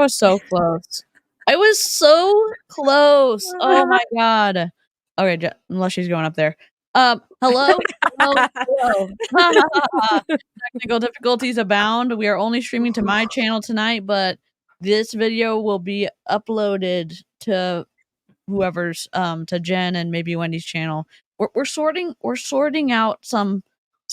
was so close. I was so close. Oh my god. Okay, unless she's going up there. Hello? Hello. Technical difficulties abound. We are only streaming to my channel tonight, but this video will be uploaded to whoever's to Jen and maybe Wendy's channel. We're sorting out some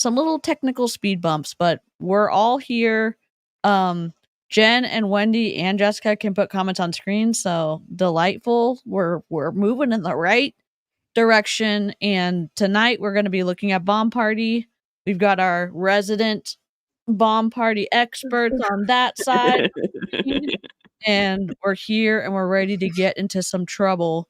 little technical speed bumps, but we're all here. Jen and Wendy and Jessica can put comments on screen, so delightful. We're moving in the right direction, and tonight we're going to be looking at Bomb Party. We've got our resident Bomb Party experts on that side, and we're here and we're ready to get into some trouble.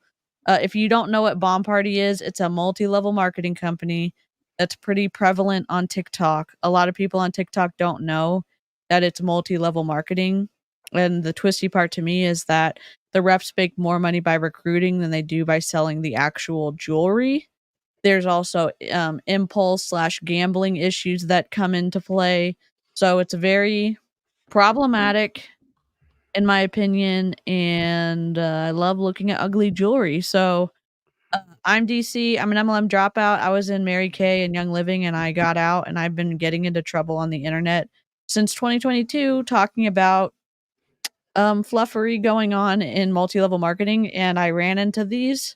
If you don't know what Bomb Party is, it's a multi-level marketing company that's pretty prevalent on TikTok. A lot of people on TikTok don't know that it's multi-level marketing. And the twisty part to me is that the reps make more money by recruiting than they do by selling the actual jewelry. There's also impulse/gambling issues that come into play. So it's very problematic, in my opinion, and I love looking at ugly jewelry. So I'm DC. I'm an MLM dropout. I was in Mary Kay and Young Living, and I got out, and I've been getting into trouble on the internet since 2022, talking about fluffery going on in multi-level marketing, and I ran into these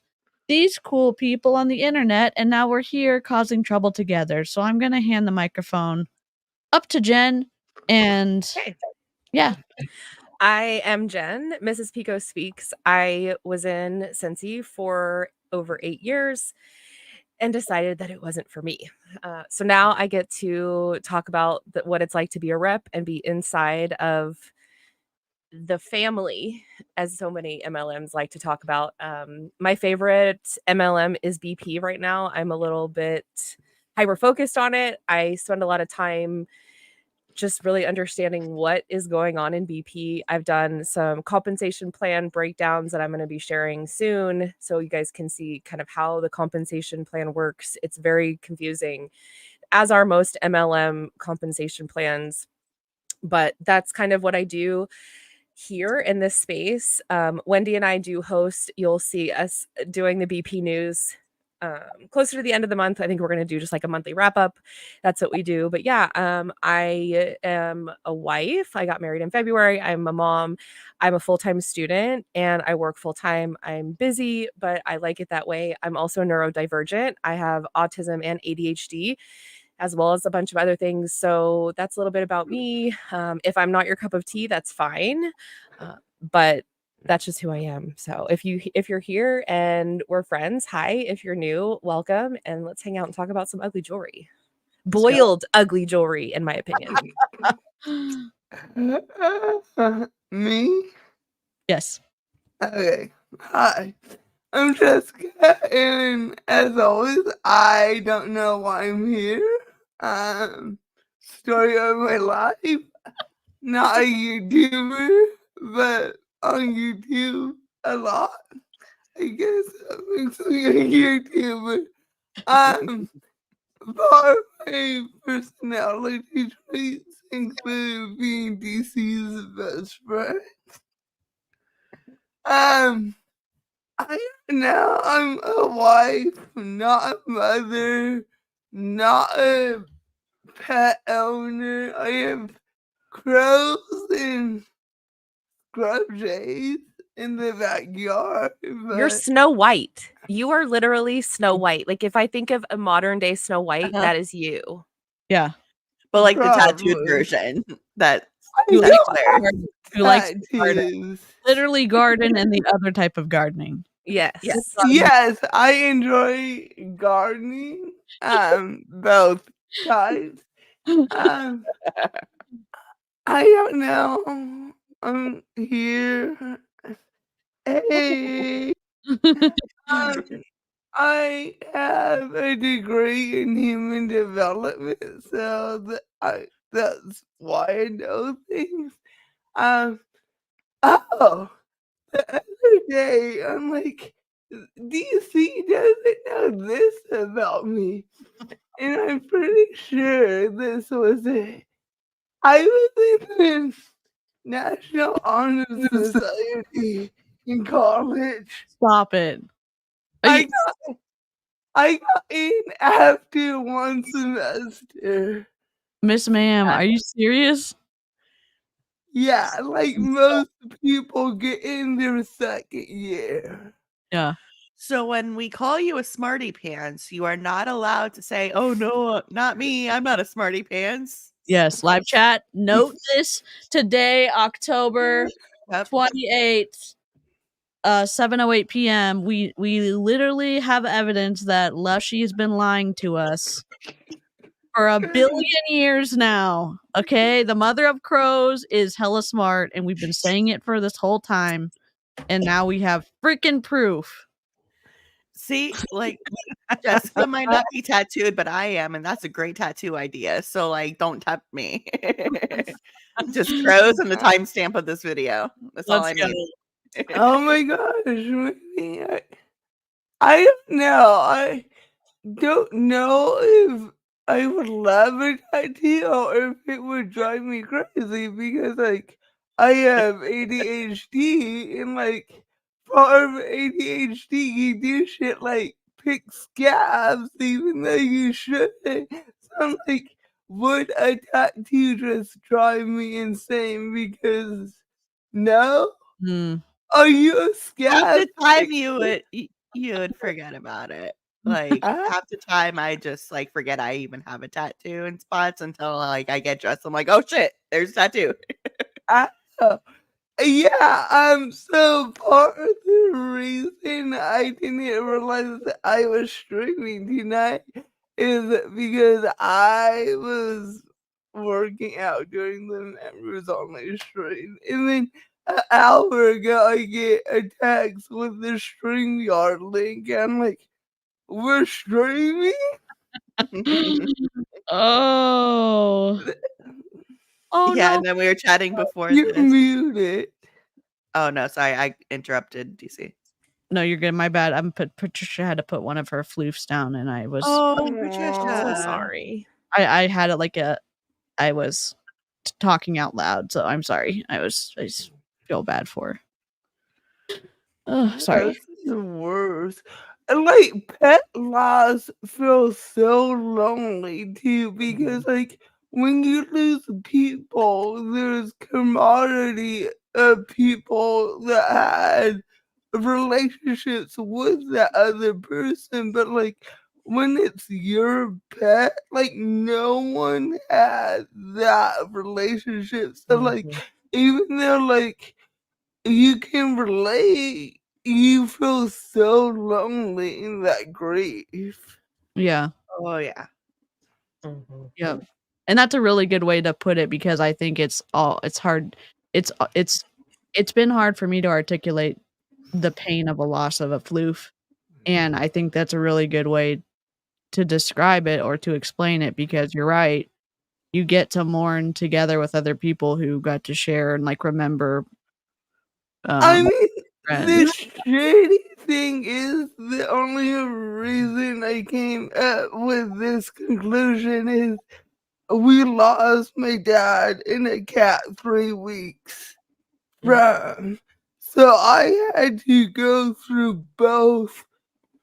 cool people on the internet, and now we're here causing trouble together. So I'm gonna hand the microphone up to Jen, and yeah. I am Jen, Mrs. Pico Speaks. I was in Cincy for over 8 years and decided that it wasn't for me. So now I get to talk about what it's like to be a rep and be inside of the family, as so many MLMs like to talk about. My favorite MLM is BP right now. I'm a little bit hyper focused on it. I spend a lot of time just really understanding what is going on in BP. I've done some compensation plan breakdowns that I'm going to be sharing soon, so you guys can see kind of how the compensation plan works. It's very confusing, as are most MLM compensation plans, but that's kind of what I do here in this space. Wendy and I do host, you'll see us doing the BP news closer to the end of the month. I think we're going to do just like a monthly wrap up. That's what we do. But yeah, I am a wife. I got married in February. I'm a mom. I'm a full-time student and I work full-time. I'm busy, but I like it that way. I'm also neurodivergent. I have autism and ADHD, as well as a bunch of other things. So that's a little bit about me. If I'm not your cup of tea, that's fine. But that's just who I am. So if you're here and we're friends, hi. If you're new, welcome, and let's hang out and talk about some ugly jewelry. Boiled ugly jewelry, in my opinion. Me? Yes. Okay. Hi. I'm Jessica, and as always, I don't know why I'm here. Story of my life. Not a YouTuber, but on YouTube a lot. I guess that makes me a YouTuber. Part of my personality traits include being DC's best friend. I'm a wife, not a mother, not a pet owner. I have crows and scrub jays in the backyard. You're Snow White. You are literally Snow White. Like if I think of a modern day Snow White, that is you. Yeah. But like the tattooed version. That who likes literally garden and the other type of gardening. Yes. Yes, I enjoy gardening. Both types. I don't know. I'm here. Hey. I have a degree in human development, so that's why I know things. The other day, I'm like, DC doesn't know this about me. And I'm pretty sure this was it. I was in National Honor Society in college. Stop it. I got in after one semester. Miss Ma'am, are you serious? Yeah, like most people get in their second year. Yeah. So when we call you a smarty pants, you are not allowed to say, "Oh no, not me. I'm not a smarty pants." Yes, live chat. Note this today, October Yep. 28th, 7:08 p.m. We literally have evidence that Lushy has been lying to us for a billion years now. Okay, the mother of crows is hella smart, and we've been saying it for this whole time, and now we have freaking proof. See, like Jessica might not be tattooed, but I am, and that's a great tattoo idea. So like, don't tempt me. Just crows and the timestamp of this video. That's all I Let's go. need. Oh my gosh, Wendy, I don't know. I don't know if I would love a tattoo or if it would drive me crazy because, like, I have ADHD and, like, part of ADHD, you do shit like pick scabs even though you shouldn't. So I'm like, would a tattoo just drive me insane because no? Hmm. Are you a Half scab? the time you would forget about it. Like half the time I just like forget I even have a tattoo in spots until like I get dressed. I'm like, oh shit, there's a tattoo. Yeah, so part of the reason I didn't realize that I was streaming tonight is because I was working out during the members only stream. And then an hour ago, I get a text with the StreamYard link. And I'm like, we're streaming? Oh. Oh Yeah, no. and then we were chatting before You're this. muted. Oh no, sorry, I interrupted DC. No, you're good. My bad. Patricia had to put one of her floofs down, and I was. Oh, So Patricia. sorry. I had it like I was talking out loud, so I'm sorry. I just feel bad for her. Oh, sorry. That's the worst. And, like, pet loss feels so lonely too because, like, when you lose people, there's camaraderie of people that had relationships with that other person, but like when it's your pet, like no one had that relationship. So like even though like you can relate, you feel so lonely in that grief. Yeah. Oh yeah. Yep. And that's a really good way to put it because I think it's hard. It's been hard for me to articulate the pain of a loss of a floof. And I think that's a really good way to describe it or to explain it because you're right. You get to mourn together with other people who got to share and like remember. I mean, friends. the shitty thing is the only reason I came up with this conclusion is we lost my dad and a cat 3 weeks from. So I had to go through both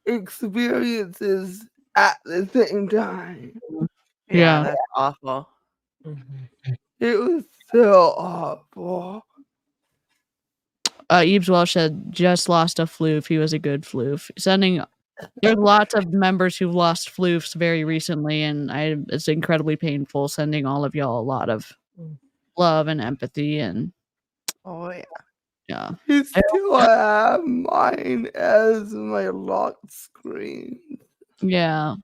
experiences at the same time. Yeah, Yeah. that's awful. It was so awful. Eves Welsh said just lost a floof. He was a good floof. There's lots of members who've lost floofs very recently, and it's incredibly painful. Sending all of y'all a lot of love and empathy, and Oh yeah. yeah. I still have mine as my lock screen. Yeah.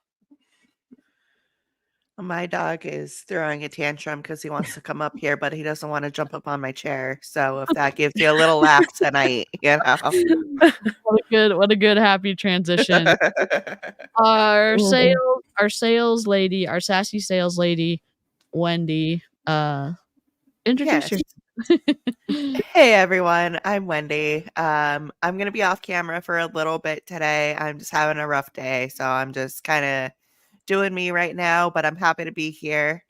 My dog is throwing a tantrum because he wants to come up here, but he doesn't want to jump up on my chair. So if that gives you a little laugh tonight, you know. What a good happy transition. Our sales lady, our sassy sales lady, Wendy, introduce Yes. yourself. Hey everyone, I'm Wendy. I'm gonna be off camera for a little bit today. I'm just having a rough day, so I'm just kind of doing me right now, but I'm happy to be here.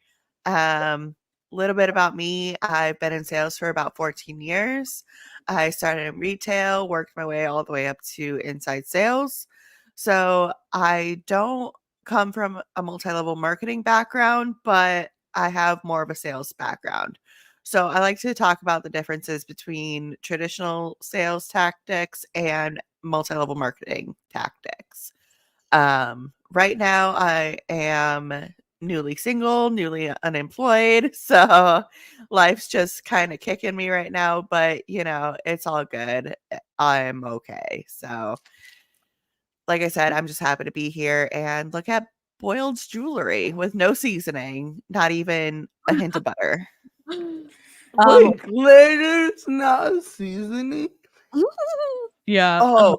little bit about me. I've been in sales for about 14 years. I started in retail, worked my way all the way up to inside sales. So I don't come from a multi-level marketing background, but I have more of a sales background. So I like to talk about the differences between traditional sales tactics and multi-level marketing tactics. Right now I am newly single, newly unemployed, so life's just kind of kicking me right now, but it's all good. I'm okay. So, like I said, I'm just happy to be here and look at Boyle's jewelry with no seasoning, not even a hint of butter. Wait, glitter's not seasoning? Yeah. Oh,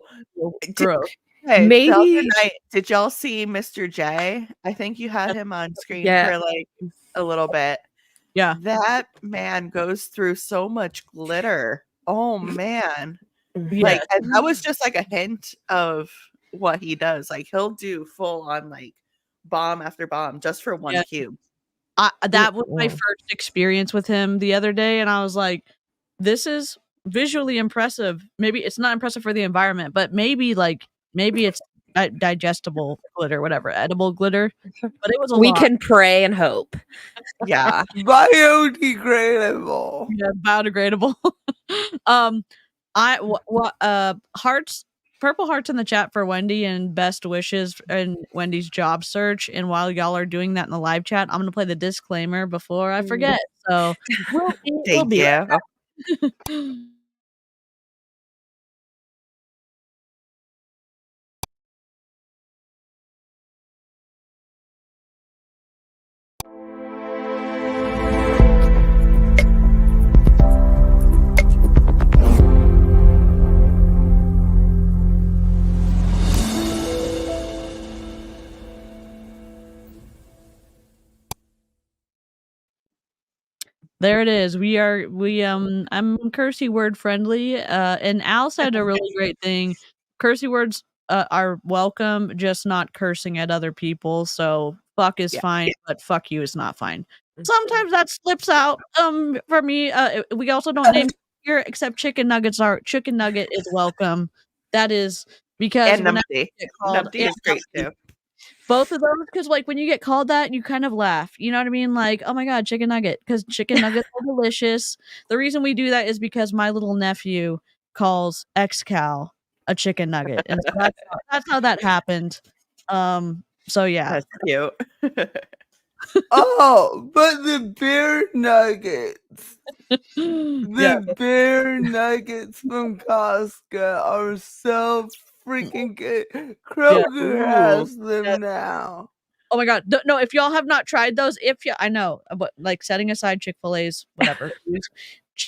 Gross. hey, the other Maybe night, did y'all see Mr. J? I think you had him on screen Yeah. for like a little bit. Yeah. That man goes through so much glitter. Oh man. Yeah. And that was just like a hint of what he does. Like he'll do full on like bomb after bomb just for one Yeah. cube. That was my first experience with him the other day, and I was like, this is visually impressive. Maybe it's not impressive for the environment, but maybe it's digestible glitter, whatever, edible glitter. But it was a we lot. can pray and hope. Yeah. Biodegradable. Yeah, biodegradable. Hearts, purple hearts in the chat for Wendy and best wishes in Wendy's job search. And while y'all are doing that in the live chat, I'm gonna play the disclaimer before I forget. So we'll Thank be you. right back. There it is. I'm cursey word friendly. And Al said a really great thing. Cursey words are welcome, just not cursing at other people. So fuck is fine, but fuck you is not fine. Sometimes that slips out. For me, we also don't name here except chicken nuggets are chicken nugget is welcome. That is because And whenever numpty. you get called, Numpty is great too. both of those, because like when you get called that, you kind of laugh. You know what I mean? Like, oh my god, chicken nugget, because chicken nuggets are delicious. The reason we do that is because my little nephew calls ex-cow a chicken nugget, and so that's how that happened. So yeah, That's cute. Oh, but the bear nuggets. yeah, The bear nuggets from Costco are so freaking good. Kroger has them now. Oh my god, no! If y'all have not tried those, I know, but like setting aside Chick-fil-A's, whatever,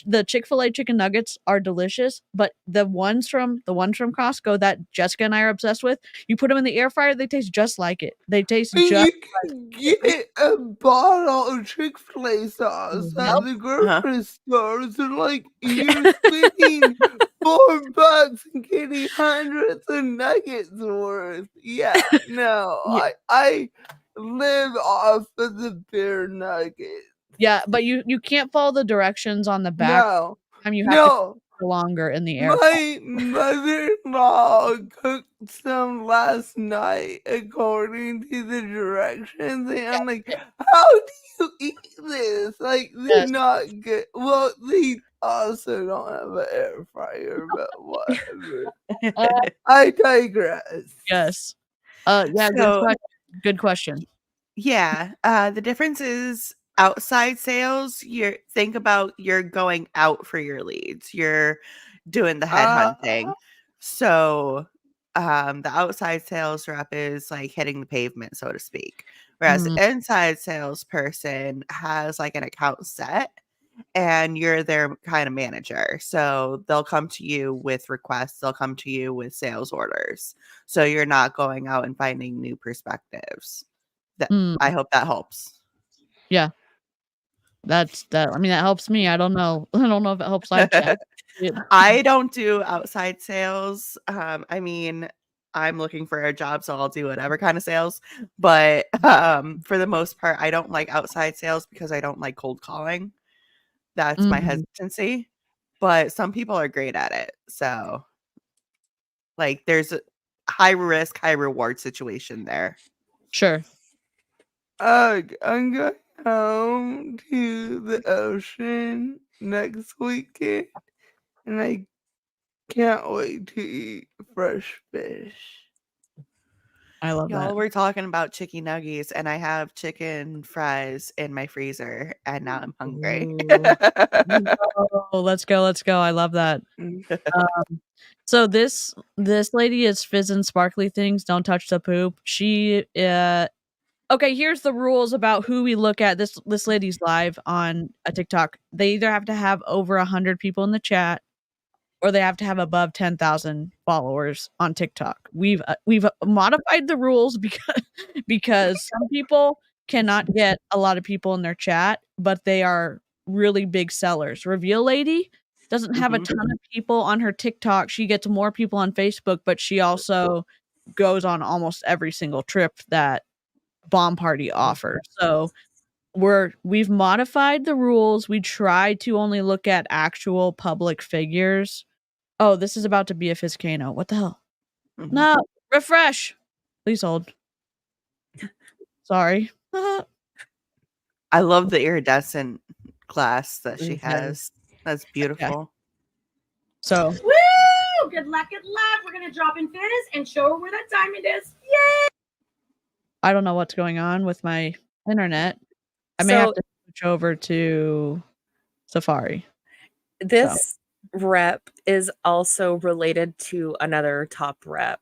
the Chick-fil-A chicken nuggets are delicious, but the ones from Costco that Jessica and I are obsessed with, you put them in the air fryer, they taste just like it. They taste And just. you can get a bottle of Chick-fil-A sauce at the grocery stores, and like you're spending $4 and getting hundreds of nuggets worth. Yeah, no, I live off of the bear nugget. Yeah, but you can't follow the directions on the back. No, You have to put longer in the air. My mother-in-law cooked some last night according to the directions, and I'm like, how do you eat this? Like, they're not good. Well, they also don't have an air fryer, but whatever. I digress. Yes. Yeah, So- good question. Yeah. The difference is outside sales, think about you're going out for your leads. You're doing the headhunting. So the outside sales rep is like hitting the pavement, so to speak. Whereas the inside salesperson has like an account set and you're their kind of manager. So they'll come to you with requests, they'll come to you with sales orders. So you're not going out and finding new perspectives. I hope that helps. Yeah. That helps me. I don't know. I don't know if it helps live chat. I don't do outside sales. I mean, I'm looking for a job, so I'll do whatever kind of sales. But for the most part, I don't like outside sales because I don't like cold calling. That's my hesitancy. But some people are great at it. So like there's a high risk, high reward situation there. Sure. I'm going home to the ocean next weekend, and I can't wait to eat fresh fish. I love Y'all that. were talking about chicken nuggets, and I have chicken fries in my freezer, and now I'm hungry. Oh, let's go. I love that. Mm. So this lady is fizz and sparkly things. Don't touch the poop. She okay, here's the rules about who we look at. This lady's live on a TikTok. They either have to have over 100 people in the chat, or they have to have above 10,000 followers on TikTok. We've modified the rules because some people cannot get a lot of people in their chat, but they are really big sellers. Reveal Lady doesn't have a ton of people on her TikTok. She gets more people on Facebook, but she also goes on almost every single trip that Bomb Party offers. So we've modified the rules. We try to only look at actual public figures. Oh, this is about to be a Fizzcano. What the hell? No, refresh. Please hold. Sorry. I love the iridescent glass that she Mhm. has. That's beautiful. So Woo! Good luck, good luck. We're gonna drop in Fizz and show her where that diamond is. Yay! I don't know what's going on with my internet. I may have to switch over to Safari. This rep is also related to another top rep.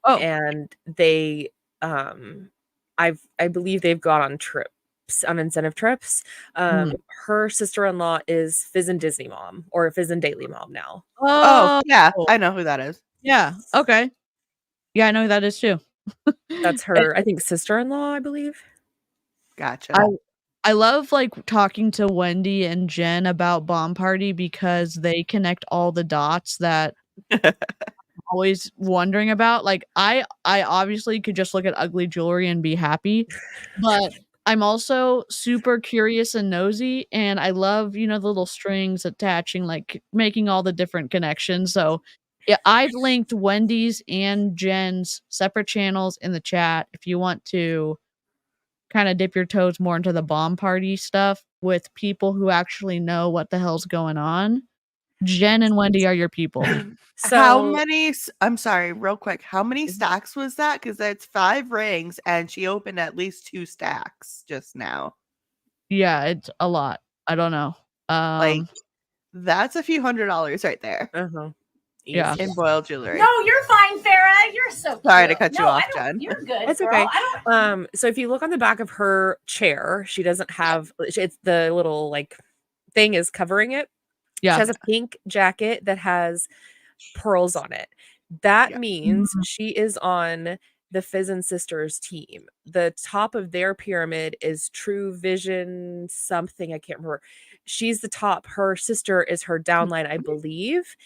Oh, And they I believe they've gone on trips, on incentive trips. Her sister-in-law is Fizz and Disney mom, or Fizz and Daily mom now. Oh, yeah. I know who that is. Yeah. Okay. Yeah, I know who that is too. That's her, I think, sister-in-law, I believe. Gotcha. I love like talking to Wendy and Jen about Bomb Party because they connect all the dots that I'm always wondering about. Like I obviously could just look at ugly jewelry and be happy, but I'm also super curious and nosy, and I love, the little strings attaching, like making all the different connections. So yeah, I've linked Wendy's and Jen's separate channels in the chat if you want to kind of dip your toes more into the Bomb Party stuff with people who actually know what the hell's going on. Jen and Wendy are your people. How many? I'm sorry, real quick. How many stacks was that? Because that's 5 rings, and she opened at least 2 stacks just now. Yeah, it's a lot. I don't know. Like that's a few $100s right there. Yeah. In boiled jewelry. No, you're fine, Farah. You're so cute. Sorry to cut you No, off, I don't- Jen. You're good. That's girl. okay. I don't. So if you look on the back of her chair, she doesn't have, it's the little like thing is covering it. Yeah. She has a pink jacket that has pearls on it. That means she is on the Fizz and Sisters team. The top of their pyramid is True Vision something. I can't remember. She's the top. Her sister is her downline, I believe.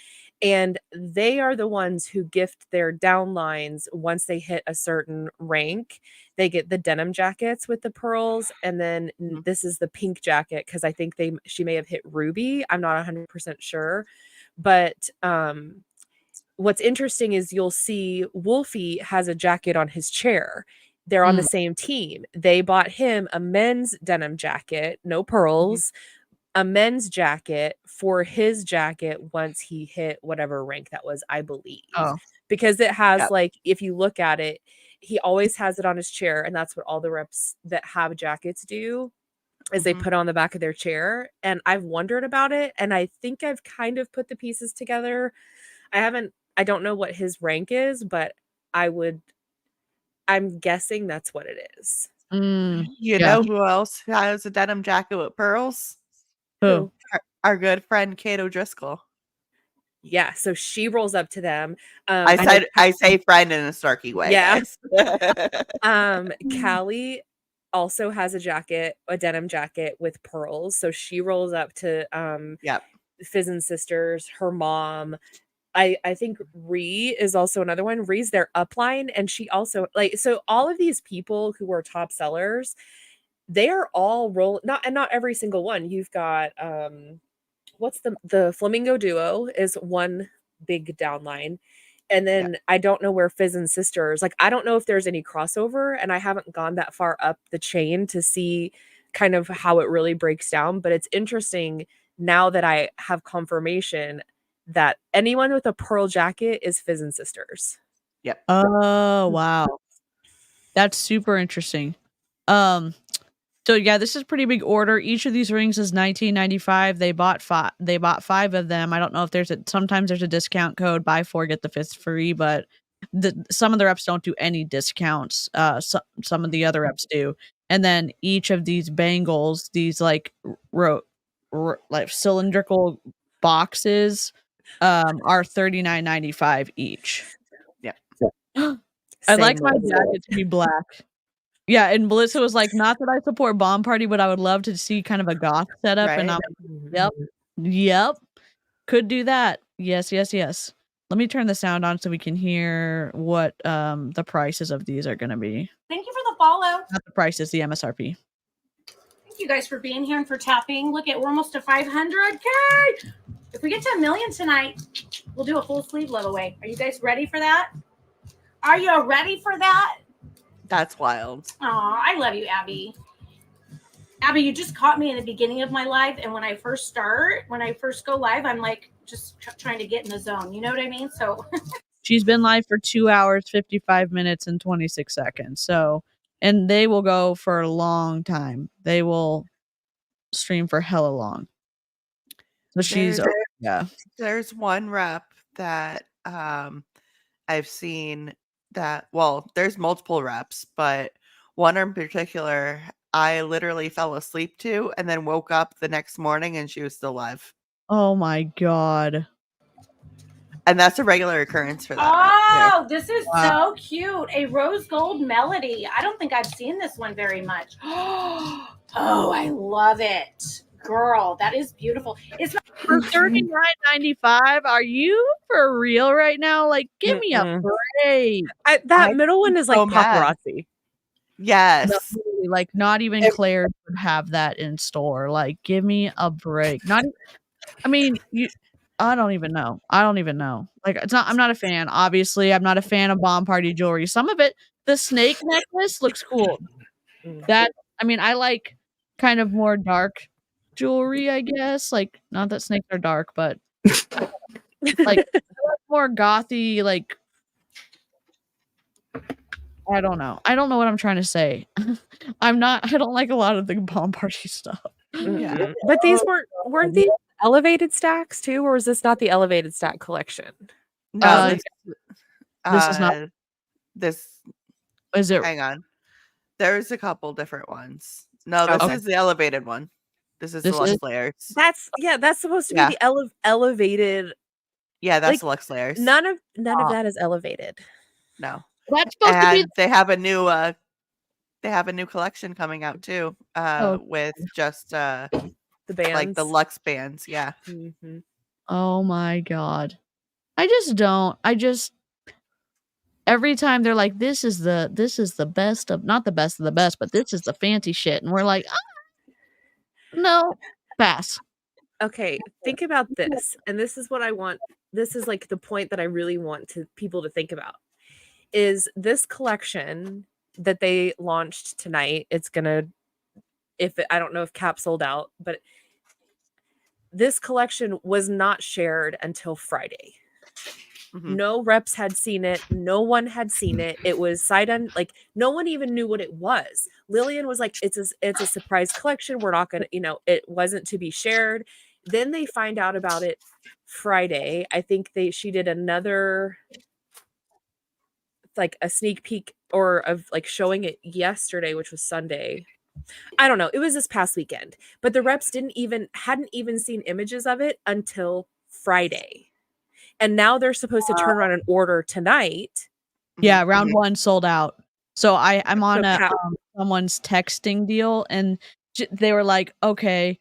And they are the ones who gift their downlines once they hit a certain rank. They get the denim jackets with the pearls, and then this is the pink jacket because I think she may have hit ruby. I'm not 100% sure, but what's interesting is you'll see Wolfie has a jacket on his chair. They're on the same team. They bought him a men's denim jacket, no pearls. A men's jacket for his jacket once he hit whatever rank that was, I believe. Because it has like, if you look at it, he always has it on his chair, and that's what all the reps that have jackets do is they put on the back of their chair. And I've wondered about it, and I think I've kind of put the pieces together. I don't know what his rank is, but I'm guessing that's what it is. You know who else has a denim jacket with pearls? Who? Our good friend Kate O'Driscoll. Yeah, so she rolls up to them. I say friend in a snarky way. Yeah. Guys. Callie also has a denim jacket with pearls. So she rolls up to Fizz and Sisters, her mom, I think Ree is also another one. Ree's their upline, and she also so all of these people who are top sellers, they are all not every single one. You've got what's the Flamingo Duo is one big downline. And then I don't know where Fizz and Sisters, I don't know if there's any crossover, and I haven't gone that far up the chain to see kind of how it really breaks down. But it's interesting now that I have confirmation that anyone with a pearl jacket is Fizz and Sisters. Yep. Oh, wow. That's super interesting. So yeah, this is a pretty big order. Each of these rings is $19.95. They bought 5 of them. I don't know if sometimes there's a discount code, buy 4 get the 5th free, but some of the reps don't do any discounts. Some of the other reps do. And then each of these bangles, these like cylindrical boxes, are $39.95 each. Yeah. I'd like my jacket to be black. Yeah, and Melissa was like, not that I support Bomb Party, but I would love to see kind of a goth setup. Right. And I'm like, yep, could do that. Yes. Let me turn the sound on so we can hear what the prices of these are going to be. Thank you for the follow. Not the prices, the MSRP. Thank you guys for being here and for tapping. Look at, we're almost to 500K. If we get to 1 million tonight, we'll do a full sleeve giveaway. Are you guys ready for that? Are you ready for that? That's wild. Aw, I love you, Abby. Abby, you just caught me in the beginning of my live, and when I first go live, I'm like just trying to get in the zone. You know what I mean? So she's been live for 2 hours, 55 minutes, and 26 seconds. So, and they will go for a long time. They will stream for hella long. So she's There's one rep that I've seen that, there's multiple reps, but one in particular I literally fell asleep to and then woke up the next morning and she was still live. Oh my god. And that's a regular occurrence for that. Oh, this is so cute. A rose gold melody. I don't think I've seen this one very much. Oh, I love it. Girl, that is beautiful. It's not for $39.95. Are you for real right now? Like, give me a break. That middle one is like paparazzi. Yes. No, really, like, not even Claire would have that in store. Like, give me a break. I don't even know. Like, I'm not a fan. Obviously, I'm not a fan of Bomb Party jewelry. Some of it, the snake necklace looks cool. I like kind of more dark jewelry, I guess. Like, not that snakes are dark, but like more gothy, like, I don't know what I'm trying to say. I don't like a lot of the Bomb Party stuff. Yeah. But these weren't these elevated stacks too, or is this not the elevated stack collection? No, this is not. This is it? Hang on. There's a couple different ones. No, this is the elevated one. This is Deluxe Layers. That's supposed to be the elevated. Yeah, that's Deluxe Layers. None of that is elevated. No. That's supposed to be. They have a new collection coming out too. With just the bands, like the Luxe bands. Yeah. Mm-hmm. Oh my god. Every time they're like, this is the best of, not the best of the best, but this is the fancy shit, and we're like, no, pass. Okay, think about this, and this is what I want. This is like the point that I really want people to think about. Is this collection that they launched tonight? It's gonna, I don't know if Cap sold out, but this collection was not shared until Friday. Mm-hmm. No reps had seen it. No one had seen it. It was like no one even knew what it was. Lillian was like, it's a surprise collection. We're not gonna, it wasn't to be shared. Then they find out about it Friday. I think she did another, like a sneak peek of like showing it yesterday, which was Sunday. I don't know. It was this past weekend, but the reps hadn't even seen images of it until Friday. And now they're supposed to turn around an order tonight. Yeah, round 1 sold out. So I'm on someone's texting deal, and they were like, okay,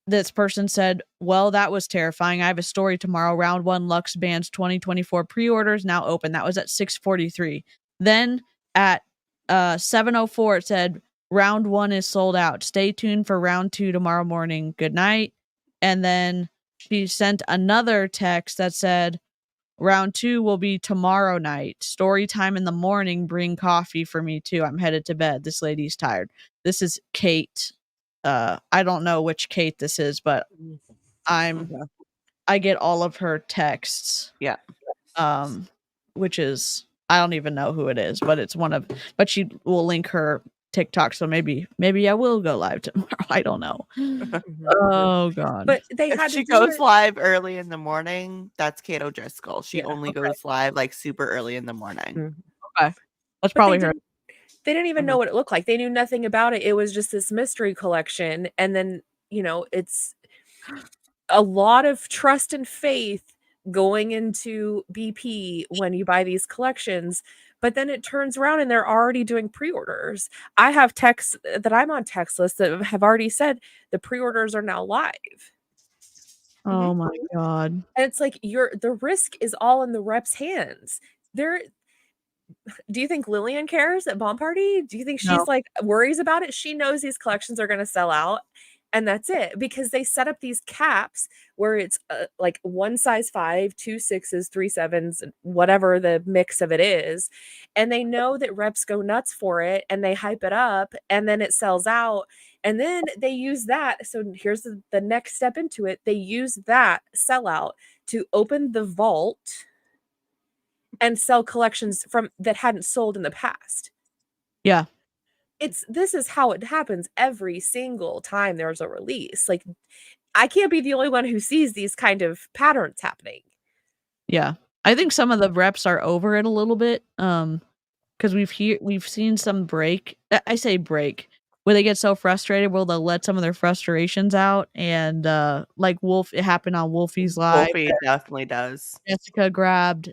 this person said, well, that was terrifying. I have a story tomorrow. Round 1 Lux Bands 2024 pre-orders now open. That was at 6:43. Then at 7:04 it said round 1 is sold out. Stay tuned for round 2 tomorrow morning. Good night. And then she sent another text that said round 2 will be tomorrow night. Story time in the morning. Bring coffee for me too. I'm headed to bed. This lady's tired. This is Kate. I don't know which Kate this is, but I get all of her texts. Yeah. Which is, I don't even know who it is, but it's but she will link her TikTok, so maybe I will go live tomorrow. I don't know. Oh god. But they If had she to do goes it. live early in the morning, that's Kate O'Driscoll. She Yeah, only okay. goes live like super early in the morning. Okay. That's But probably her. they didn't even know what it looked like. They knew nothing about it. It was just this mystery collection. And then, it's a lot of trust and faith going into BP when you buy these collections. But then it turns around and they're already doing pre-orders. I have texts that I'm on text lists that have already said the pre-orders are now live. Oh my god. And it's like the risk is all in the rep's hands. Do you think Lillian cares at Bomb Party? Do you think she's No. like worries about it? She knows these collections are going to sell out, and that's it, because they set up these caps where it's like 1 size 5, 2 6s, 3 7s, whatever the mix of it is, and they know that reps go nuts for it, and they hype it up, and then it sells out, and then they use that. So here's the next step into it. They use that sellout to open the vault and sell collections that hadn't sold in the past. Yeah. This is how it happens every single time there's a release. Like, I can't be the only one who sees these kind of patterns happening. Yeah. I think some of the reps are over it a little bit. Because we've seen some break. I say break, where they get so frustrated, where they'll let some of their frustrations out, and like Wolf, it happened on Wolfie's live. Wolfie definitely does. Jessica grabbed.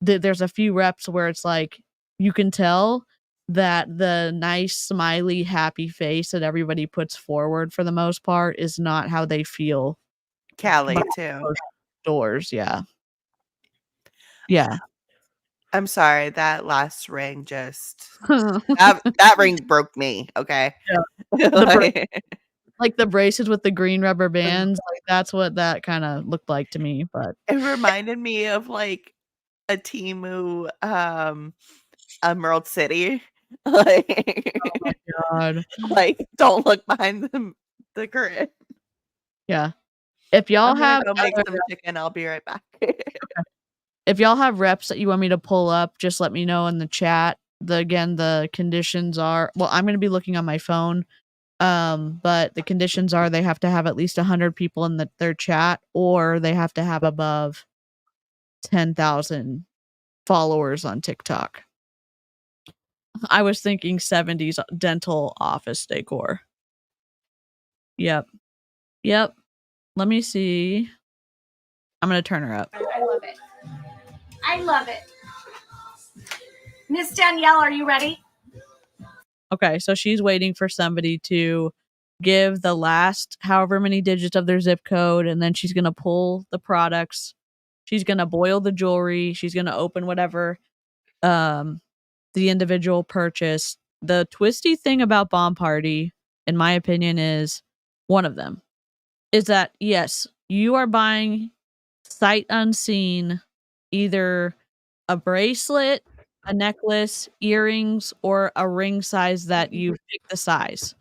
There's a few reps where it's like you can tell that the nice, smiley, happy face that everybody puts forward for the most part is not how they feel. Callie behind too. those doors, yeah. Yeah. I'm sorry, that last ring just that ring broke me. Okay. Yeah. Like the braces with the green rubber bands, like that's what that kind of looked like to me. But it reminded me of like a Temu Emerald City. Like, oh my god. Like, don't look behind the curtain. Yeah. If y'all I'm gonna have go make some chicken, I'll be right back. If y'all have reps that you want me to pull up, just let me know in the chat. The conditions are, well, I'm going to be looking on my phone. But the conditions are they have to have at least 100 people in their chat, or they have to have above 10,000 followers on TikTok. I was thinking 70s dental office decor. Yep. Let me see. I'm going to turn her up. I love it. I love it. Miss Danielle, are you ready? Okay, so she's waiting for somebody to give the last however many digits of their zip code, and then she's going to pull the products. She's going to boil the jewelry. She's going to open whatever the individual purchased. The twisty thing about Bomb Party, in my opinion, is one of them, is that, yes, you are buying sight unseen either a bracelet, a necklace, earrings, or a ring size that you pick the size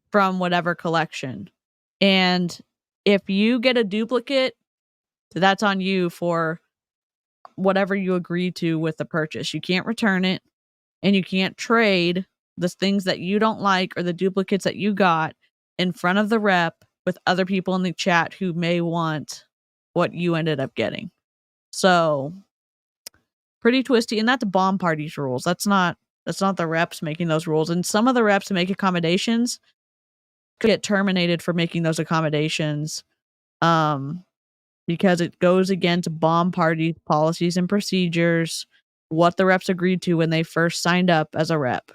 from whatever collection. And if you get a duplicate, that's on you for whatever you agree to with the purchase. You can't return it, and you can't trade the things that you don't like or the duplicates that you got in front of the rep with other people in the chat who may want what you ended up getting. So pretty twisty, and that's Bomb Party's rules. That's not the reps making those rules. And some of the reps make accommodations could get terminated for making those accommodations, because it goes against Bomb Party policies and procedures, what the reps agreed to when they first signed up as a rep.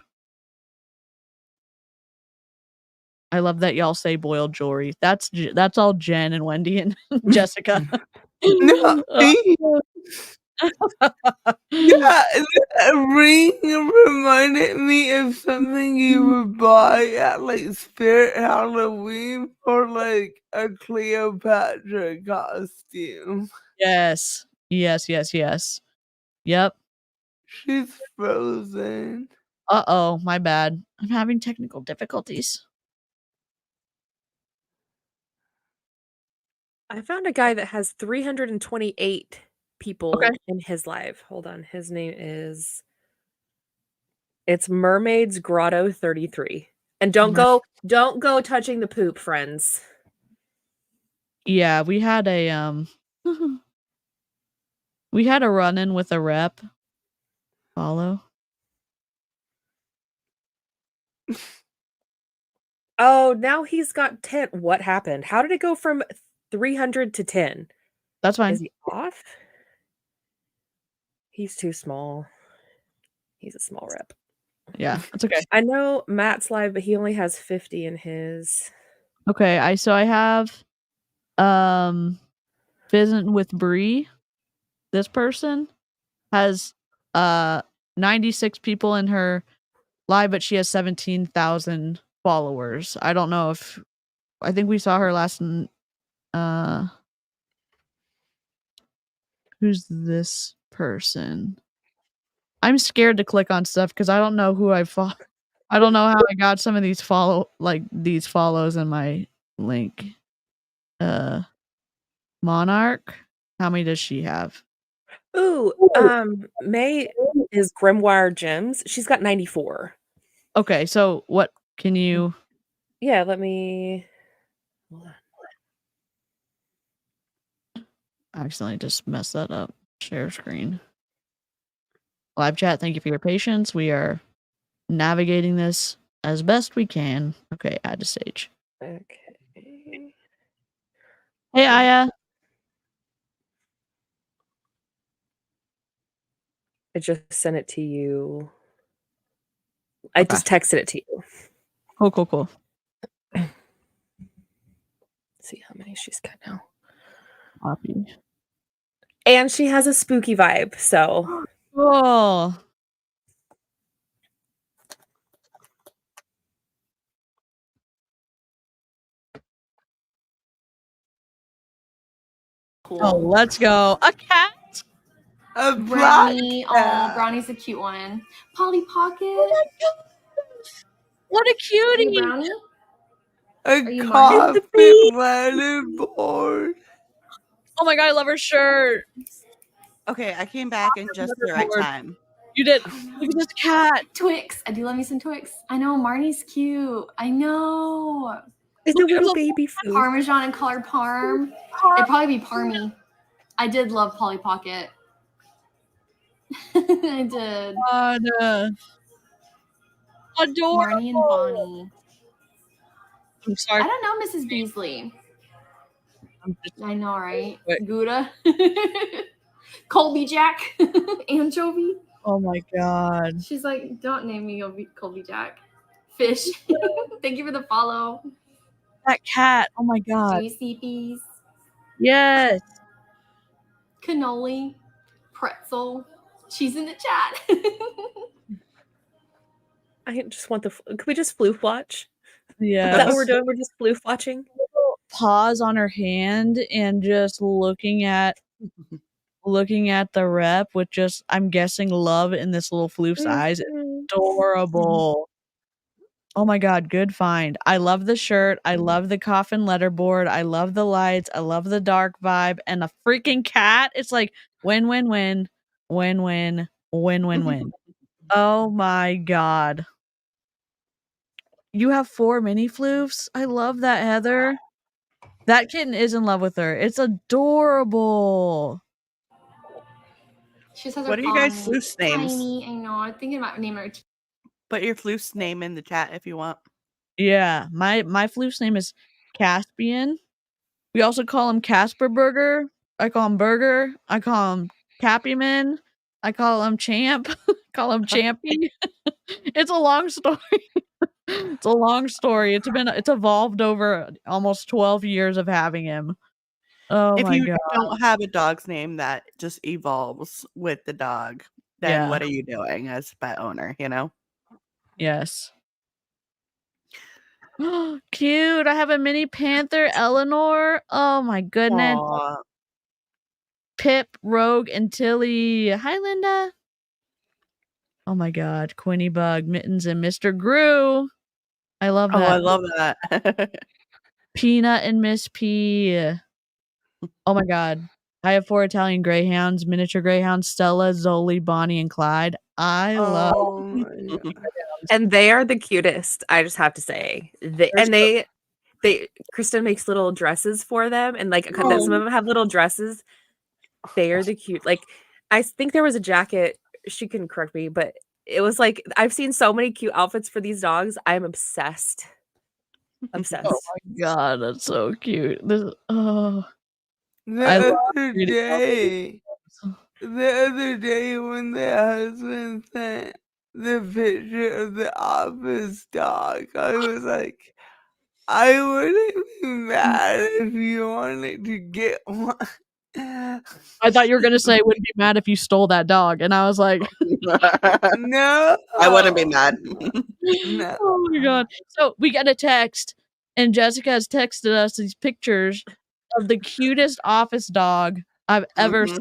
I love that y'all say boiled jewelry. That's all Jen and Wendy and Jessica. No, yeah, that ring reminded me of something you would buy at like Spirit Halloween for like a Cleopatra costume. Yes. Yes, yes, yes. Yep. She's frozen. Uh-oh, my bad. I'm having technical difficulties. I found a guy that has 328 people Okay. in his live. Hold on. His name is it's Mermaids Grotto 33. And don't go touching the poop, friends. Yeah, we had a we had a run-in with a rep. Follow. Oh, now he's got 10. What happened? How did it go from 300 to 10? That's fine. Is he off? He's too small. He's a small rep. Yeah, that's okay. I know Matt's live, but he only has 50 in his. Okay, I have Fizzing with Bree. This person has 96 people in her live, but she has 17,000 followers. I don't know if I think we saw her last who's this person? I'm scared to click on stuff because I don't know who I follow. I don't know how I got some of these follows in my link. Monarch. How many does she have? Ooh, May is Grimoire Gems. She's got 94. Okay, so what can you? Yeah, let me. Hold on. I accidentally just messed that up. Share screen. Live chat, thank you for your patience. We are navigating this as best we can. Okay, add to stage. Okay. Hey, Aya. I just sent it to you. I just texted it to you. Cool. Let's see how many she's got now. Copy. And she has a spooky vibe, so. Oh. Cool. Oh, let's go. A cat. A black Brownie. Oh, cat. Brownie's a cute one. Polly Pocket. What a Hey, cutie. Brownie. A you coffee letterboard. Oh my god, I love her shirt. Okay, I came back in just the right time. You did. Look at this cat. Twix. I do love me some Twix. I know. Marnie's cute. I know. It's a little baby food. Parmesan and colored parm. It'd probably be Parmy. I did love Polly Pocket. I did. God, adorable. Marnie and Bonnie. I'm sorry. I don't know Mrs. Beasley. I know, right? Wait. Gouda. Colby Jack. Anchovy. Oh my god. She's like, don't name me Colby Jack. Fish. Thank you for the follow. That cat. Oh my god. JCPs. Yes. Cannoli. Pretzel. She's in the chat. I just want could we just floof watch? Yeah. Is that what we're doing? We're just floof watching? Pause on her hand and just looking at the rep with just, I'm guessing, love in this little floof's eyes. Adorable. Oh my god, good find. I love the shirt. I love the coffin letterboard. I love the lights. I love the dark vibe. And the freaking cat. It's like win, win, win, win, win, win, win, win. Oh my god. You have 4 mini floofs? I love that, Heather. That kitten is in love with her. It's adorable. She just has What her are you guys' palm floofs names? tiny. I know. I'm thinking about naming her. Put your floof's name in the chat if you want. Yeah, my floof's name is Caspian. We also call him Casper Burger. I call him Burger. I call him Cappyman. I call him Champ. Call him Champy. It's a long story. It's a long story. It's evolved over almost 12 years of having him. Oh If my you god. don't have a dog's name that just evolves with the dog, then Yeah. what are you doing as a pet owner, you know? Yes. Cute. I have a mini panther, Eleanor. Oh my goodness. Aw. Pip, Rogue, and Tilly. Hi, Linda. Oh my god. Quinny Bug, Mittens, and Mr. Gru. I love Oh, I that. love that. Peanut and Miss P. Oh my god. I have 4 Italian greyhounds, miniature greyhounds, Stella, Zoli, Bonnie, and Clyde. I love Oh my god. greyhounds. And they are the cutest, I just have to say. They Kristen makes little dresses for them, and like some of them have little dresses. They are the cute. Like I think there was a jacket. She can correct me, but it was like I've seen so many cute outfits for these dogs. I'm obsessed. Obsessed. Oh my god, that's so cute. This I The love other reading day, when the husband sent the picture of the office dog, I was like, I wouldn't be mad if you wanted to get one. I thought you were gonna say wouldn't be mad if you stole that dog, and I was like, No, I wouldn't be mad. No. oh my god. So we get a text, and Jessica has texted us these pictures of the cutest office dog I've ever Mhm.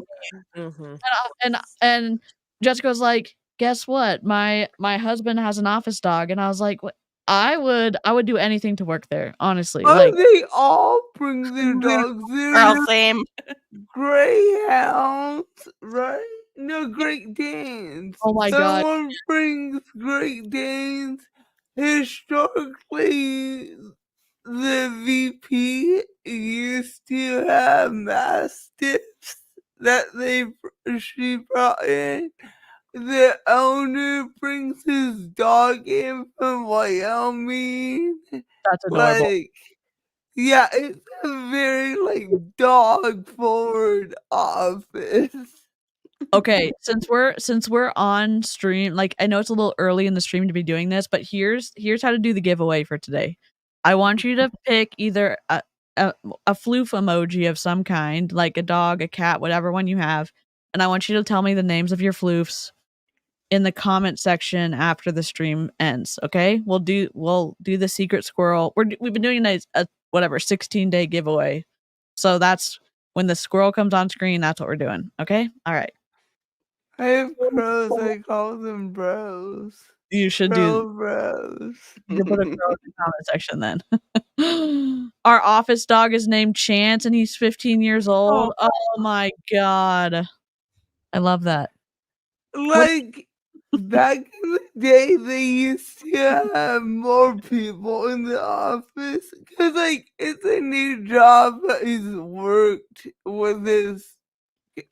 seen. Mhm. And Jessica was like, guess what? My husband has an office dog, and I was like, what? I would do anything to work there, honestly. Oh, Like, they all bring their dogs. Girl, They're same. greyhounds, right? No, Great Danes. oh my god. Someone brings Great Danes. Historically, the VP used to have mastiffs that she brought in. The owner brings his dog in from Wyoming. That's adorable. Like, yeah, it's a very like dog forward office. Okay, since we're on stream, like I know it's a little early in the stream to be doing this, but here's how to do the giveaway for today. I want you to pick either a floof emoji of some kind, like a dog, a cat, whatever one you have, and I want you to tell me the names of your floofs in the comment section after the stream ends. Okay, we'll do the secret squirrel. We've been doing a whatever 16-day giveaway, so that's when the squirrel comes on screen. That's what we're doing. Okay, all right. I have crows. I call them bros. You should do. Bros. You put a crow in the comment section then. Our office dog is named Chance, and he's 15 years old. Oh my god, I love that. Like back in the day, they used to have more people in the office because, like, it's a new job that he's worked with his.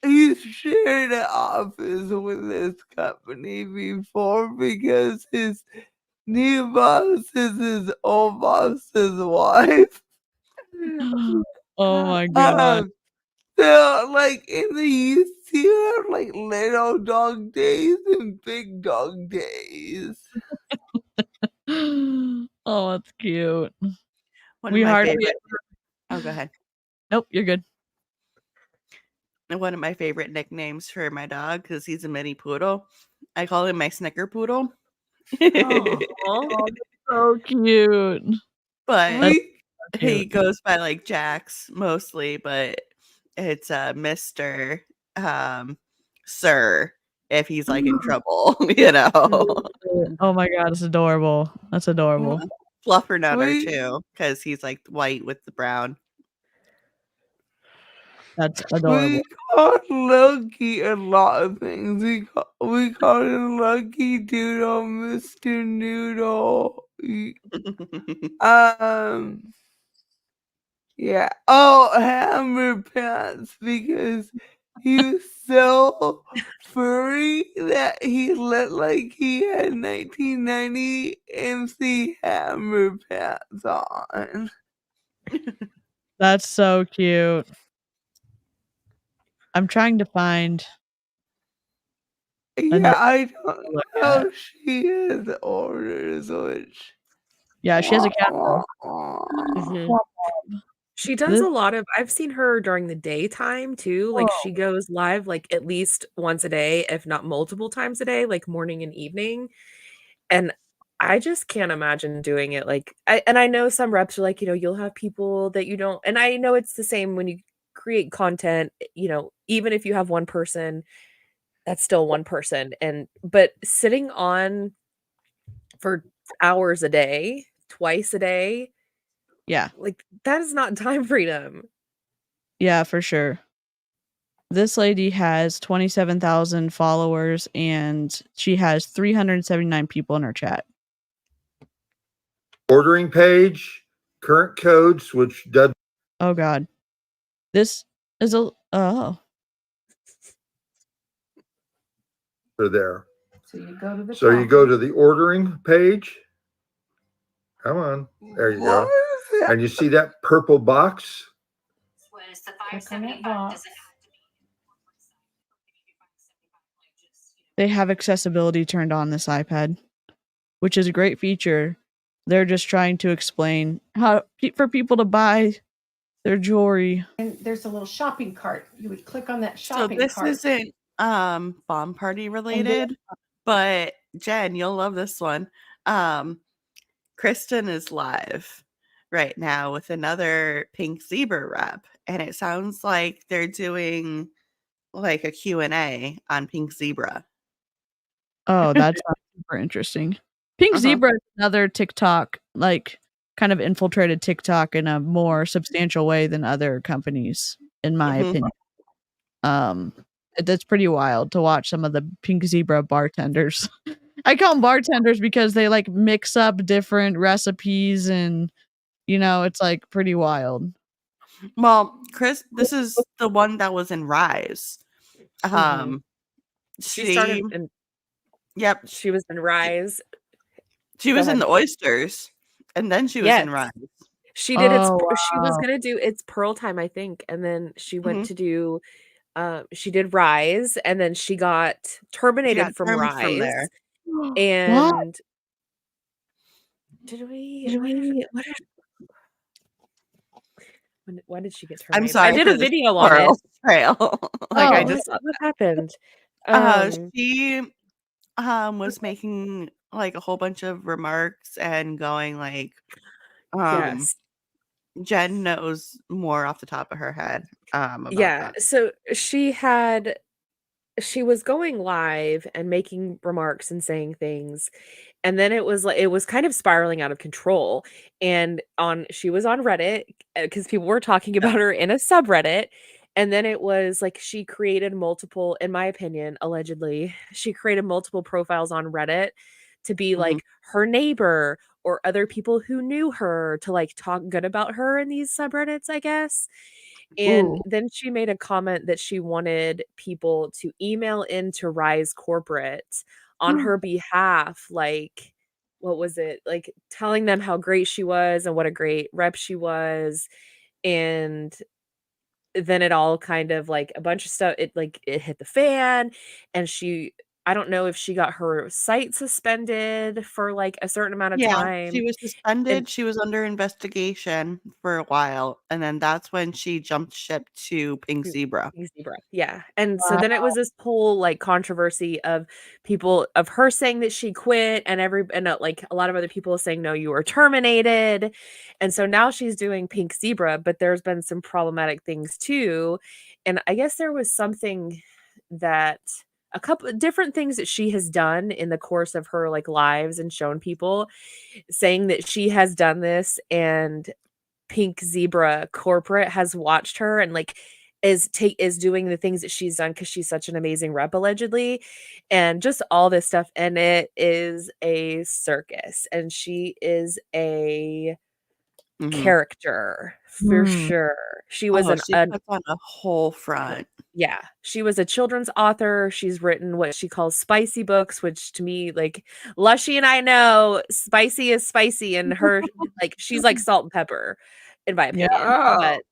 He's shared an office with this company before because his new boss is his old boss's wife. Oh my god. So, like, in the used to have, like, little dog days and big dog days. Oh, that's cute. One We of my hardly favorite. Oh, go ahead. Nope, you're good. And one of my favorite nicknames for my dog, because he's a mini poodle, I call him my Snicker Poodle. Oh, so cute. But We, he goes by like Jax mostly, but it's Mr. Sir if he's like in trouble, you know. Oh my god, it's adorable. That's adorable. Fluffer Nutter We- too, because he's like white with the brown. That's adorable. we call Loki a lot of things. We call him Lucky Doodle, Mr. Noodle. Yeah. Oh, Hammer Pants, because he was so furry that he looked like he had 1990 MC Hammer Pants on. That's so cute. I'm trying to find. Yeah, I don't know. She has orders, which Yeah, she has a cat though. Mhm. She does a lot of I've seen her during the daytime too, like, she goes live, like, at least once a day, if not multiple times a day, like, morning and evening, and I just can't imagine doing it, like I know some reps are like, you'll have people that you don't and I know it's the same when you create content, even if you have one person, that's still one person, but sitting on for hours a day, twice a day, Yeah. like, that is not time freedom. Yeah, for sure. This lady has 27,000 followers and she has 379 people in her chat. Ordering page, current code, switch dead. Oh god. This is a Are there. So you go to the So you go to the ordering page. Come on. There you go. And you see that purple box? Click on that box. They have accessibility turned on this iPad, which is a great feature. They're just trying to explain how for people to buy their jewelry. And there's a little shopping cart. You would click on that So shopping this cart. isn't bomb party related, but Jen, you'll love this one. Kristen is live right now with another Pink Zebra rep, and it sounds like they're doing like a Q&A on Pink Zebra. Oh, that's super interesting. Pink Zebra is another TikTok, like kind of infiltrated TikTok in a more substantial way than other companies, in my opinion. That's pretty wild to watch some of the Pink Zebra bartenders. I call them bartenders because they like mix up different recipes and it's like pretty wild. Well, Chris, this is the one that was in Rise. She started in Yep. She was in Rise. She was in the Oysters, and then she was in Rise. She did she was gonna do It's Pearl Time, I think, and then she went to do she did Rise, and then she got terminated from Rise. From there. And why did she get terminated? I'm sorry. I did a video on it. Trail. What happened? She was making like a whole bunch of remarks and going like Yes. Jen knows more off the top of her head about that. So she was going live and making remarks and saying things, and then it was kind of spiraling out of control, and she was on Reddit because people were talking about her in a subreddit, and then it was like she created multiple, in my opinion, allegedly, she created multiple profiles on Reddit to be like her neighbor or other people who knew her to like talk good about her in these subreddits, I guess. And then she made a comment that she wanted people to email into Rise Corporate on her behalf, like, what was it? Like telling them how great she was and what a great rep she was. And then it all kind of like a bunch of stuff, it hit the fan, and I don't know if she got her site suspended for like a certain amount of time. She was suspended. She was under investigation for a while, and then that's when she jumped ship to Pink Zebra. Yeah. And so then it was this whole like controversy of her saying that she quit, and like a lot of other people saying, no, you were terminated. And so now she's doing Pink Zebra, but there's been some problematic things too. And I guess there was something that a couple of different things that she has done in the course of her like lives and shown people, saying that she has done this, and Pink Zebra Corporate has watched her and like is doing the things that she's done because she's such an amazing rep, allegedly, and just all this stuff. And it is a circus, and she is a character for sure. She was she puts on a whole front. Yeah, she was a children's author. She's written what she calls spicy books, which to me, like, Lushy and I know spicy is spicy, and her like she's like salt and pepper, in my opinion. But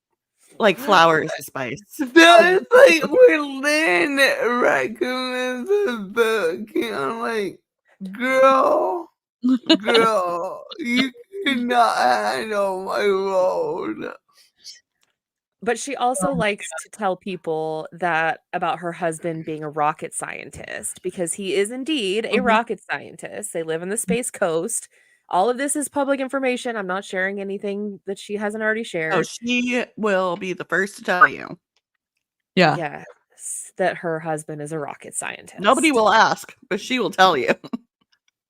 like flowers is spice. That's like when Lynn recommends a book, and I'm like, girl, you cannot handle my load. But she also likes to tell people that about her husband being a rocket scientist, because he is indeed a rocket scientist. They live in the Space Coast. All of this is public information. I'm not sharing anything that she hasn't already shared. Oh, she will be the first to tell you. Yeah. Yes, that her husband is a rocket scientist. Nobody will ask, but she will tell you.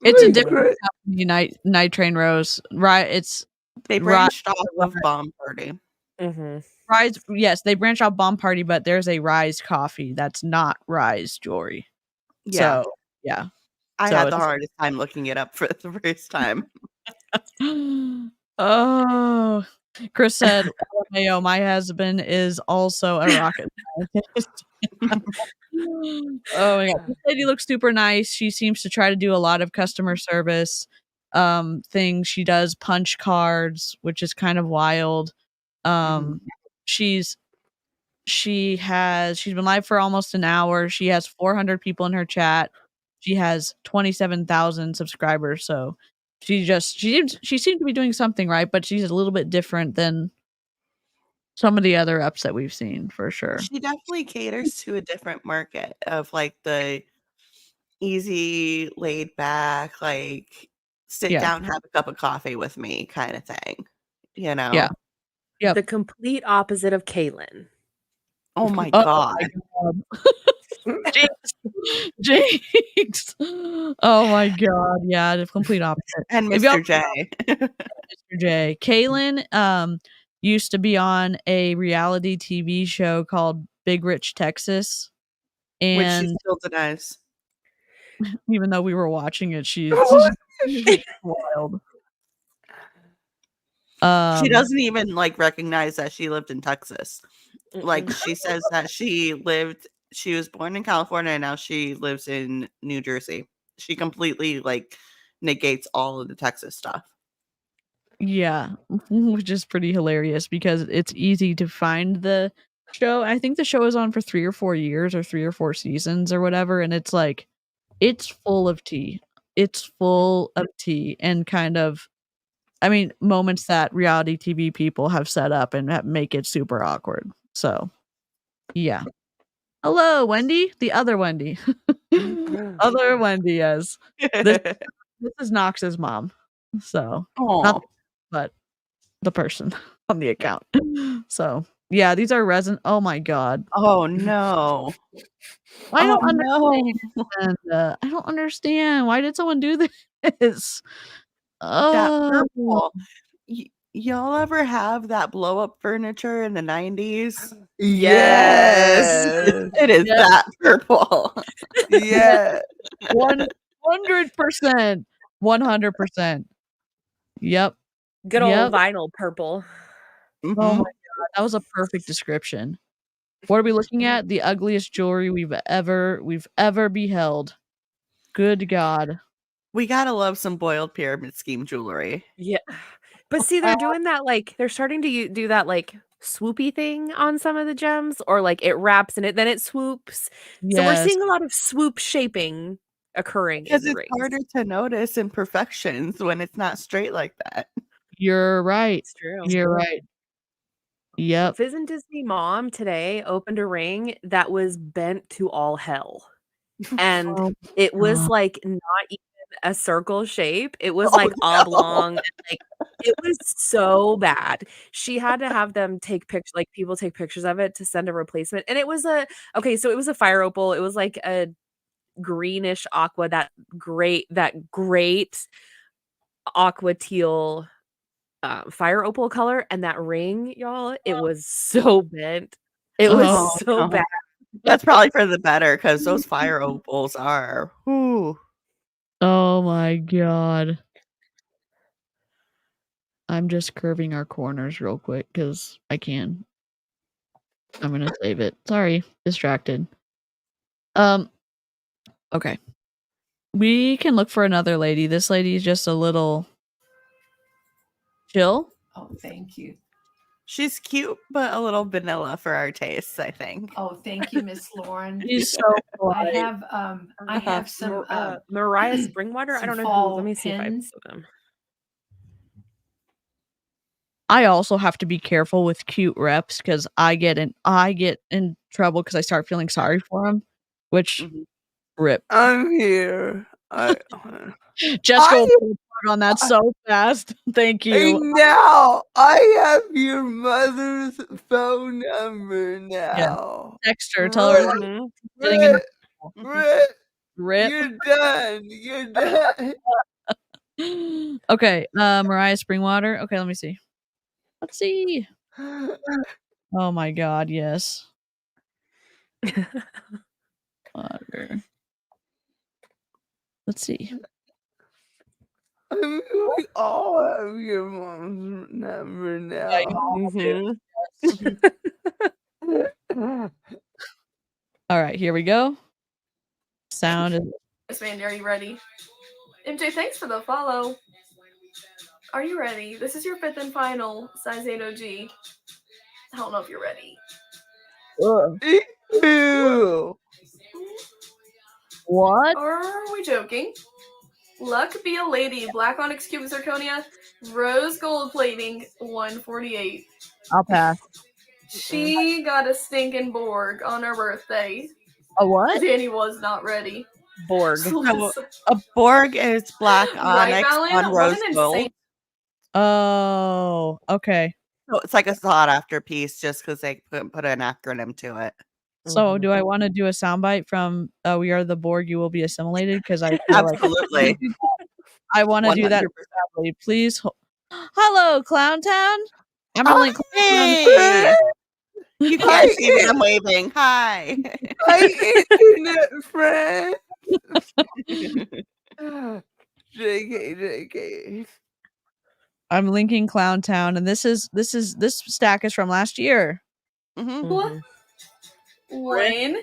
It's a Wait, different company, Night Train Rose. Right. It's They branched off of Bomb Party. Mm-hmm. Rise. Yes, they branch out Bomb Party, but there's a Rise coffee that's not Rise jewelry. Yeah. So, yeah. I So had the it's- hardest time looking it up for the first time. Oh, Chris said, "LMAO, my husband is also a rocket scientist." Oh my god, this lady looks super nice. She seems to try to do a lot of customer service things. She does punch cards, which is kind of wild. She's been live for almost an hour. She has 400 people in her chat. She has 27,000 subscribers. So she seemed to be doing something right, but she's a little bit different than some of the other ups that we've seen for sure. She definitely caters to a different market of like the easy, laid back, like sit Yeah. down, have a cup of coffee with me kind of thing. You know? Yeah. Yep. The complete opposite of Caitlin. Oh my Oh god. my god. Jinx. Oh my god. Yeah, the complete opposite. And If y'all- Mr. J. Mr. J. Kaylin used to be on a reality TV show called Big Rich Texas. Which And she still denies. even though we were watching it, she's wild. She doesn't even like recognize that she lived in Texas. Like Mm-mm. she says that she was born in California and now she lives in New Jersey. She completely like negates all of the Texas stuff. Yeah, which is pretty hilarious because it's easy to find the show. I think the show is on for 3 or 4 years or 3 or 4 seasons or whatever, and it's like it's full of tea. It's full of tea and kind of, I mean, moments that reality TV people have set up and make it super awkward. So, yeah. Hello, Wendy, the other Wendy. Other Wendy, yes. This is Knox's mom. So, Oh, but the person on the account. So, yeah, these are resin. Oh my god. oh no. I don't no. understand. I don't understand. Why did someone do this? That Oh, purple. Y'all ever have that blow up furniture in the 90s? Yes. It is Yes. that purple. Yeah. 100%. 100%. Yep. Good old Yep. vinyl purple. Oh Mhm. my god, that was a perfect description. What are we looking at? The ugliest jewelry we've ever beheld. Good god. We gotta love some boiled pyramid scheme jewelry. Yeah. But see, they're doing that, like, they're starting to do that, like, swoopy thing on some of the gems, or like it wraps and then it swoops. So we're Yes. seeing a lot of swoop shaping occurring in Because the it's rings. harder to notice imperfections when it's not straight like that. You're right. It's true. You're right. Yep. Fizz and Disney Mom today opened a ring that was bent to all hell. And Oh it was god. like not even a circle shape. It was Oh, like no. oblong. And, like, it was so bad. She had to have them take pictures, like people take pictures of it to send a replacement. And it was so it was a fire opal. It was like a greenish aqua, that great aqua teal fire opal color. And that ring, y'all, it was so bent. It was Oh, so no. bad. That's probably for the better because those fire opals are. Whew. Oh my god. I'm just curving our corners real quick because I can. I'm gonna save it. Sorry, distracted. Okay. We can look for another lady. This lady is just a little chill. Oh, thank you. She's cute, but a little vanilla for our tastes, I think. Oh, thank you, Miss Lauren. She's so I polite. have some Mariah Springwater. I some don't know who. fall Let me see if I pins. see them. I also have to be careful with cute reps because I get in trouble because I start feeling sorry for them, which Mhm. rip. I'm here. Jessica will I- pull apart on that so fast. Thank you. And now I have your mother's phone number now. Text her. Tell her like, Mhm. getting in Rip, rip. you're done. You're done. Okay, Mariah Springwater. Okay, let me see. Let's see. Oh my god, yes. Water. Let's see. I mean, we all have your mom's number now. Mhm. All right, here we go. Sound is Yes, Mandy, are you ready? MJ, thanks for the follow. Are you ready? This is your 5th and final size 8 OG. I don't know if you're ready. Ew. what? Or are we joking? Luck be a lady, black onyx cubic zirconia, rose gold plating, 148. I'll pass. She got a stinking Borg on her birthday. A what? Danny was not ready. Borg. So So, a Borg is black Right, onyx Valen? on What rose an gold. insane- Oh, okay. So it's like a sought after piece just because they put an acronym to it. So, do I want to do a soundbite from "We Are the Borg, You Will Be Assimilated"? Because I feel like Absolutely. I want to do that. 100%. Sadly. Please. Hello, Clown Town. I'm gonna link. Hey! You can't Hi, see me. I'm waving. Hi. Hi, internet friend. JK. I'm linking Clown Town, and this stack is from last year. Mhm. Wayne,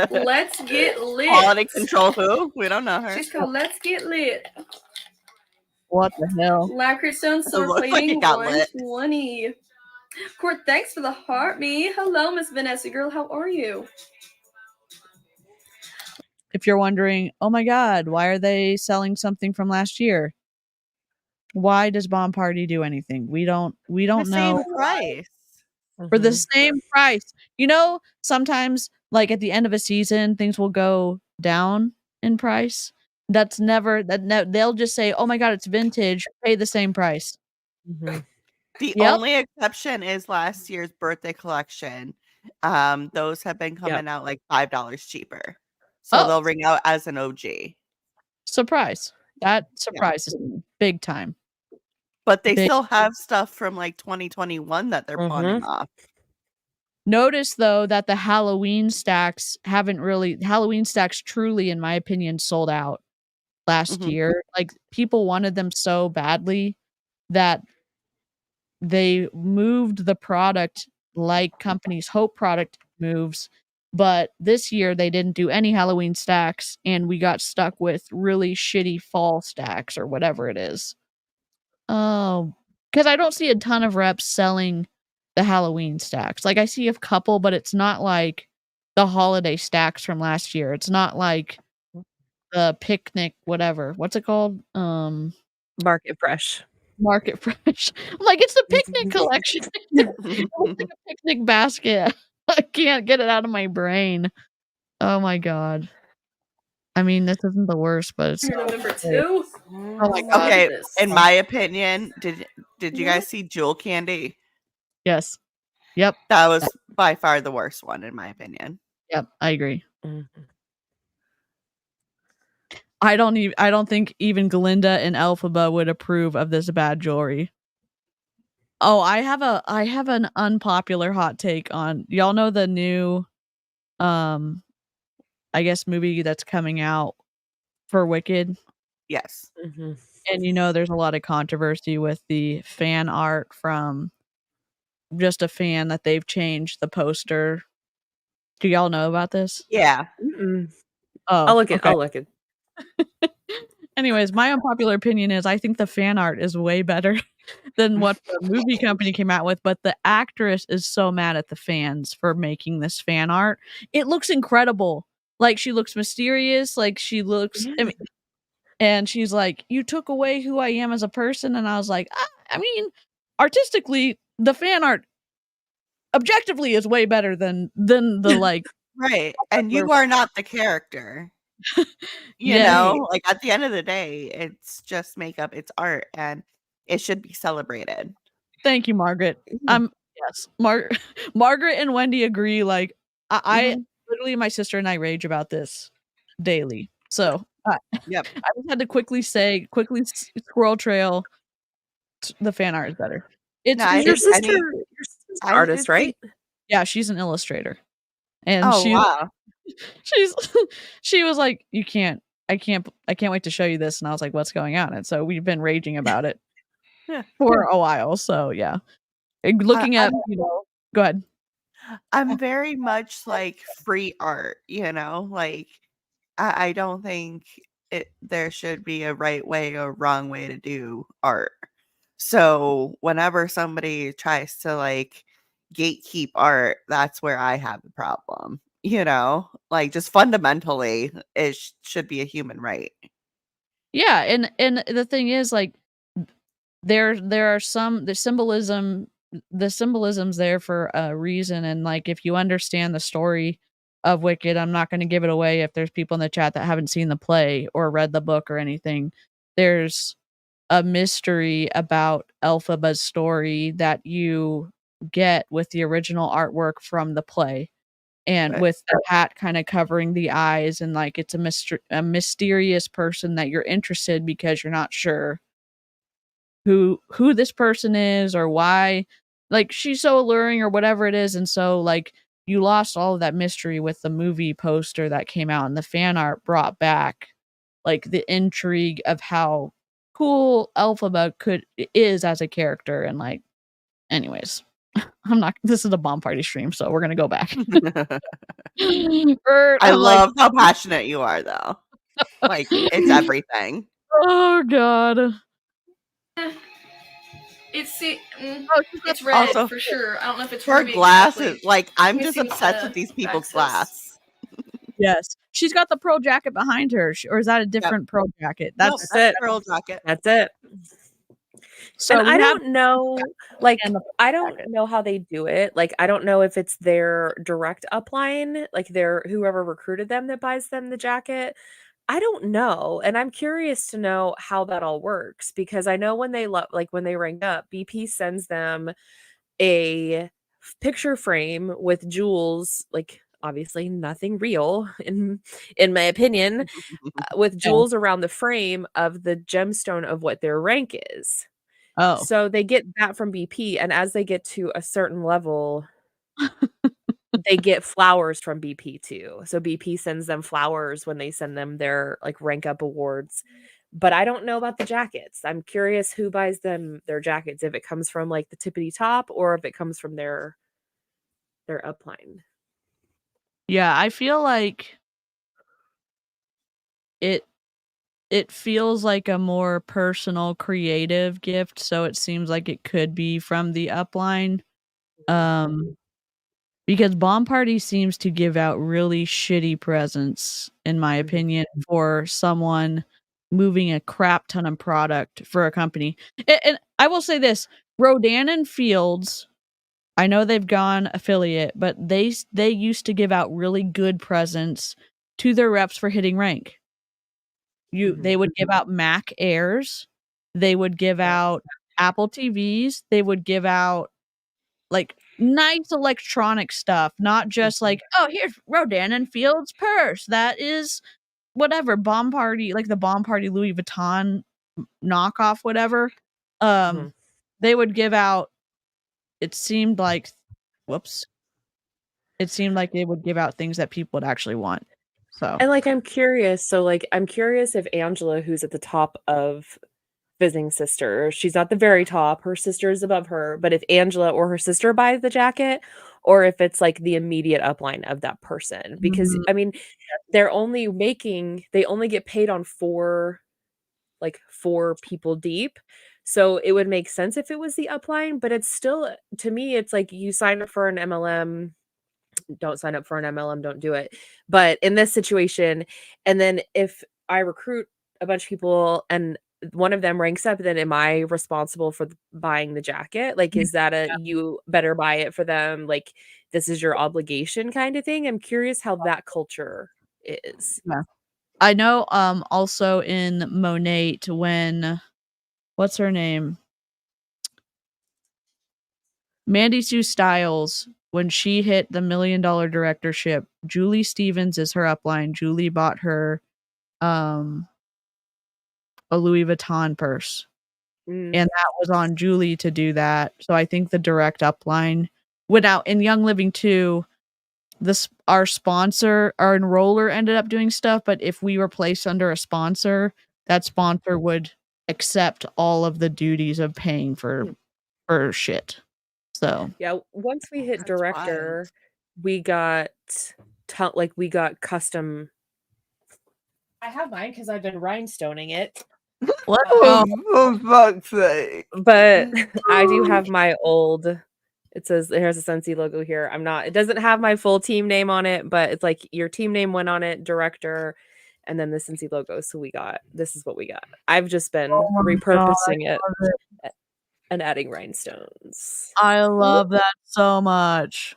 let's get lit. Quality control who? We don't know her. She's called Let's Get Lit. What the hell? Lacquer Stone Silver looks like Plating it got lit. 120. Court, thanks for the heart me. Hello, Miss Vanessa girl. How are you? If you're wondering, oh my god, why are they selling something from last year? Why does Bomb Party do anything? We don't The know. same price. For the same price. You know, sometimes like at the end of a season, things will go down in price. That's never they'll just say, "Oh my god, it's vintage, pay the same price." Mhm. The Yep. only exception is last year's birthday collection. Those have been coming out like $5 cheaper. So Oh. they'll ring out as an OG. Surprise. That surprises me big time. But they Big- still have stuff from like 2021 that they're pawning off. Notice though that the Halloween stacks truly, in my opinion, sold out last year. Like people wanted them so badly that they moved the product like companies hope product moves. But this year they didn't do any Halloween stacks, and we got stuck with really shitty fall stacks or whatever it is. Oh, because I don't see a ton of reps selling the Halloween stacks. Like I see a couple, but it's not like the holiday stacks from last year. It's not like the picnic, whatever. What's it called? Market Fresh. Market Fresh. I'm like, it's the picnic collection. It looks like a picnic basket. I can't get it out of my brain. Oh my god. I mean, this isn't the worst, but it's November 2. oh my god. Okay, in my opinion, did you guys see Jewel Candy? Yes. Yep. That was by far the worst one, in my opinion. Yep. I agree. Mhm. I don't think even Glinda and Elphaba would approve of this bad jewelry. Oh, I have an unpopular hot take on y'all know the new I guess movie that's coming out for Wicked. Yes. Mhm. And you know there's a lot of controversy with the fan art from just a fan that they've changed the poster. Do y'all know about this? Yeah. Mm-mm. Oh, I'll look at. okay. I'll look at. Anyways, my unpopular opinion is I think the fan art is way better than what the movie company came out with, but the actress is so mad at the fans for making this fan art. It looks incredible. Like she looks mysterious, like she looks I mean, and she's like, "You took away who I am as a person." And I was like, I mean, artistically, the fan art objectively is way better than the like. Right. And you are not the character. You Yeah. know, like at the end of the day, it's just makeup, it's art, and it should be celebrated. Thank you, Margaret. Yes, Margaret and Wendy agree. Like I literally, my sister and I rage about this daily. So Yep. I just had to quickly squirrel trail. The fan art is better. It's No, I Your think sister, your sister's an I artist, just right? think yeah, she's an illustrator, and oh, wow. she was like, I can't wait to show you this, and I was like, what's going on? And so we've been raging about it Yeah. for a while. So yeah, looking at go ahead. I'm very much like free art, you know? Like I don't think there should be a right way or wrong way to do art. So whenever somebody tries to like gatekeep art, that's where I have the problem. You know, like just fundamentally, it should be a human right. Yeah, and the thing is, like, there are some the symbolism's there for a reason, and like if you understand the story of Wicked, I'm not going to give it away if there's people in the chat that haven't seen the play or read the book or anything. There's a mystery about Elphaba's story that you get with the original artwork from the play, and Right. with the hat kind of covering the eyes, and like it's a mysterious person that you're interested because you're not sure who this person is or why, like, she's so alluring or whatever it is. And so like you lost all of that mystery with the movie poster that came out, and the fan art brought back like the intrigue of how cool Elphaba is as a character. And like, anyways, this is a bomb party stream, so we're gonna go back. I love how passionate you are, though. Like it's everything. Oh god. It's It's red Also, for sure. I don't know if it's her ruby glasses. exactly. Like I'm Let me just see what obsessed the with these back people's says. glass. Yes, she's got the pearl jacket behind her, or is that a different pearl jacket? Nope, That's it. pearl jacket. That's it. so And we I have don't know, like, and the I don't know how they do it. Like, I don't know if it's their direct upline, like their whoever recruited them that buys them the jacket. I don't know. And I'm curious to know how that all works, because I know when they when they rank up, BP sends them a picture frame with jewels, like obviously nothing real in my opinion, with jewels around the frame of the gemstone of what their rank is. Oh, So they get that from BP, and as they get to a certain level, they get flowers from BP too. So BP sends them flowers when they send them their like rank up awards. But I don't know about the jackets. I'm curious who buys them their jackets, if it comes from like the tippity top or if it comes from their upline. yeah, I feel like it feels like a more personal, creative gift, so it seems like it could be from the upline. Because Bomb Party seems to give out really shitty presents, in my opinion, for someone moving a crap ton of product for a company. And I will say this, Rodan and Fields, I know they've gone affiliate, but they used to give out really good presents to their reps for hitting rank. They would give out Mac Airs, they would give out Apple TVs, they would give out like nice electronic stuff, not just like, oh, here's Rodan and Fields purse. That is whatever Bomb Party, like the Bomb Party Louis Vuitton knockoff, whatever. They would give out. It seemed like, it seemed like they would give out things that people would actually want. So, And like I'm curious. So like I'm curious if Angela, who's at the top of Fizzing sister, she's not the very top, her sister is above her, but if Angela or her sister buys the jacket, or if it's like the immediate upline of that person, because I mean they only get paid on four people deep, so it would make sense if it was the upline, but it's still, to me, it's like you sign up for an MLM, don't sign up for an MLM, don't do it. But in this situation, and then if I recruit a bunch of people and one of them ranks up, then am I responsible for buying the jacket? Like, is that a you better buy it for them? Like, this is your obligation kind of thing? I'm curious how that culture is. Yeah. I know also in Monate when what's her name? Mandy Sue Styles, when she hit the $1 million directorship, Julie Stevens is her upline. Julie bought her a Louis Vuitton purse. And that was on Julie to do that. So I think the direct upline went out in Young Living 2. Our sponsor, our enroller ended up doing stuff, but if we were placed under a sponsor, that sponsor would accept all of the duties of paying for shit. So yeah, once we hit That's director, wild. we got we got custom. I have mine because I've been rhinestoning it. let's go. For fuck's sake. But I do have my old. It says there's a Sensi logo here. It doesn't have my full team name on it, but it's like your team name went on it, director, and then the Sensi logo. So this is what we got. I've just been repurposing it and adding rhinestones. I love that so much.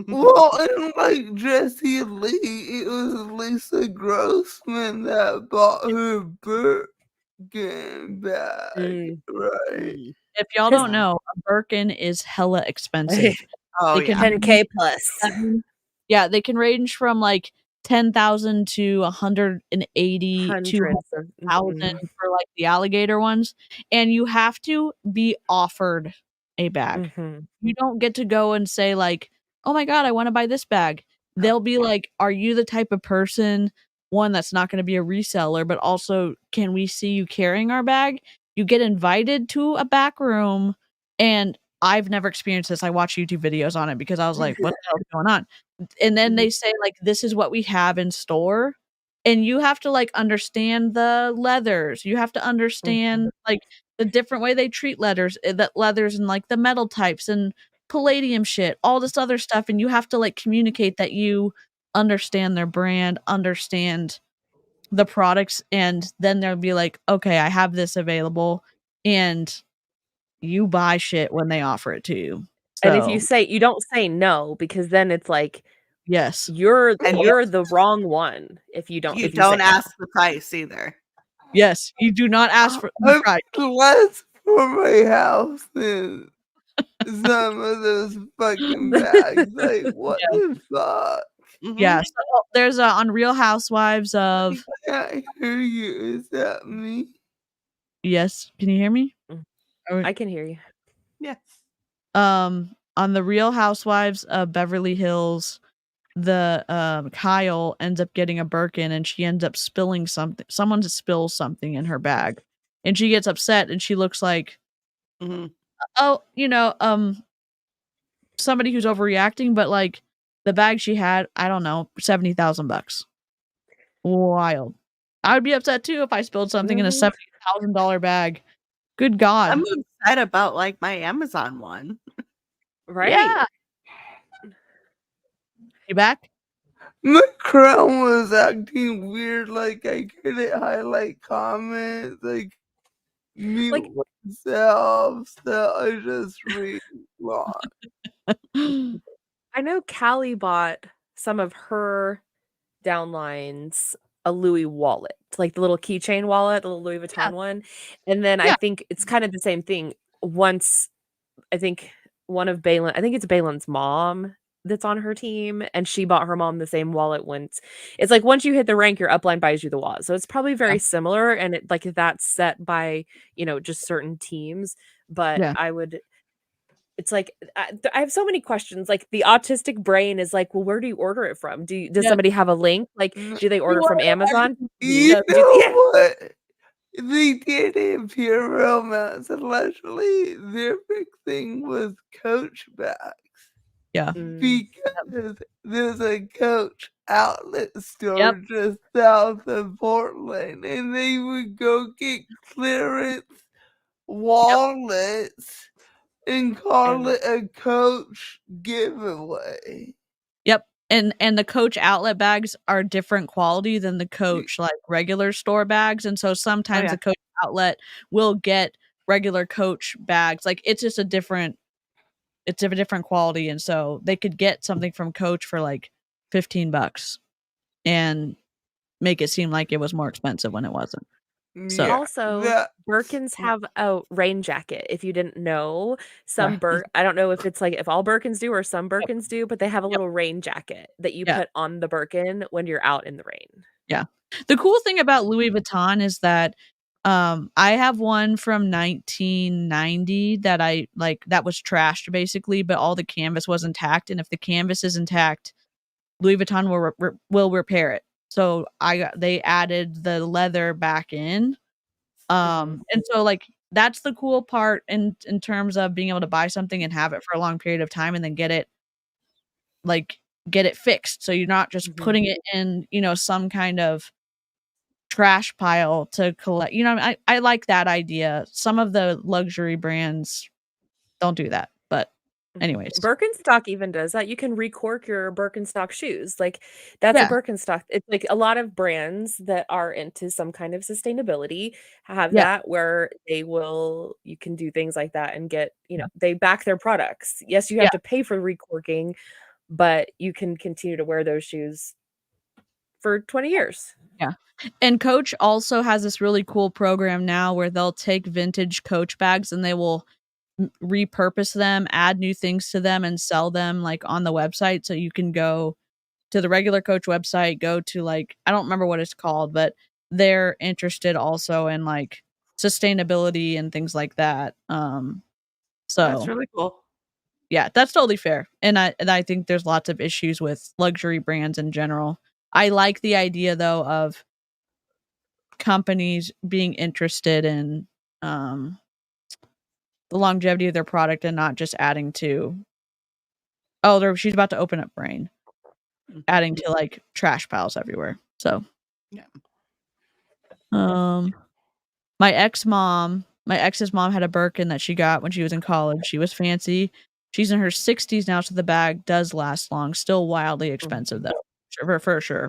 Well, and like Jessie Lee, it was Lisa Grossman that bought her Birkin bag, right? If y'all don't know, a Birkin is hella expensive. Oh, They can yeah. 10K plus. Yeah, they can range from like 10,000 to 180 to Hundreds of 1,000 for like the alligator ones, and you have to be offered a bag. You don't get to go and say like, "Oh my god, I want to buy this bag." They'll be like, "Are you the type of person, one, that's not going to be a reseller, but also can we see you carrying our bag?" You get invited to a back room, and I've never experienced this. I watch YouTube videos on it because I was like, "What the hell is going on?" And then they say like, "This is what we have in store." And you have to like understand the leathers. You have to understand like the different way they treat leathers and like the metal types and palladium shit, all this other stuff. And you have to like communicate that you understand their brand, understand the products, and then they'll be like, "Okay, I have this available," and you buy shit when they offer it to you. And if you So don't say no, because then it's like, yes, you're the wrong one if you don't. You If you don't say ask the price either. yes, you do not ask for the price. Less for my house than some of those fucking bags. Like, what the fuck? Yeah, so there's on Real Housewives of. I hear you. Is that me? Yes, can you hear me? I can hear you. Yes. On the Real Housewives of Beverly Hills, the Kyle ends up getting a Birkin, and she ends up spilling something. Someone spills something in her bag, and she gets upset, and she looks like, oh, somebody who's overreacting. But like the bag she had, I don't know, $70,000. Wild. I would be upset too if I spilled something in a $70,000 bag. Good God. I'm upset about like my Amazon one. Right. Yeah. You back? My crown was acting weird. Like I couldn't highlight comments. Like mute myself. So I just read long. I know Callie bought some of her downlines a Louis wallet, like the little keychain wallet, the little Louis Vuitton one. And then I think it's kind of the same thing. Once I think one of Balin, I think it's Balin's mom that's on her team, and she bought her mom the same wallet once. It's like once you hit the rank, your upline buys you the wallet. So it's probably very similar, and it like that's set by just certain teams. But I would. It's like I have so many questions. Like the autistic brain is like, well, where do you order it from? Does somebody have a link? Like, do they order from Amazon? You know what? They did in Pure Romance. Allegedly, their big thing was Coach bags. Yeah. Because there's a Coach outlet store just south of Portland, and they would go get clearance wallets and call it a Coach giveaway. Yep. and the Coach outlet bags are different quality than the Coach like regular store bags, and so sometimes the Coach outlet will get regular Coach bags. Like it's just a different quality, and so they could get something from Coach for like $15 and make it seem like it was more expensive when it wasn't. So Also, Birkins have a rain jacket. If you didn't know, some I don't know if it's like if all Birkins do or some Birkins do, but they have a little rain jacket that you put on the Birkin when you're out in the rain. Yeah. The cool thing about Louis Vuitton is that I have one from 1990 that I like that was trashed basically, but all the canvas was intact, and if the canvas is intact, Louis Vuitton will repair it. So they added the leather back in. And so like that's the cool part in terms of being able to buy something and have it for a long period of time and then get it fixed. So you're not just putting it in, some kind of trash pile to collect. I like that idea. Some of the luxury brands don't do that. But anyways, Birkenstock even does that. You can recork your Birkenstock shoes. Like that's a Birkenstock. It's like a lot of brands that are into some kind of sustainability have that where you can do things like that and get, they back their products. Yes, you have to pay for recorking, but you can continue to wear those shoes for 20 years. Yeah. And Coach also has this really cool program now where they'll take vintage Coach bags and they will repurpose them, add new things to them, and sell them like on the website. So you can go to the regular Coach website, go to like, I don't remember what it's called, but they're interested also in like sustainability and things like that. So that's really cool. Yeah, that's totally fair. And I think there's lots of issues with luxury brands in general. I like the idea though of companies being interested in the longevity of their product and not just adding to she's about to open up Brain, adding to like trash piles everywhere. So my ex's mom had a Birkin that she got when she was in college. She was fancy. She's in her 60s now, so the bag does last long. Still wildly expensive though. For sure.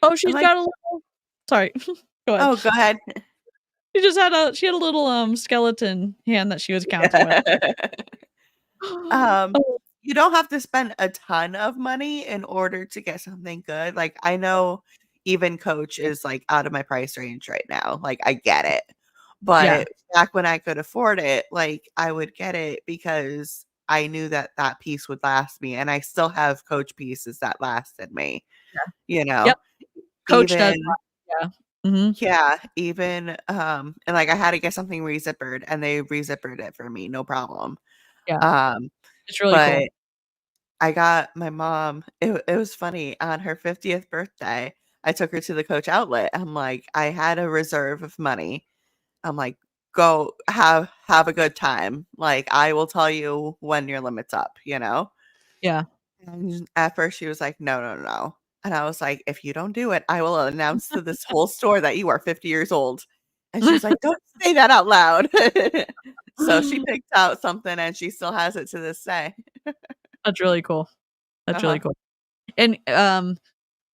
Oh, she's got a little. Sorry. Go ahead. Oh, go ahead. She had a little skeleton hand that she was counting with. You don't have to spend a ton of money in order to get something good. Like I know even Coach is like out of my price range right now. Like I get it. But back when I could afford it, like I would get it because I knew that piece would last me, and I still have Coach pieces that lasted me. Yep. Coach does. Even and like I had to get something rezippered, and they rezippered it for me, no problem. It's really cool. I got my mom. It was funny on her 50th birthday. I took her to the Coach outlet. I'm like, I had a reserve of money. I'm like, go have a good time. Like I will tell you when your limit's up. Yeah. And at first she was like, no. And I was like, if you don't do it, I will announce to this whole store that you are 50 years old. And she was like, don't say that out loud. So she picked out something and she still has it to this day. That's really cool. Really cool. And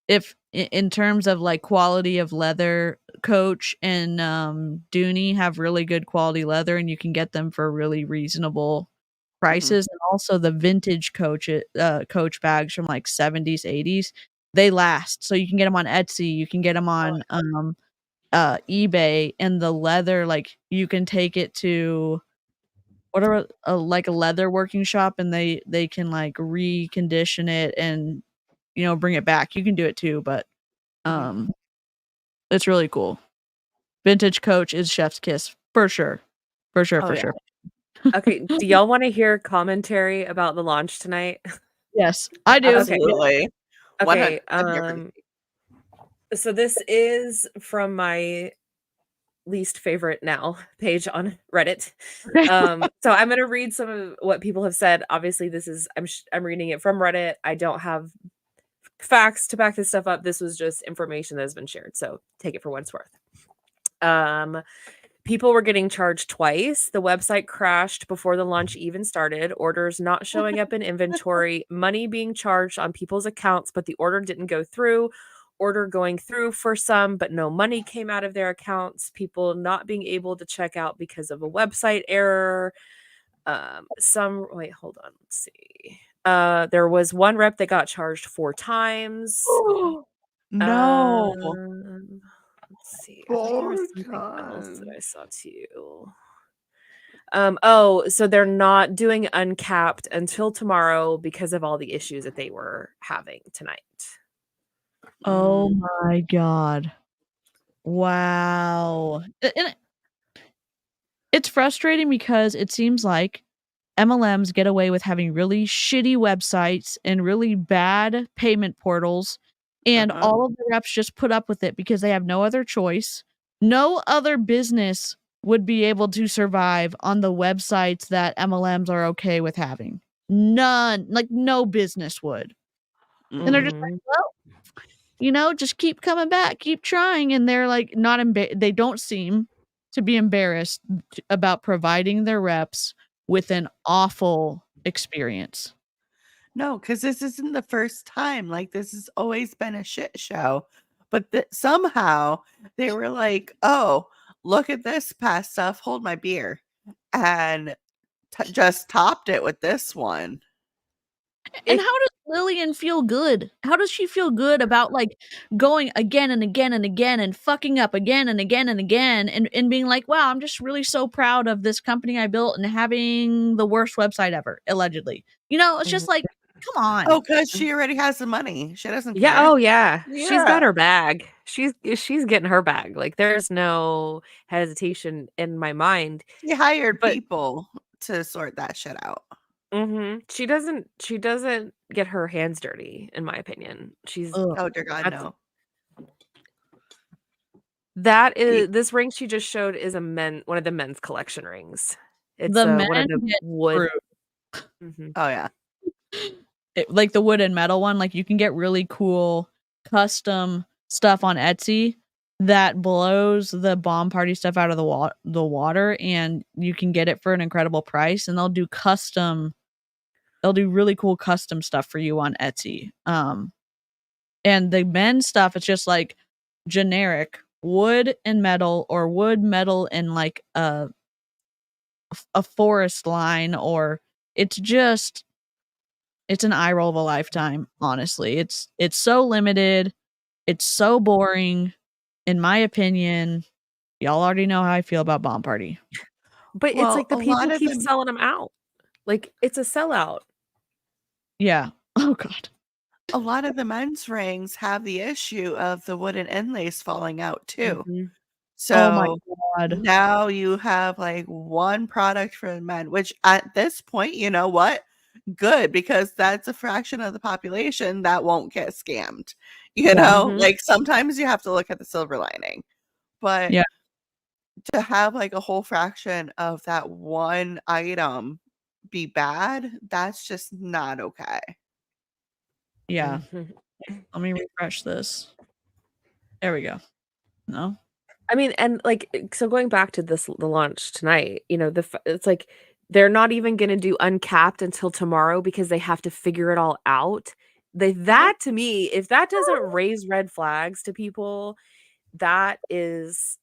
if in terms of like quality of leather, Coach and Dooney have really good quality leather, and you can get them for really reasonable prices. And also the vintage Coach bags from like 70s, 80s, they last. So you can get them on Etsy, you can get them on eBay, and the leather, like you can take it to whatever like a leather working shop, and they can like recondition it and bring it back. You can do it too, but it's really cool. Vintage Coach is chef's kiss for sure. For sure. Okay, do y'all want to hear commentary about the launch tonight? Yes, I do. Absolutely. Okay. So this is from my least favorite now page on Reddit. So I'm going to read some of what people have said. Obviously, this is I'm reading it from Reddit. I don't have facts to back this stuff up. This was just information that has been shared. So take it for what it's worth. People were getting charged twice. The website crashed before the launch even started. Orders not showing up in inventory. Money being charged on people's accounts, but the order didn't go through. Order going through for some, but no money came out of their accounts. People not being able to check out because of a website error. Wait, hold on. Let's see. There was one rep that got charged 4 times. No. Let's see. I thought there was 4 something else that I times. saw too. So they're not doing uncapped until tomorrow because of all the issues that they were having tonight. Oh my god. Wow. It's frustrating because it seems like MLMs get away with having really shitty websites and really bad payment portals, and all of the reps just put up with it because they have no other choice. No other business would be able to survive on the websites that MLMs are okay with having. None. Like, no business would. And they're just like, well, just keep coming back, keep trying. And they're like, they don't seem to be embarrassed about providing their reps with an awful experience. No, because this isn't the first time. Like, this has always been a shit show. But somehow they were like, oh, look at this past stuff. Hold my beer. And just topped it with this one. And how does Lillian feel good? How does she feel good about like going again and again and again and fucking up again and again and again and being like, wow, I'm just really so proud of this company I built and having the worst website ever, allegedly. It's just like, come on. Oh, because she already has the money. She doesn't care. Yeah. Oh, yeah. She's got Yeah. her bag. She's getting her bag. Like, there's no hesitation in my mind. She hired people to sort that shit out. She doesn't get her hands dirty, in my opinion. Oh dear God, no. This ring she just showed is one of the men's collection rings. It's The one of men the get wood. Oh yeah. Like the wood and metal one, like you can get really cool custom stuff on Etsy that blows the bomb party stuff out of the water, and you can get it for an incredible price, and they'll do really cool custom stuff for you on Etsy. And the men's stuff, it's just like generic wood and metal, or wood, metal, and like a forest line, or it's an eye roll of a lifetime, honestly. It's so limited. It's so boring, in my opinion. Y'all already know how I feel about Bomb Party. But it's like the people keep selling them out. Like, it's a sellout. Yeah. Oh, God. A lot of the men's rings have the issue of the wooden inlays falling out, too. So oh, my God. Now you have like one product for the men, which at this point, you know what? Good, because that's a fraction of the population that won't get scammed. Like sometimes you have to look at the silver lining. But to have like a whole fraction of that one item be bad, that's just not okay. Yeah. Let me refresh this. There we go. No? I mean, and like, so going back to the launch tonight, it's like they're not even going to do uncapped until tomorrow because they have to figure it all out. That to me, if that doesn't raise red flags to people, that is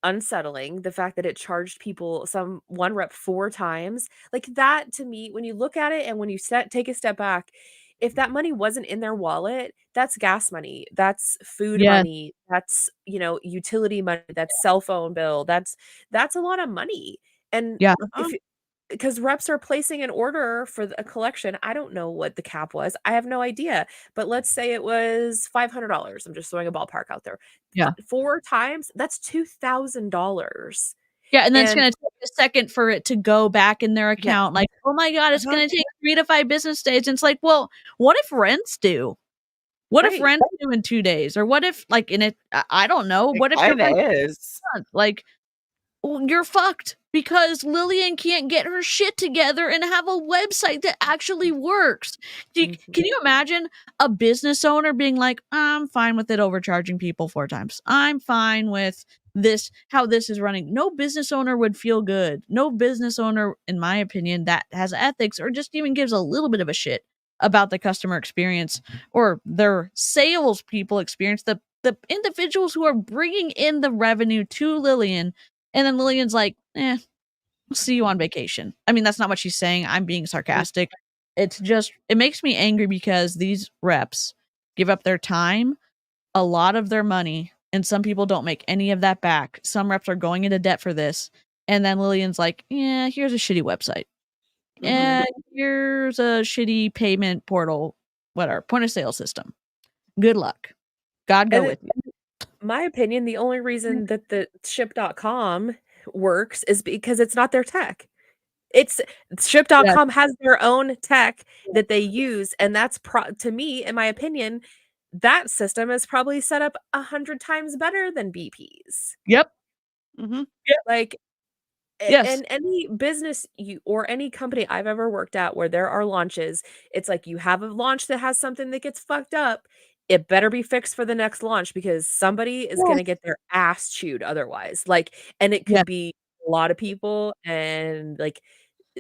unsettling. The fact that it charged people, one rep 4 times, like that to me, when you look at it and when you take a step back, if that money wasn't in their wallet, that's gas money, that's food money, that's utility money, that's cell phone bill, that's a lot of money. And because reps are placing an order for a collection, I don't know what the cap was, I have no idea, but let's say it was $500. I'm just throwing a ballpark out there. 4 times, that's $2,000. Yeah, and then it's gonna take a second for it to go back in their account. Like, oh my God, it's gonna take 3 to 5 business days. And it's like, well, what if rents do? What if rents do in 2 days? Or what if, like, I don't know. What if your rent is like, well, you're fucked because Lillian can't get her shit together and have a website that actually works. Can you imagine a business owner being like, I'm fine with it overcharging people 4 times. I'm fine with how this is running. No business owner would feel good. No business owner, in my opinion, that has ethics or just even gives a little bit of a shit about the customer experience or their salespeople experience, the individuals who are bringing in the revenue to Lillian, and then Lillian's like, we'll see you on vacation. I mean, that's not what she's saying. I'm being sarcastic. It's just, it makes me angry because these reps give up their time, a lot of their money, and some people don't make any of that back. Some reps are going into debt for this. And then Lillian's like, yeah, here's a shitty website. And here's a shitty payment portal, whatever, point of sale system. Good luck. God go with you. My opinion, the only reason that the ship.com works is because it's not their tech. It's ship.com has their own tech that they use, and that's to me, in my opinion, that system is probably set up 100 times better than BP's. Yep. Like, and any business or any company I've ever worked at where there are launches, it's like you have a launch that has something that gets fucked up. It better be fixed for the next launch because somebody is going to get their ass chewed otherwise. Like, and it could be a lot of people, and like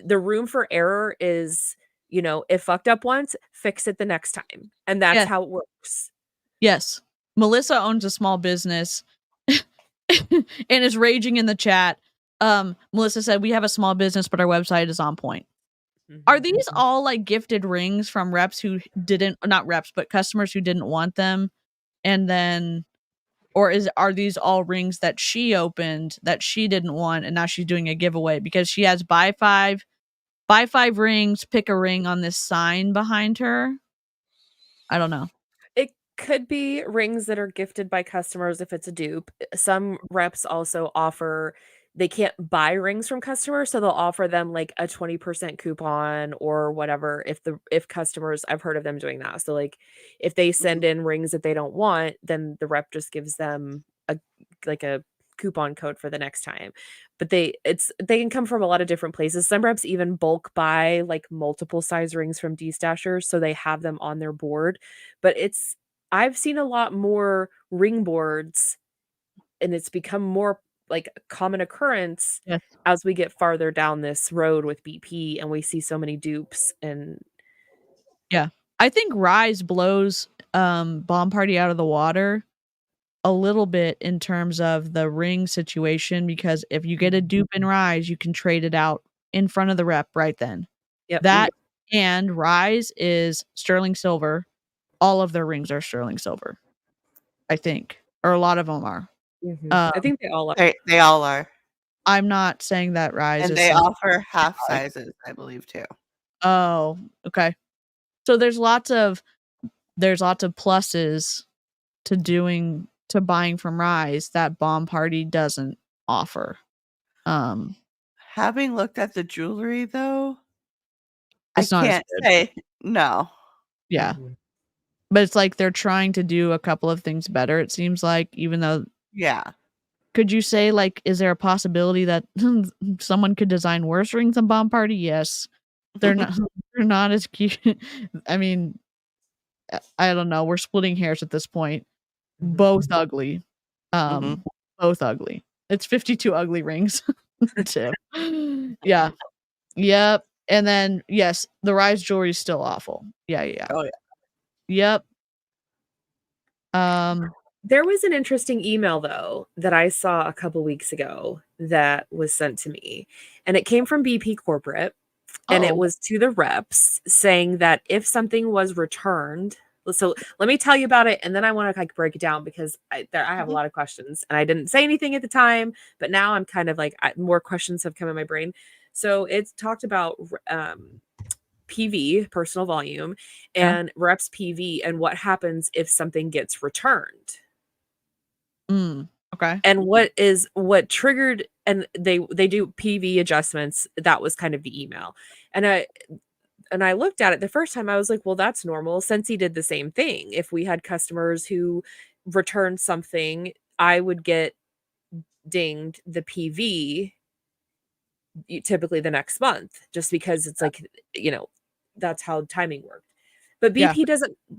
the room for error is, it fucked up once, fix it the next time. And that's how it works. Yes. Melissa owns a small business and is raging in the chat. Melissa said, we have a small business, but our website is on point. Are these all like gifted rings from reps who not reps, but customers who didn't want them? And then, or are these all rings that she opened that she didn't want and now she's doing a giveaway because she has buy five rings, pick a ring on this sign behind her? I don't know. It could be rings that are gifted by customers if it's a dupe. Some reps also offer, they can't buy rings from customers, so they'll offer them like a 20% coupon or whatever if customers, I've heard of them doing that. So like if they send in rings that they don't want, then the rep just gives them a coupon code for the next time. But they can come from a lot of different places. Some reps even bulk buy like multiple size rings from D-stashers, so they have them on their board. But I've seen a lot more ring boards, and it's become more like a common occurrence as we get farther down this road with BP and we see so many dupes. And I think Rise blows Bomb Party out of the water a little bit in terms of the ring situation, because if you get a dupe in Rise, you can trade it out in front of the rep right then. That and Rise is sterling silver. All of their rings are sterling silver, I think, or a lot of them are. I think they all are. They all are. I'm not saying that Rise and is they offer half sizes, I believe, too. Oh, okay. So there's lots of pluses to buying from Rise that Bomb Party doesn't offer. Having looked at the jewelry, though, I It's not as can't good. say no. Yeah. But it's like they're trying to do a couple of things better, it seems like, even though. Yeah. Could you say, like, is there a possibility that someone could design worse rings than Bomb Party? Yes. They're not as cute. I mean, I don't know. We're splitting hairs at this point. Both ugly. Both ugly. It's 52 ugly rings. Tip. Yeah. Yep. And then, yes, the Rise jewelry is still awful. Yeah. Oh, yeah. Yep. There was an interesting email, though, that I saw a couple weeks ago that was sent to me, and it came from BP Corporate, and it was to the reps saying that if something was returned, so let me tell you about it, and then I want to like break it down because I have a lot of questions, and I didn't say anything at the time, but now I'm kind of like more questions have come in my brain. So it's talked about PV, personal volume, and reps PV, and what happens if something gets returned. Okay. And what triggered, and they do PV adjustments. That was kind of the email. And I looked at it the first time. I was like, well, that's normal. Sensi did the same thing. If we had customers who returned something, I would get dinged the PV typically the next month, just because it's like, that's how timing worked. But BP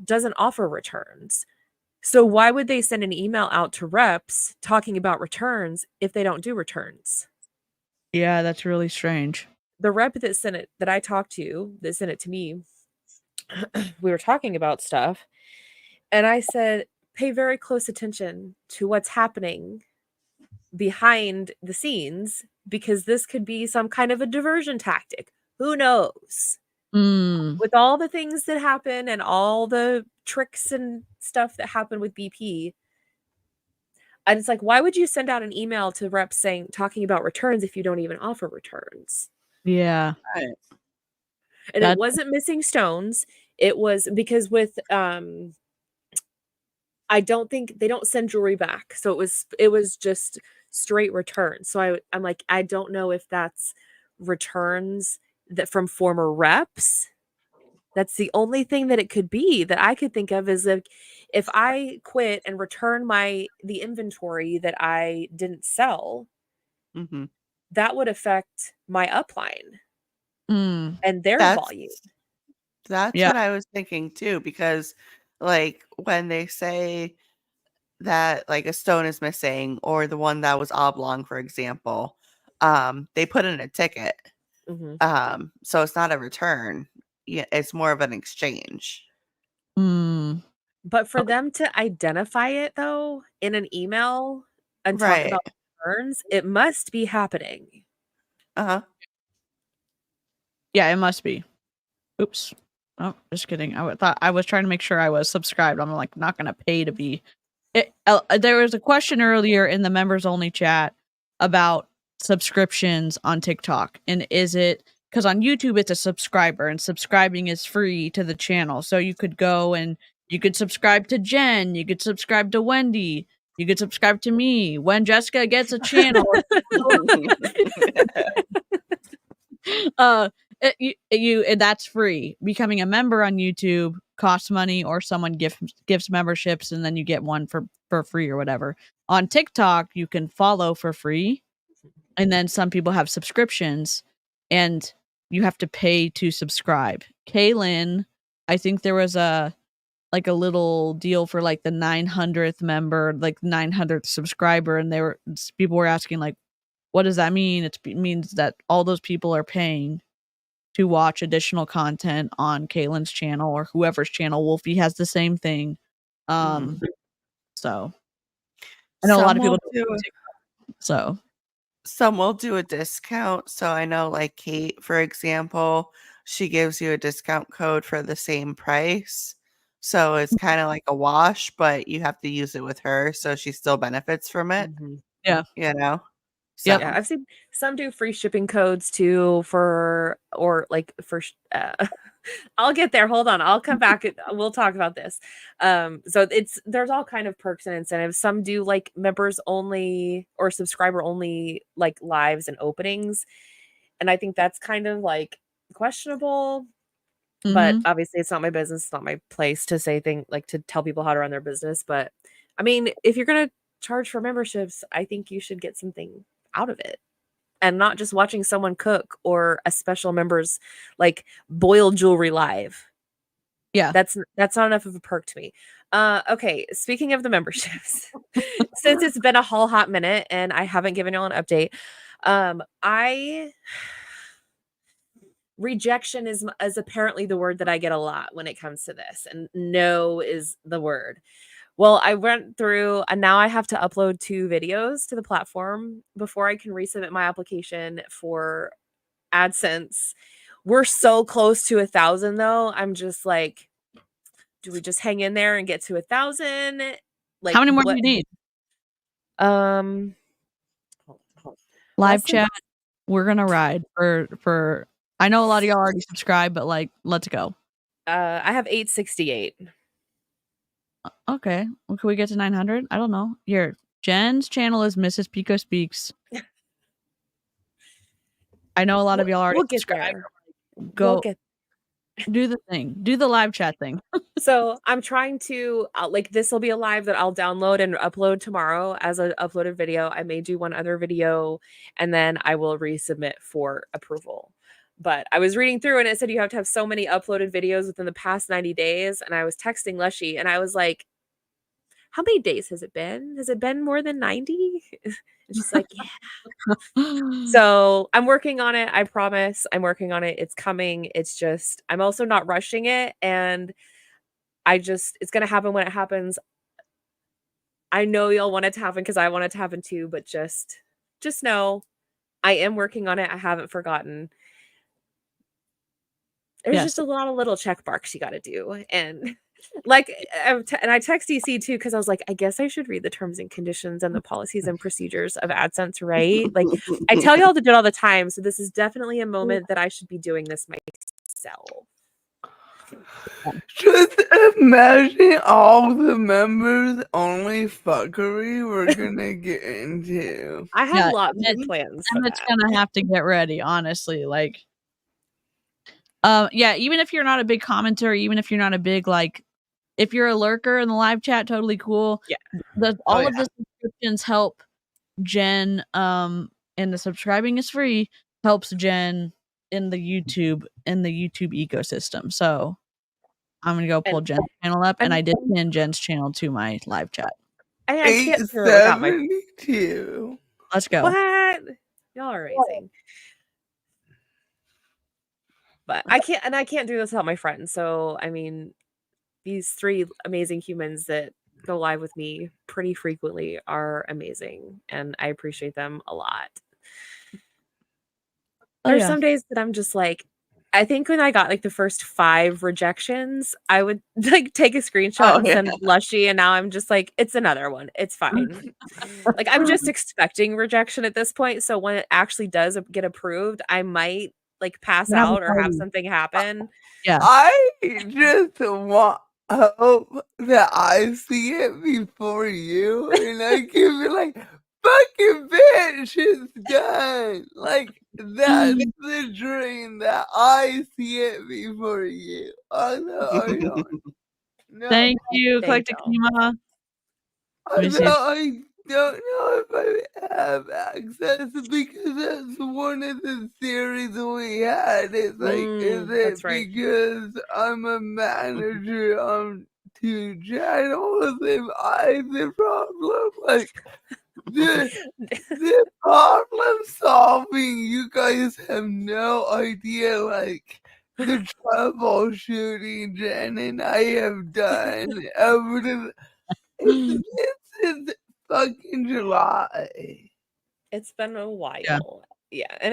doesn't offer returns. So why would they send an email out to reps talking about returns if they don't do returns? Yeah, that's really strange. The rep that sent it, that I talked to, that sent it to me, we were talking about stuff, and I said, pay very close attention to what's happening behind the scenes, because this could be some kind of a diversion tactic. Who knows? Mm, With all the things that happen and all the tricks and stuff that happen with BP. And it's like, why would you send out an email to reps talking about returns if you don't even offer returns? yeah. Right. And That- it wasn't missing stones. It was because with I don't think they don't send jewelry back. So it was just straight returns. So I'm like, I don't know if that's returns that from former reps. That's the only thing that it could be that I could think of, is if I quit and return the inventory that I didn't sell, Mhm. that would affect my upline mm, and their That's volume. that's Yeah. what I was thinking too, because like when they say that like a stone is missing, or the one that was oblong, for example, they put in a ticket. Mhm. So it's not a return. Yeah, it's more of an exchange. mm, But for them to identify it though in an email and talk Right. about returns, it must be happening. Uh-huh. yeah, it must be. Oops. Oh, just kidding. Thought I was trying to make sure I was subscribed. I'm like not gonna pay to be. There was a question earlier in the members only chat about subscriptions on TikTok, and is it because on YouTube it's a subscriber and subscribing is free to the channel, so you could go and you could subscribe to Jen, you could subscribe to Wendy, you could subscribe to me. When Jessica gets a channel, and that's free. Becoming a member on YouTube costs money, or someone gives memberships, and then you get one for free or whatever. On TikTok, you can follow for free, and then some people have subscriptions, and you have to pay to subscribe. Kaylin, I think there was a little deal for like the 900th member, like 900th subscriber, and people were asking like, what does that mean? It means that all those people are paying to watch additional content on Kaylin's channel or whoever's channel. Wolfie has the same thing. So I know a lot of people so some will do a discount. So I know like Kate, for example, she gives you a discount code for the same price. So it's kind of like a wash, but you have to use it with her, so she still benefits from it. Yeah. You know? Yep. Yeah, I've seen some do free shipping codes too I'll get there. Hold on. I'll come back. We'll talk about this. So there's all kind of perks and incentives. Some do like members only or subscriber only like lives and openings. And I think that's kind of like questionable. But obviously it's not my business. It's not my place to say to tell people how to run their business. But I mean, if you're gonna charge for memberships, I think you should get something out of it. And not just watching someone cook or a special member's like boiled jewelry live. Yeah. That's not enough of a perk to me. Okay, speaking of the memberships, since it's been a whole hot minute and I haven't given y'all an update, rejection is apparently the word that I get a lot when it comes to this, and no is the word. Well, I went through and now I have to upload 2 videos to the platform before I can resubmit my application for AdSense. We're so close to 1,000 though. I'm just like, do we just hang in there and get to 1,000? Like, how many more do you need? Live chat. We're gonna ride for. I know a lot of y'all already subscribed, but like, let's go. I have 868. Okay. Well, can we get to 900? I don't know. Here, Jen's channel is Mrs. Pico Speaks. I know a lot of y'all already subscribed. Go do the thing. Do the live chat thing. So I'm trying to this will be a live that I'll download and upload tomorrow as an uploaded video. I may do one other video and then I will resubmit for approval. But I was reading through and it said you have to have so many uploaded videos within the past 90 days. And I was texting Leshy and I was like, how many days has it been? Has it been more than 90? And she's like, yeah. So I'm working on it. I promise I'm working on it. It's coming. It's just, I'm also not rushing it. And it's going to happen when it happens. I know y'all want it to happen because I want it to happen too, but just know I am working on it. I haven't forgotten. There's Yes. just a lot of little check marks you got to do. And like, and I text DC too, because I was like, I guess I should read the terms and conditions and the policies and procedures of AdSense, right? Like, I tell y'all to do it all the time. So this is definitely a moment that I should be doing this myself. Just imagine all the members only fuckery we're gonna get into. I have lots of plans for Emmett's that. gonna have to get ready, honestly. Like, yeah, even if you're not a big commenter, even if you're not a big, like, if you're a lurker in the live chat, totally cool. Yeah. All of the subscriptions help Jen, and the subscribing is free, helps Jen in the YouTube ecosystem. So I'm gonna go pull Jen's channel up, and I did pin Jen's channel to my live chat. I can't do it without my 872. Let's go. What? Y'all are amazing. But I can't do this without my friends. So I mean, these 3 amazing humans that go live with me pretty frequently are amazing, and I appreciate them a lot. There's some days that I'm just like, I think when I got like the first 5 rejections, I would like take a screenshot and send Lushy, and now I'm just like, it's another one. It's fine. Like, I'm just expecting rejection at this point. So when it actually does get approved, I might like pass out or have something happen. Yeah. I just hope that I see it before you, and I can be like, fucking bitch, it's done. Like, that's the dream, that I see it before you. Oh, no. Thank you, Eclectic Nima. I don't know if I have access, because that's one of the theories we had. It's like, is it because I'm a manager on 2 channels? If I the problem, like, the problem solving, you guys have no idea, like, the troubleshooting Jen and I have done over the it's fucking July. It's been a while. Yeah. And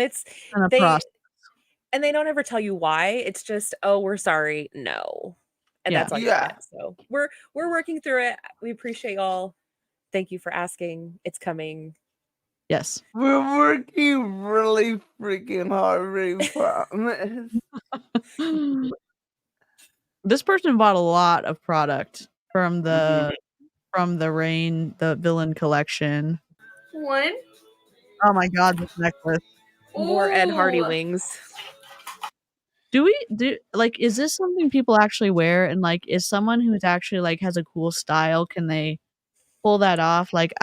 they don't ever tell you why. It's just, oh, we're sorry. No. And that's all you get. So we're working through it. We appreciate y'all. Thank you for asking. It's coming. Yes. We're working really freaking hard, we promise. This person bought a lot of product from the the villain collection. One. Oh my god, this necklace. More Ed Hardy wings. Is this something people actually wear? And like, is someone who's actually like has a cool style, can they pull that off? Like,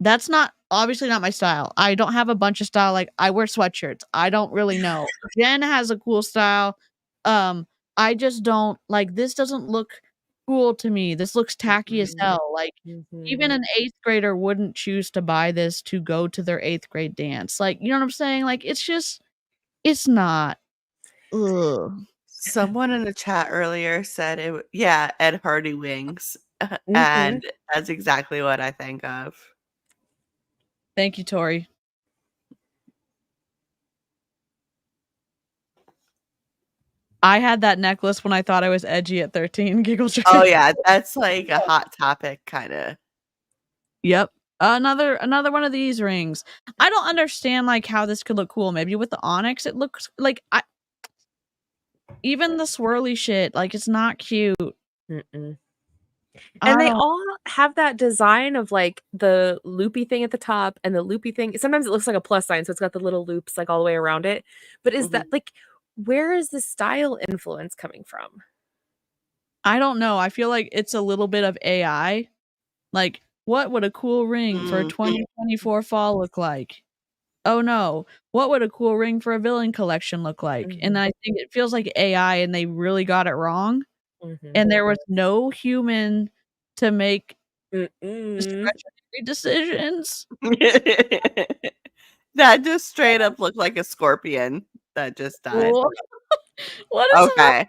that's not obviously not my style. I don't have a bunch of style. Like, I wear sweatshirts. I don't really know. Jen has a cool style. I just don't like, this doesn't look cool to me. This looks tacky as hell. Like, even an 8th grader wouldn't choose to buy this to go to their 8th grade dance. Like, you know what I'm saying? Like, it's not. Ugh. Someone in the chat earlier said Ed Hardy wings. And that's exactly what I think of. Thank you, Tori. I had that necklace when I thought I was edgy at 13. Giggle. Oh yeah, that's like a hot topic kind of. Yep. Another one of these rings. I don't understand like how this could look cool. Maybe with the onyx it looks like even the swirly shit, like, it's not cute. And they all have that design of like the loopy thing at the top and the loopy thing. Sometimes it looks like a plus sign, so it's got the little loops like all the way around it. But is that like, where is the style influence coming from? I don't know. I feel like it's a little bit of AI. Like, what would a cool ring for a 2024 fall look like? Oh no, what would a cool ring for a villain collection look like? And I think it feels like AI, and they really got it wrong. And there was no human to make Discretionary decisions. That just straight up looked like a scorpion that just died. What is Okay.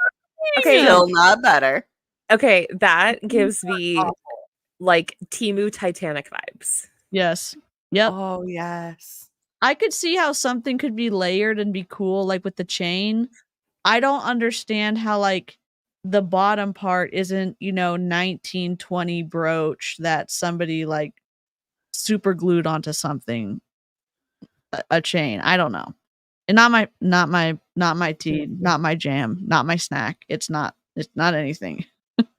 Okay. Still not better. Okay, that gives me awful. like Temu Titanic vibes. Yes. Yep. Oh, yes. I could see how something could be layered and be cool, like with the chain. I don't understand how like the bottom part isn't, 1920 brooch that somebody like super glued onto something. A chain. I don't know. And not my tea, not my jam, not my snack. It's not anything.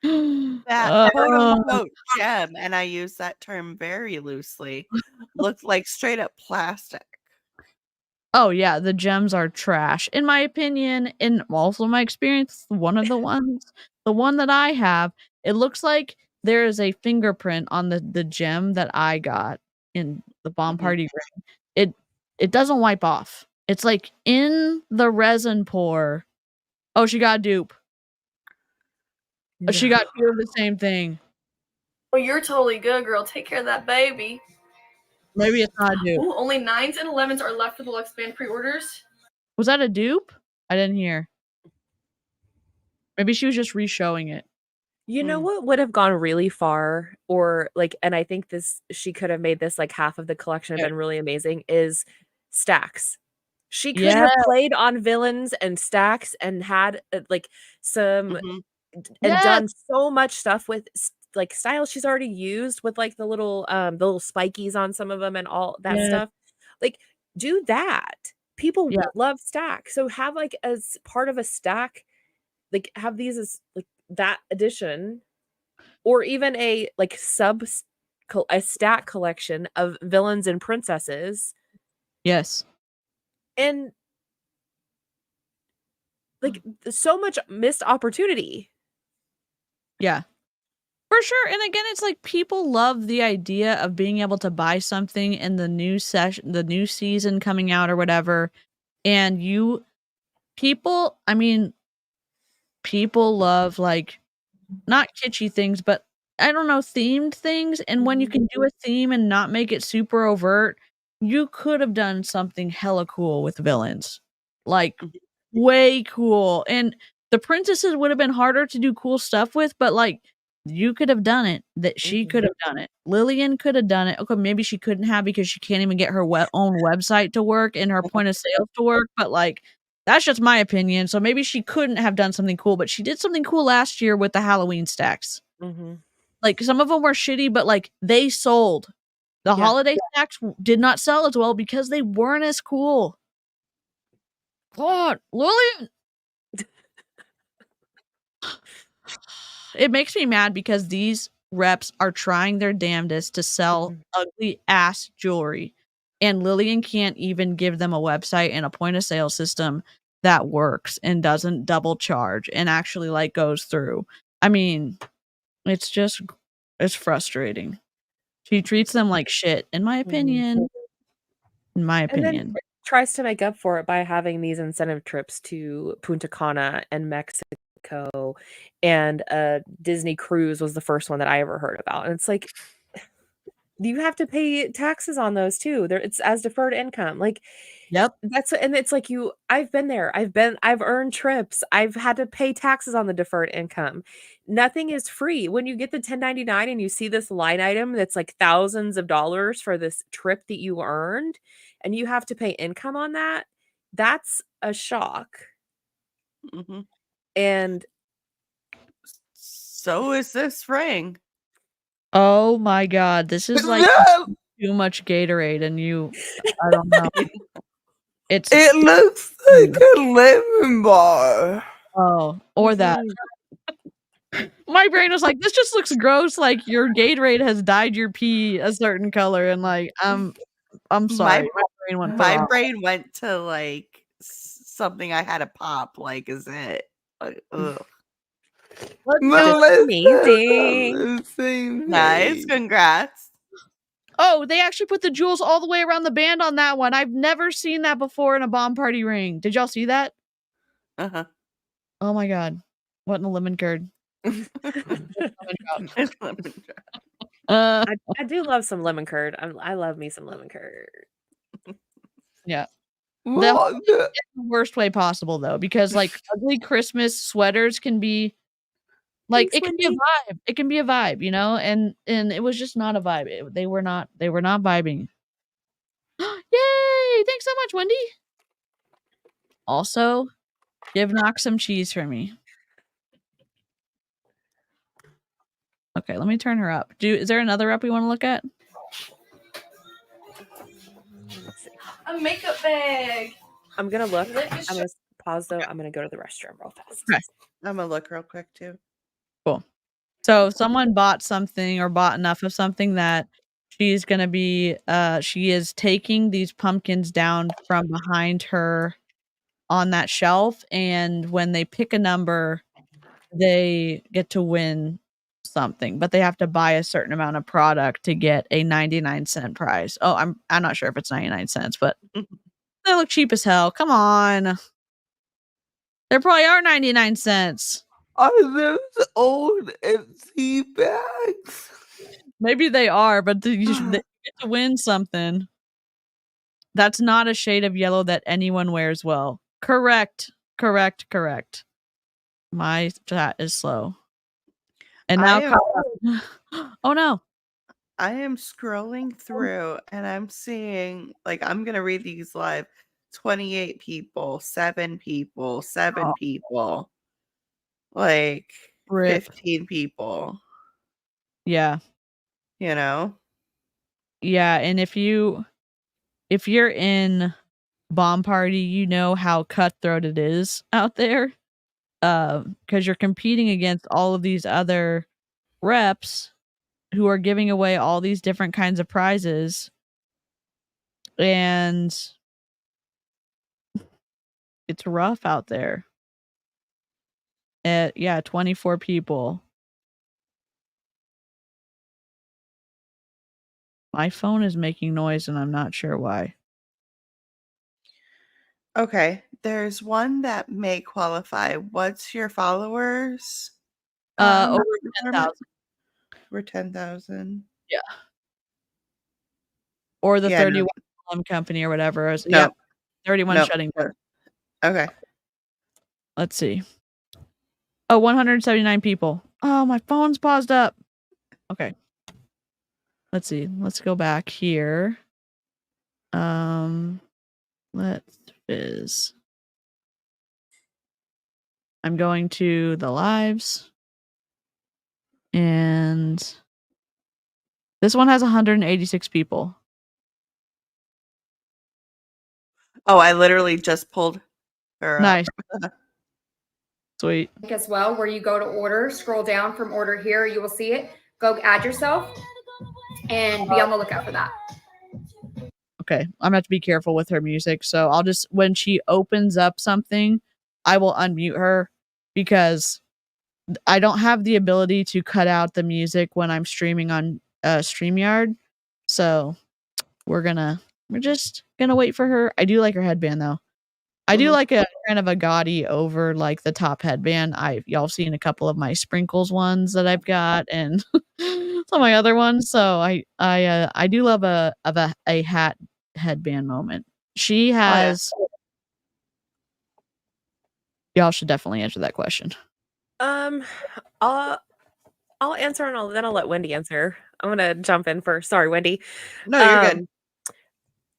That quote unquote gem, and I use that term very loosely, looked like straight up plastic. Oh yeah, the gems are trash. In my opinion, and also my experience, the one that I have, it looks like there is a fingerprint on the gem that I got in the bomb party ring. It doesn't wipe off. It's like in the resin pour. Oh, she got a dupe. She got two of the same thing. Well, you're totally good, girl. Take care of that baby. Maybe it's not a dupe. Ooh, only 9s and 11s are left for the Lux Band pre-orders. Was that a dupe? I didn't hear. Maybe she was just re-showing it. You know what would have gone really far, or like, and I think she could have made this like half of the collection have been really amazing, is stacks. She could have played on villains and stacks and had like some and done so much stuff with like styles she's already used with like the little spikies on some of them and all that stuff. Like, do that. People love stacks, so have like as part of a stack, like have these as like that edition, or even a like a stack collection of villains and princesses. Yes. And like so much missed opportunity. Yeah. For sure. And again, it's like people love the idea of being able to buy something in the new season coming out or whatever. And people love like not kitschy things, but I don't know, themed things. And when you can do a theme and not make it super overt, you could have done something hella cool with villains. Like way cool. And the princesses would have been harder to do cool stuff with, but like you could have done it. That she could have done it. Lillian could have done it. Okay, maybe she couldn't have because she can't even get her own website to work and her point of sale to work, but like that's just my opinion. So maybe she couldn't have done something cool, but she did something cool last year with the Halloween stacks. Like some of them were shitty, but like they sold. The holiday stacks did not sell as well because they weren't as cool. God, Lillian. It makes me mad because these reps are trying their damnedest to sell ugly ass jewelry, and Lillian can't even give them a website and a point of sale system that works and doesn't double charge and actually like goes through. I mean, it's frustrating. She treats them like shit, in my opinion. In my opinion. And then tries to make up for it by having these incentive trips to Punta Cana and Mexico, and Disney cruise was the first one that I ever heard about. And it's like, you have to pay taxes on those too. It's as deferred income. Like, and it's like I've been there. I've earned trips. I've had to pay taxes on the deferred income. Nothing is free. When you get the 1099 and you see this line item that's like thousands of dollars for this trip that you earned, and you have to pay income on that, that's a shock. And so is this ring. Oh my god, this is like too much Gatorade, and I don't know. It looks like a lemon bar. Oh, or that. My brain was like, this just looks gross. Like your Gatorade has dyed your pee a certain color, and like I'm sorry. My brain went to like something I had to pop. Like, is it? Like, ugh. Amazing. Nice, congrats. Oh, they actually put the jewels all the way around the band on that one. I've never seen that before in a bomb party ring. Did y'all see that? Oh my god. What in a lemon curd. I do love some lemon curd. I love me some lemon curd. Yeah. Well, In the worst way possible though, because like ugly Christmas sweaters can be like Thanks, it can be a Wendy. vibe. It can be a vibe, you know, and it was just not a vibe. They were not vibing. Yay! Thanks so much, Wendy. Also, give Knox some cheese for me. Okay, let me turn her up. Is there another up we want to look at? Let's see. A makeup bag. I'm gonna look. Let me I'm gonna pause though. I'm gonna go to the restroom real fast. Okay. I'm gonna look real quick too. Cool. So someone bought something or bought enough of something that she's gonna be she is taking these pumpkins down from behind her on that shelf, and when they pick a number, they get to win something, but they have to buy a certain amount of product to get a 99-cent prize. Oh, I'm not sure if it's 99 cents, but they look cheap as hell. Come on. There probably are 99 cents. are those old empty bags? Maybe they are, but they get to win something. That's not a shade of yellow that anyone wears well. Correct. My chat is slow. And now oh no. I am scrolling through and I'm seeing, like, I'm gonna read these live. 28 people, 7 people, 7 people, like Rip. 15 people, Yeah. you know? Yeah, and if you're in Bomb Party, you know how cutthroat it is out there. Because you're competing against all of these other reps who are giving away all these different kinds of prizes. And it's rough out there. Yeah, 24 people. My phone is making noise and I'm not sure why. Okay, there's one that may qualify. What's your followers? Over 10,000. We're 10,000. Yeah. Or the Yeah, 31 company or whatever. No. Yeah. 31 Nope. shutting down. Okay. Let's see. Oh, 179 people. Oh, my phone's paused up. Okay. Let's see. Let's go back here. Let's fizz. I'm going to the lives. And this one has 186 people. Oh, I literally just pulled her up. Nice. Sweet. As well, where you go to order, scroll down from order here, you will see it. Go add yourself and be on the lookout for that. Okay, I'm gonna have to be careful with her music. So I'll just, when she opens up something, I will unmute her because I don't have the ability to cut out the music when I'm streaming on StreamYard. So we're just gonna wait for her. I do like her headband though. I do like a kind of a gaudy over like the top headband. Y'all seen a couple of my sprinkles ones that I've got and some of my other ones. So I do love a hat headband moment. She has. Y'all should definitely answer that question. I'll answer and then I'll let Wendy answer. I'm gonna jump in first. Sorry, Wendy. No, you're good.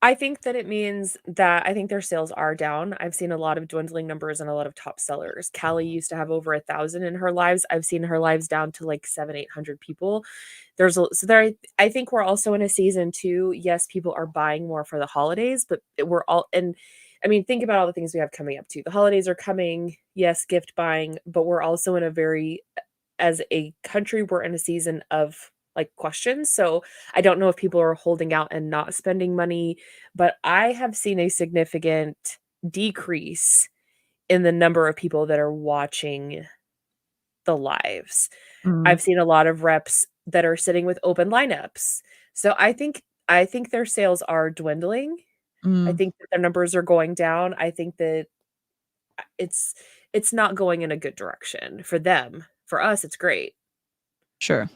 I think that it means that I think their sales are down. I've seen a lot of dwindling numbers and a lot of top sellers. Callie used to have over 1,000 in her lives. I've seen her lives down to like 700-800 people. I think we're also in a season too. Yes, people are buying more for the holidays, but we're all, and I mean, think about all the things we have coming up too. The holidays are coming. Yes, gift buying, but we're also in as a country, we're in a season of like questions. So I don't know if people are holding out and not spending money, but I have seen a significant decrease in the number of people that are watching the lives. I've seen a lot of reps that are sitting with open lineups. So I think their sales are dwindling. I think that their numbers are going down. I think that it's not going in a good direction for them. For us, it's great. Sure.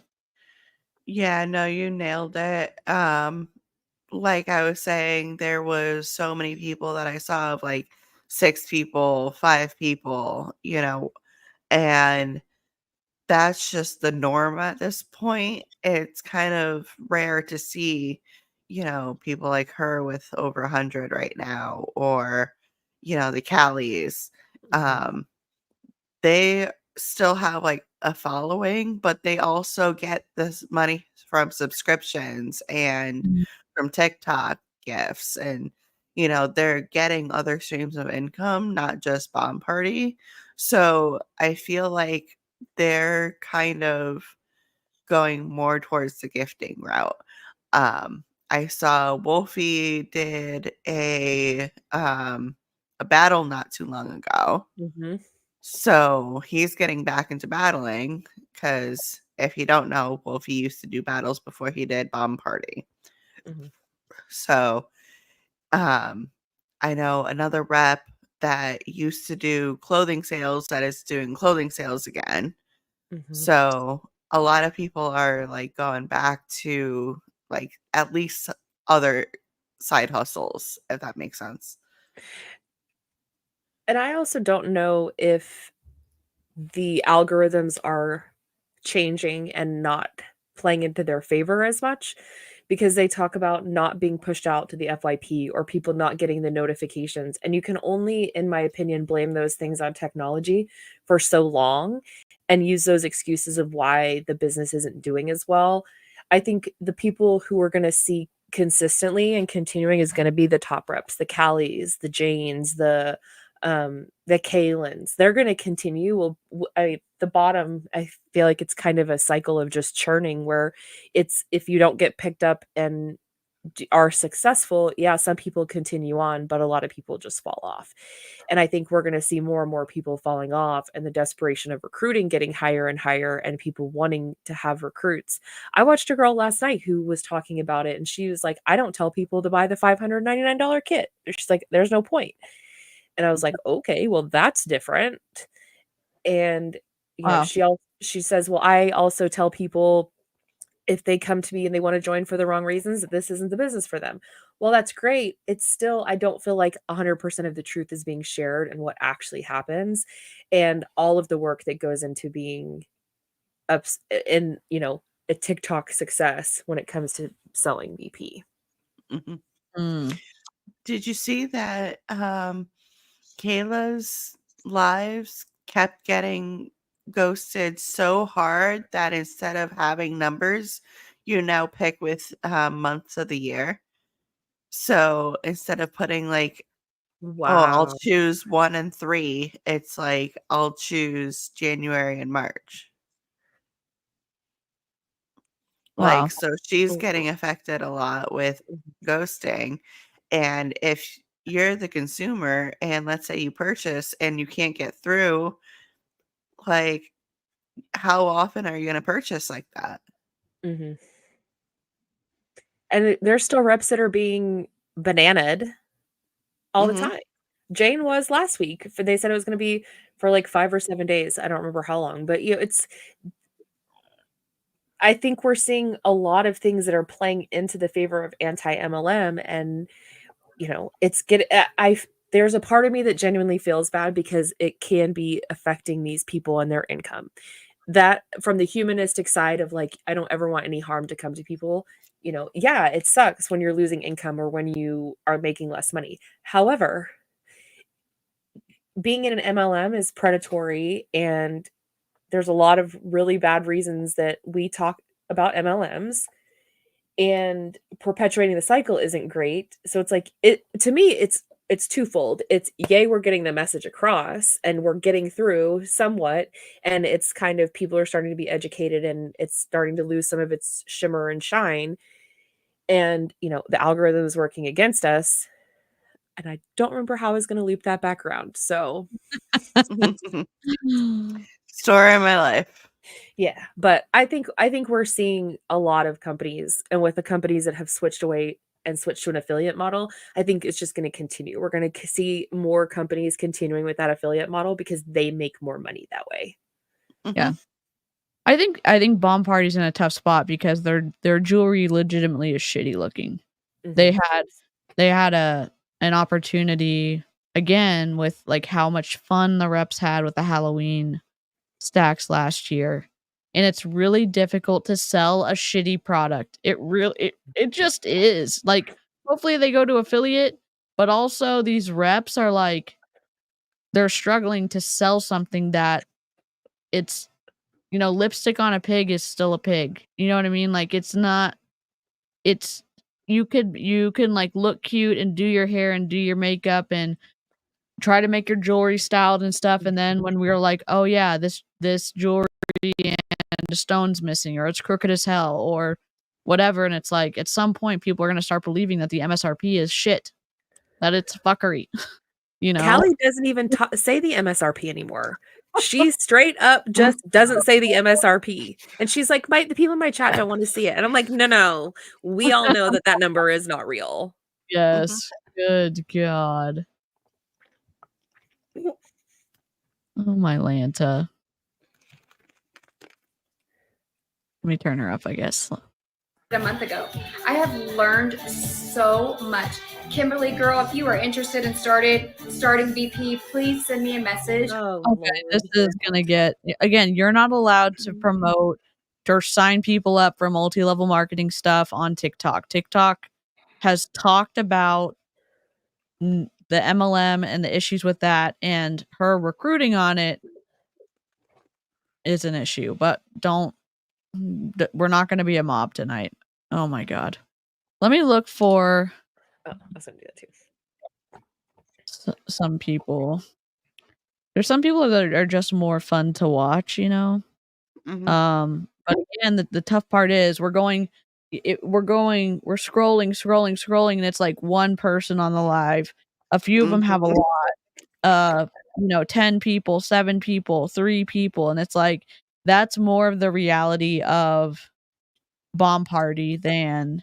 Yeah, no, you nailed it. Like I was saying, there was so many people that I saw of like 6 people, 5 people, and that's just the norm at this point. It's kind of rare to see, people like her with over 100 right now, or, the Callies. Um, they still have like a following, but they also get this money from subscriptions and from TikTok gifts, and they're getting other streams of income, not just Bomb Party. So I feel like they're kind of going more towards the gifting route. I saw Wolfie did a battle not too long ago. Mhm. So he's getting back into battling because if you don't know, Wolfie used to do battles before he did Bomb Party. Mhm. So I know another rep that used to do clothing sales that is doing clothing sales again. Mhm. So a lot of people are like going back to like at least other side hustles, if that makes sense. And I also don't know if the algorithms are changing and not playing into their favor as much, because they talk about not being pushed out to the FYP or people not getting the notifications. And you can only, in my opinion, blame those things on technology for so long and use those excuses of why the business isn't doing as well. I think the people who are going to see consistently and continuing is going to be the top reps, the Callies, the Janes, the Kalins. They're going to continue. Well, the bottom, I feel like it's kind of a cycle of just churning, where it's, if you don't get picked up and are successful, yeah, some people continue on, but a lot of people just fall off. And I think we're going to see more and more people falling off, and the desperation of recruiting getting higher and higher, and people wanting to have recruits. I watched a girl last night who was talking about it, and she was like, I don't tell people to buy the $599 kit. She's like, there's no point. And I was like, okay, well, that's different. And Wow. she says, well, I also tell people, if they come to me and they want to join for the wrong reasons, that this isn't the business for them. Well, that's great. It's still, I don't feel like 100% of the truth is being shared and what actually happens, and all of the work that goes into being in, a TikTok success when it comes to selling BP. Mhm. Mm. Did you see that Kayla's lives kept getting ghosted so hard that instead of having numbers, you now pick with months of the year? So instead of putting like, I'll Wow. choose 1 and 3, it's like I'll choose January and March. Wow. Like, so she's Oh, getting affected a lot with ghosting. And if you're the consumer and let's say you purchase and you can't get through, like, how often are you going to purchase like that? mhm. And there's still reps that are being bananaed all the Mhm. time. Jane was last week. They said it was going to be for like 5 or 7 days. I don't remember how long, but I think we're seeing a lot of things that are playing into the favor of anti-MLM, and there's a part of me that genuinely feels bad because it can be affecting these people and their income. That, from the humanistic side of like, I don't ever want any harm to come to people. Yeah, it sucks when you're losing income or when you are making less money. However, being in an MLM is predatory, and there's a lot of really bad reasons that we talk about MLMs, and perpetuating the cycle isn't great. So it's like, to me, it's twofold. It's, yay, we're getting the message across and we're getting through somewhat, and it's kind of, people are starting to be educated and it's starting to lose some of its shimmer and shine, and the algorithm is working against us, and I don't remember how I was going to loop that back around. So Story of my life. yeah, but I think we're seeing a lot of companies, and with the companies that have switched away and switched to an affiliate model, I think it's just going to continue. We're going to see more companies continuing with that affiliate model because they make more money that way. Yeah. Mhm. I think Bomb Party's in a tough spot because their jewelry legitimately is shitty looking. They had an opportunity again with like how much fun the reps had with the Halloween stacks last year. And it's really difficult to sell a shitty product. It just is. Like, hopefully they go to affiliate, but also these reps are like, they're struggling to sell something that it's, lipstick on a pig is still a pig. You know what I mean? Like, it's not, it's, you can like look cute and do your hair and do your makeup and try to make your jewelry styled and stuff. And then when we were like, oh yeah, this jewelry and the stone's missing, or it's crooked as hell, or whatever. And it's like, at some point, people are going to start believing that the MSRP is shit, that it's fuckery. Callie doesn't even say the MSRP anymore. She straight up just doesn't say the MSRP. And she's like, the people in my chat don't want to see it. And I'm like, no. We all know that number is not real. Yes. Good God. Oh, my Lanta. Let me turn her up, I guess. A month ago. I have learned so much. Kimberly, girl, if you are interested in starting VP, please send me a message. Okay, this is gonna get, again, you're not allowed to promote or sign people up for multi-level marketing stuff on TikTok. TikTok has talked about the MLM and the issues with that, and her recruiting on it is an issue, but we're not going to be a mob tonight. Oh my God. Let me look for I was gonna do that too. some people. There's some people that are just more fun to watch, But again, the tough part is we're scrolling, and it's like one person on the live. A few of them have a lot. 10 people, 7 people, 3 people, and it's like that's more of the reality of Bomb Party than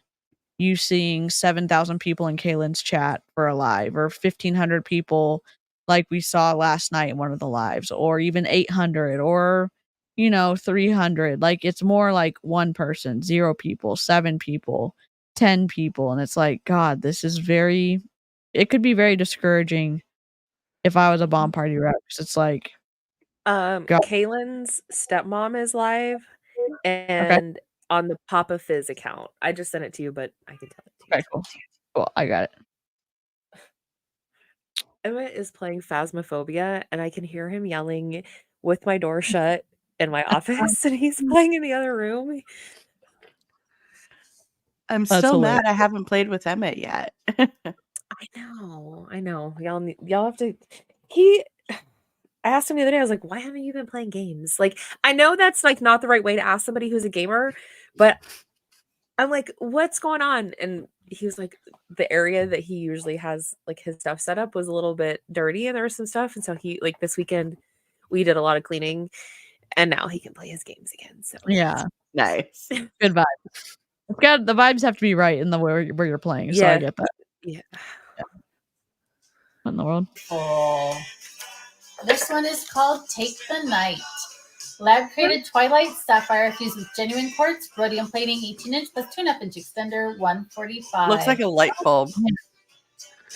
you seeing 7,000 people in Kaylin's chat for a live, or 1,500 people like we saw last night in one of the lives, or even 800, or 300. Like, it's more like one person, 0 people, 7 people, 10 people, and it's like, God, this is it could be very discouraging if I was a Bomb Party rep, because it's like, Kaylin's stepmom is live, and on the Papa Fizz account. I just sent it to you, but I can tell it to you. Okay, cool. I got it. Emmett is playing Phasmophobia, and I can hear him yelling with my door shut in my office, and he's playing in the other room. I'm still mad I haven't played with Emmett yet. I know. Y'all have to. I asked him the other day, I was like, why haven't you been playing games? Like, I know that's like not the right way to ask somebody who's a gamer, but I'm like, what's going on? And he was like, the area that he usually has like his stuff set up was a little bit dirty, and there was some stuff. And so he, like, this weekend we did a lot of cleaning, and now he can play his games again. So yeah, nice. Good vibes. The vibes have to be right in the where you're playing. So I get that. Yeah. What in the world? Oh. This one is called Take the Night. Lab created Twilight Sapphire fused with genuine quartz, rhodium plating, 18-inch plus tune-up inch extender, 145. Looks like a light bulb.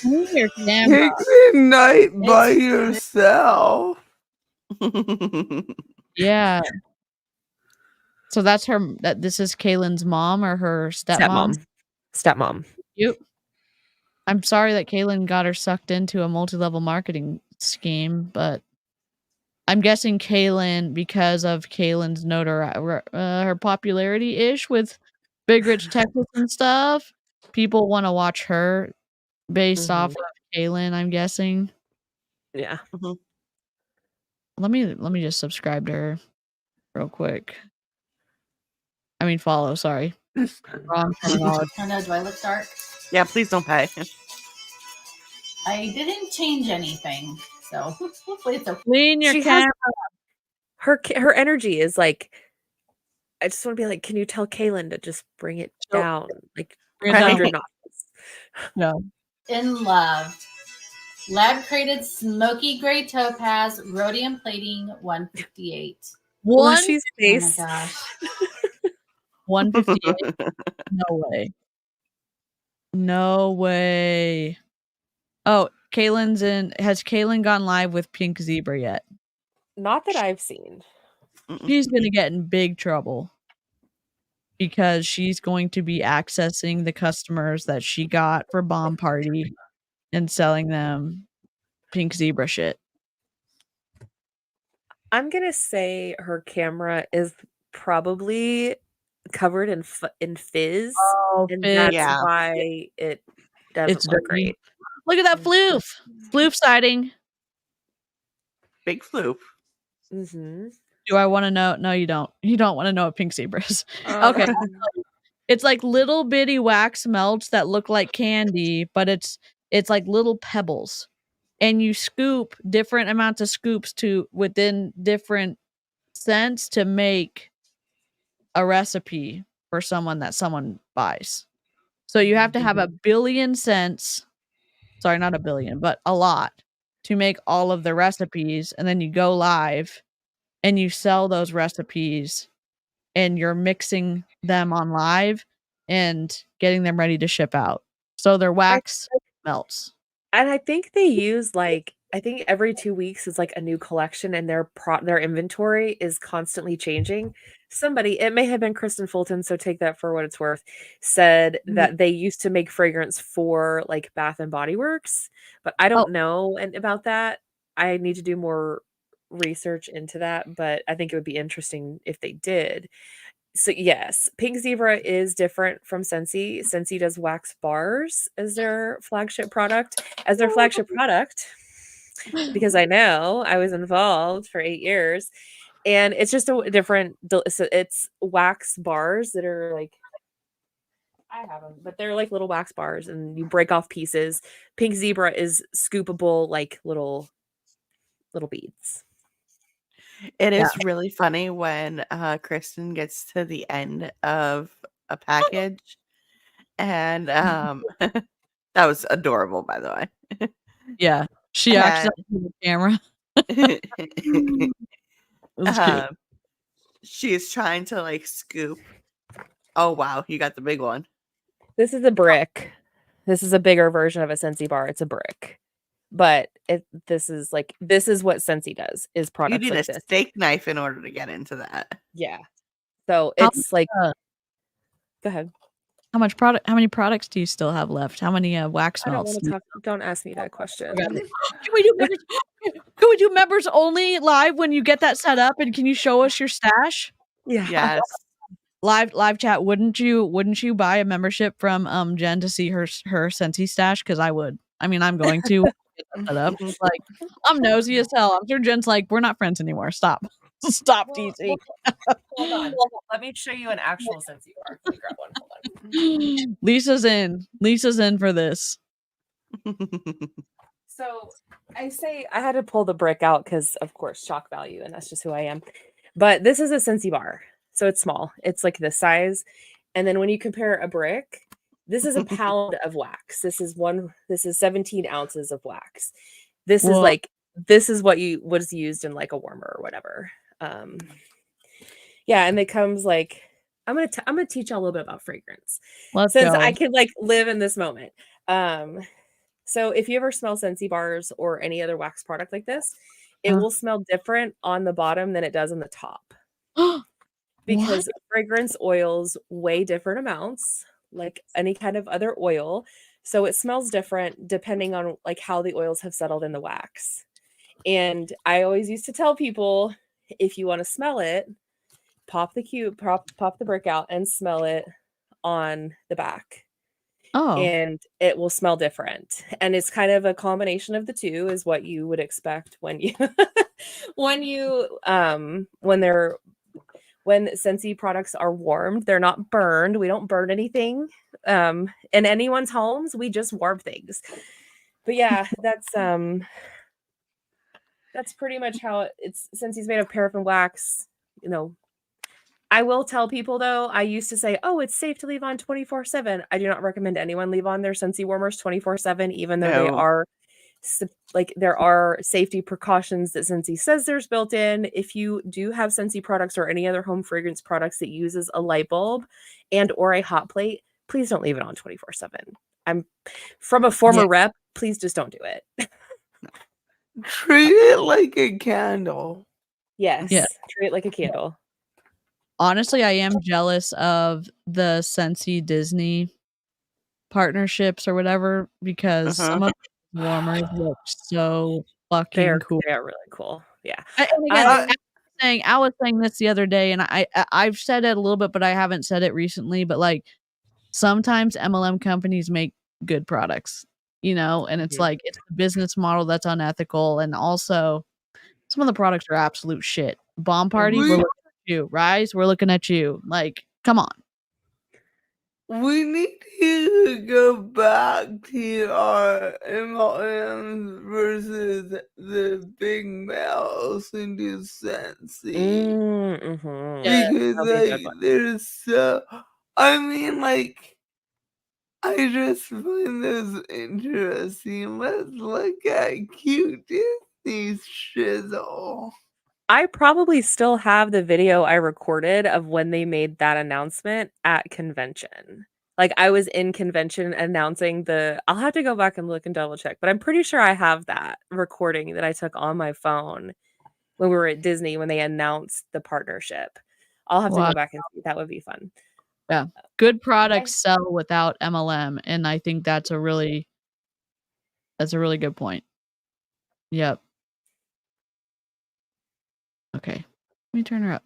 Move your Take the night by yourself. Yeah. So that's this is Kaylin's mom or her stepmom? Stepmom. Yep. I'm sorry that Kaylin got her sucked into a multi-level marketing scheme, but I'm guessing Kaylin, because of Kaylin's her popularity-ish with Big Rich Texas and stuff, people want to watch her based off of Kaylin, I'm guessing. Yeah. Let me just subscribe to her real quick. I mean, follow, sorry. Wrong terminology. I know, do I look dark? Yeah, please don't pay. I didn't change anything, so hopefully it's okay. Clean your camera. Her energy is like, I just want to be like, can you tell Kaylin to just bring it down? Like, 100 knots. No. In Love. Lab created smoky gray topaz, rhodium plating, 158. Lushie's Oh my face. gosh. 158. No way. No way. Oh, has Kaylin gone live with Pink Zebra yet? Not that I've seen. She's gonna get in big trouble because she's going to be accessing the customers that she got for Bomb Party and selling them Pink Zebra shit. I'm gonna say her camera is probably covered in fizz, Oh, and fizz. that's Yeah. why it doesn't It's look dirty. great. Look at that floof. Floof sighting. Big floop. Mm-hmm. Do I want to know? No, you don't. You don't want to know what Pink Zebra is. Oh. Okay. It's like little bitty wax melts that look like candy, but it's like little pebbles. And you scoop different amounts of scoops to within different scents to make a recipe for someone that someone buys. So you have to have a billion scents. Sorry, not a billion, but a lot to make all of the recipes. And then you go live and you sell those recipes and you're mixing them on live and getting them ready to ship out. So their wax melts. And I think they use I think every 2 weeks is like a new collection, and their inventory is constantly changing. Somebody, it may have been Kristen Fulton, so take that for what it's worth, said that they used to make fragrance for like Bath and Body Works, but I don't know about that. I need to do more research into that, but I think it would be interesting if they did. So yes, Pink Zebra is different from Scentsy. Scentsy does wax bars as their flagship product. Because I know I was involved for 8 years, and it's just a different. So it's wax bars that are like, I have them, but they're like little wax bars, and you break off pieces. Pink Zebra is scoopable, like little beads. It is really funny when Kristen gets to the end of a package, and that was adorable, by the way. Yeah, she accidentally hit the camera. It was cute. She's trying to like scoop. Oh wow, you got the big one. This is a brick. This is a bigger version of a Scentsy bar. It's a brick. But this is what Scentsy does, is products You need like a this. steak knife in order to get into that. Yeah. So it's like, go ahead. How many products do you still have left? How many wax I don't melts? want to talk. Don't ask me that question. Can we do members only live when you get that set up? And can you show us your stash? Yeah. Yes. Live chat. Wouldn't you buy a membership from Jen to see her Scentsy stash? Because I would. I mean, I'm going to get that set up. Like, I'm nosy as hell. I'm sure Jen's like, we're not friends anymore. Stop. Stop teasing. Hold on. Let me show you an actual Scentsy bar. Let me grab one. Hold on. Lisa's in for this. So I had to pull the brick out because, of course, shock value, and that's just who I am. But this is a Scentsy bar. So it's small. It's like this size. And then when you compare a brick, this is a pound of wax. This is 17 ounces of wax. This is what is used in like a warmer or whatever. Yeah, and it comes like, I'm gonna teach y'all a little bit about fragrance. Since I can like live in this moment. So if you ever smell Scentsy bars or any other wax product like this, it will smell different on the bottom than it does on the top. Because fragrance oils weigh different amounts, like any kind of other oil. So it smells different depending on like how the oils have settled in the wax. And I always used to tell people, if you want to smell it, pop the brick out and smell it on the back. Oh. And it will smell different. And it's kind of a combination of the two, is what you would expect when when Scentsy products are warmed. They're not burned. We don't burn anything in anyone's homes. We just warm things. But yeah, that's pretty much how it's. Scentsy's made of paraffin wax. You know, I will tell people though, I used to say, oh, it's safe to leave on 24/7. I do not recommend anyone leave on their Scentsy warmers 24/7, even though they are like there are safety precautions that Scentsy says there's built in. If you do have Scentsy products or any other home fragrance products that uses a light bulb and or a hot plate, please don't leave it on 24/7. I'm from a former rep. Please just don't do it. Treat it like a candle. Yes. Yeah. Treat it like a candle. Honestly, I am jealous of the Scentsy Disney partnerships or whatever, because some of the warmers look so fucking cool. They are really cool. Yeah. And again, I was saying this the other day, and I've said it a little bit, but I haven't said it recently. But like, sometimes MLM companies make good products, you know, and it's like it's a business model that's unethical, and also some of the products are absolute shit. Bomb Party, we're looking at you. Rise, we're looking at you. Like, come on. We need to go back to our MLMs versus the big mouths into Scentsy. Because like there's so, I mean, like, I just find this interesting. Let's look at cute Disney shizzle. I probably still have the video I recorded of when they made that announcement at convention. Like, I was in convention announcing I'll have to go back and look and double check, but I'm pretty sure I have that recording that I took on my phone when we were at Disney when they announced the partnership. I'll have to go back and see. That would be fun. Yeah. Good products sell without MLM, and I think that's a really good point. Yep. Okay. Let me turn her up.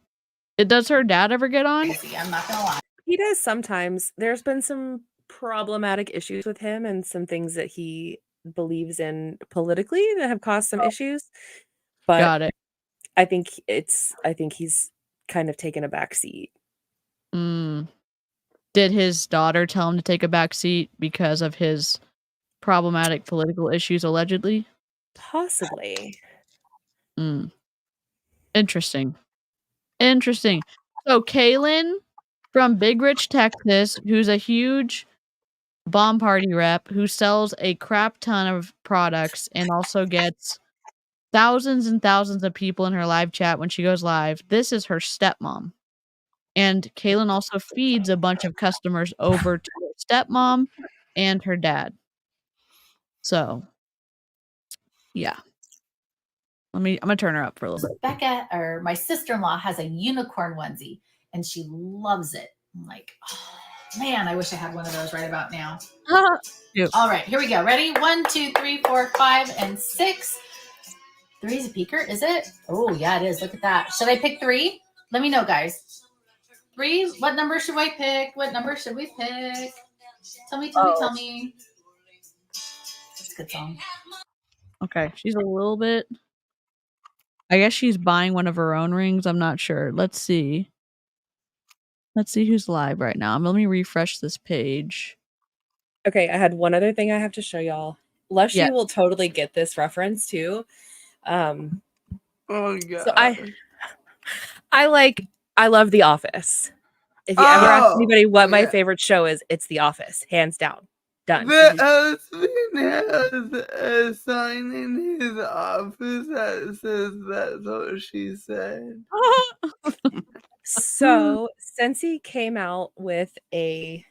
Does her dad ever get on? I'm not gonna lie. He does sometimes. There's been some problematic issues with him and some things that he believes in politically that have caused some issues. But Got it. I think he's kind of taken a back seat. Did his daughter tell him to take a back seat because of his problematic political issues, allegedly? Possibly. Interesting. So Kaylin from Big Rich, Texas, who's a huge Bomb Party rep, who sells a crap ton of products and also gets thousands and thousands of people in her live chat when she goes live. This is her stepmom. And Kaylin also feeds a bunch of customers over to her stepmom and her dad. So, yeah. I'm gonna turn her up for a little bit. Becca, or my sister-in-law, has a unicorn onesie, and she loves it. I'm like, oh, man, I wish I had one of those right about now. All right, here we go. Ready? 1, 2, 3, 4, 5, and 6. 3 is a peeker, is it? Oh, yeah, it is. Look at that. Should I pick 3? Let me know, guys. 3. What number should I pick? What number should we pick? Tell me. It's a good song. Okay, she's a little bit. I guess she's buying one of her own rings. I'm not sure. Let's see. Let's see who's live right now. Let me refresh this page. Okay, I had one other thing I have to show y'all. Leshy will totally get this reference too. Oh god. So I love The Office. If you ever ask anybody what my favorite show is, it's The Office, hands down. Done. The husband has a sign in his office that says that's what she said. So Scentsy came out with a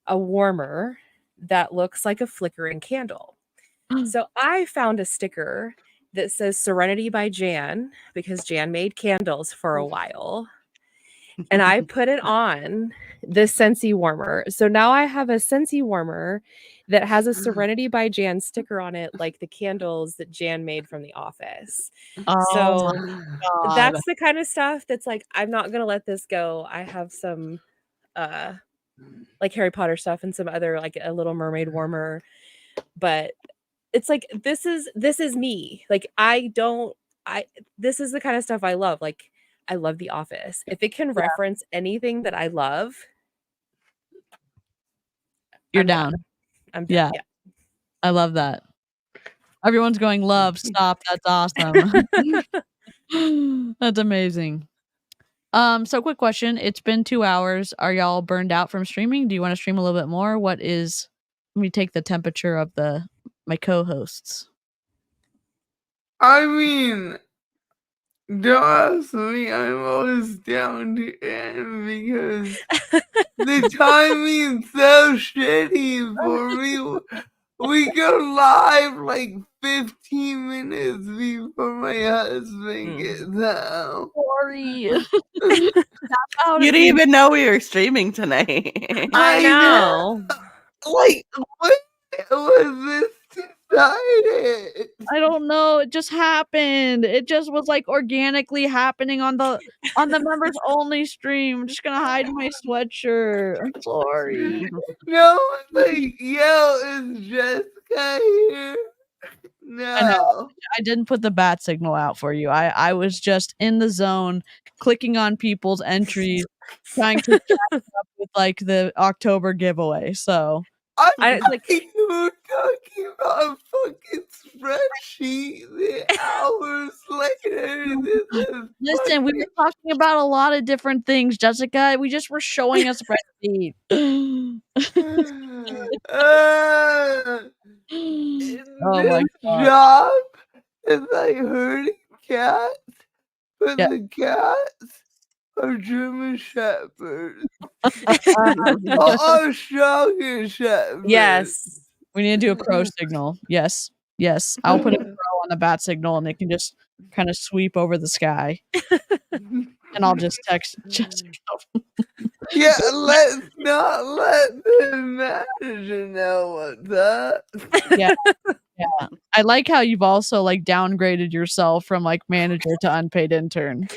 warmer that looks like a flickering candle. So I found a sticker that says Serenity by Jan, because Jan made candles for a while. And I put it on the Scentsy warmer. So now I have a Scentsy warmer that has a Serenity by Jan sticker on it, like the candles that Jan made from The Office. So that's the kind of stuff that's like, I'm not going to let this go. I have some like Harry Potter stuff and some other, like a Little Mermaid warmer. But it's like, this is me. Like, this is the kind of stuff I love. Like, I love The Office. If it can reference anything that I love, you're down. I'm down. Yeah. I love that. Everyone's going, love, stop. That's awesome. That's amazing. So quick question. It's been 2 hours. Are y'all burned out from streaming? Do you want to stream a little bit more? Let me take the temperature of the my co-hosts. I mean, don't ask me. I'm always down to end because the timing's so shitty for me. We go live like 15 minutes before my husband gets home. Sorry. You didn't even know we were streaming tonight. I know. Like, when was this decided? I don't know. It just happened. It just was like organically happening on the members only stream. I'm just gonna hide my sweatshirt. I'm sorry. No one's like, yo, is Jessica here? I know. No. I didn't put the bat signal out for you. I was just in the zone, clicking on people's entries, trying to catch up with like the October giveaway. So I like you were talking about a fucking spreadsheet the hours later. listen, we were talking about a lot of different things, Jessica. We just were showing a spreadsheet. Oh my god. Job is like herding cats, but the cats are German shepherds. or Australian shepherds. Yes. We need to do a crow signal. Yes. Yes. I'll put a crow on the bat signal and it can just kind of sweep over the sky. And I'll just text Jessica. Yeah, let's not let the manager know what's up. Yeah. Yeah. I like how you've also like downgraded yourself from like manager to unpaid intern.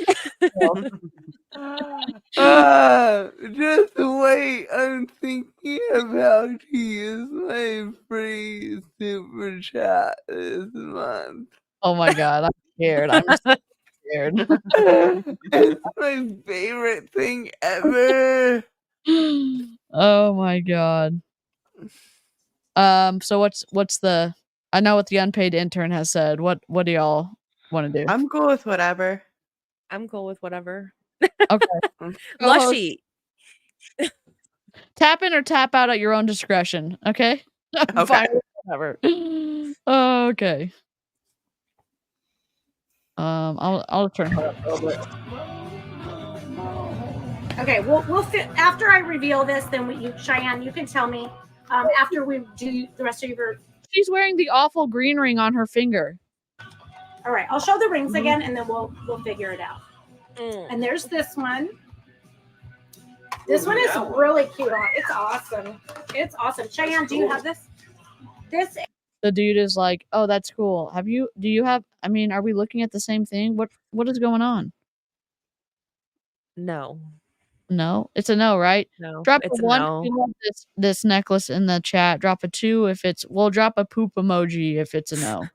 Just wait. I'm thinking about to use my free super chat this month. Oh my god, I'm scared. I'm just scared. It's my favorite thing ever. Oh my god. So what's the I know what the unpaid intern has said. What do y'all want to do? I'm cool with whatever. I'm cool with whatever. Okay. Lushy. Tap in or tap out at your own discretion. Okay. I'm Okay. fine with whatever. Okay. I'll turn her up a little bit. Okay, we'll fit after I reveal this. Then Cheyenne, you can tell me after we do the rest of your. She's wearing the awful green ring on her finger. All right, I'll show the rings again, and then we'll figure it out. And there's this one. This one is really cute. It's awesome. It's awesome. Cheyenne, do you have this? The dude is like, "Oh, that's cool. Do you have? I mean, are we looking at the same thing? What is going on?" No. No, it's a no, right? No. Drop It's a a 1 no. if you love this necklace in the chat. Drop a 2 if it's. We'll drop a poop emoji if it's a no.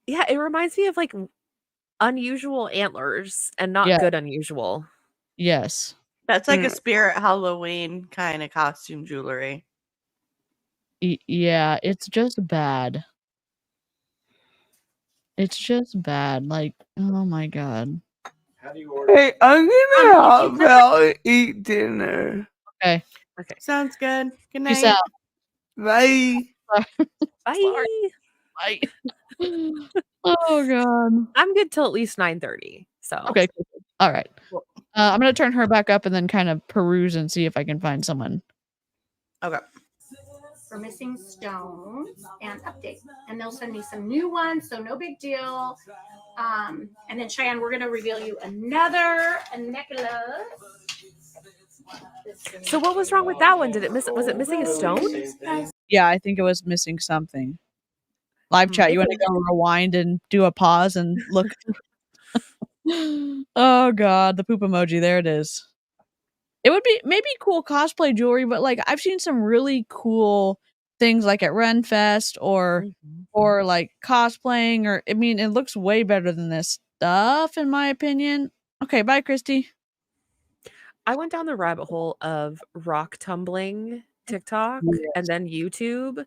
Yeah, it reminds me of like unusual antlers and not Yeah. good unusual. Yes. That's like a spirit Halloween kind of costume jewelry. Yeah, it's just bad. It's just bad. Like, oh my god. Hey, I'm gonna hop out and eat dinner. Okay. Okay. Sounds good. Good night. Peace out. Bye. Bye. Bye. Oh god. I'm good till at least 9:30. So Okay. Cool. All right. I'm gonna turn her back up and then kind of peruse and see if I can find someone. Okay. For missing stones and update, and they'll send me some new ones, so no big deal. And then Cheyenne, we're gonna reveal you a necklace. So what was wrong with that one? Was it missing a stone? Yeah, I think it was missing something. Live chat, you want to go rewind and do a pause and look? Oh god, the poop emoji. There it is. It would be maybe cool cosplay jewelry, but like I've seen some really cool things like at Renfest or like cosplaying, or I mean, it looks way better than this stuff in my opinion. Okay, bye, Christy. I went down the rabbit hole of rock tumbling TikTok and then YouTube,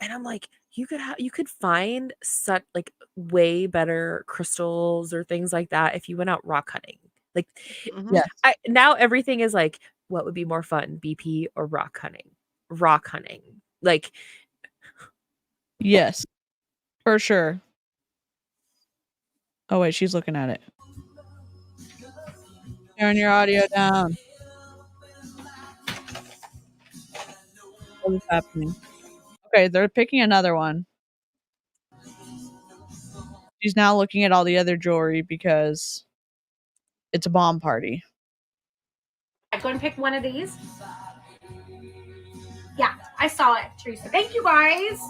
and I'm like, you could find such like way better crystals or things like that if you went out rock hunting. Like, Yes. now everything is like, what would be more fun, BP or rock hunting? Rock hunting, like, Yes. For sure. Oh wait, she's looking at it. Turn your audio down. What is happening? Okay, they're picking another one. She's now looking at all the other jewelry because it's a bomb party. Go and pick one of these. Yeah, I saw it, Teresa. Thank you, guys.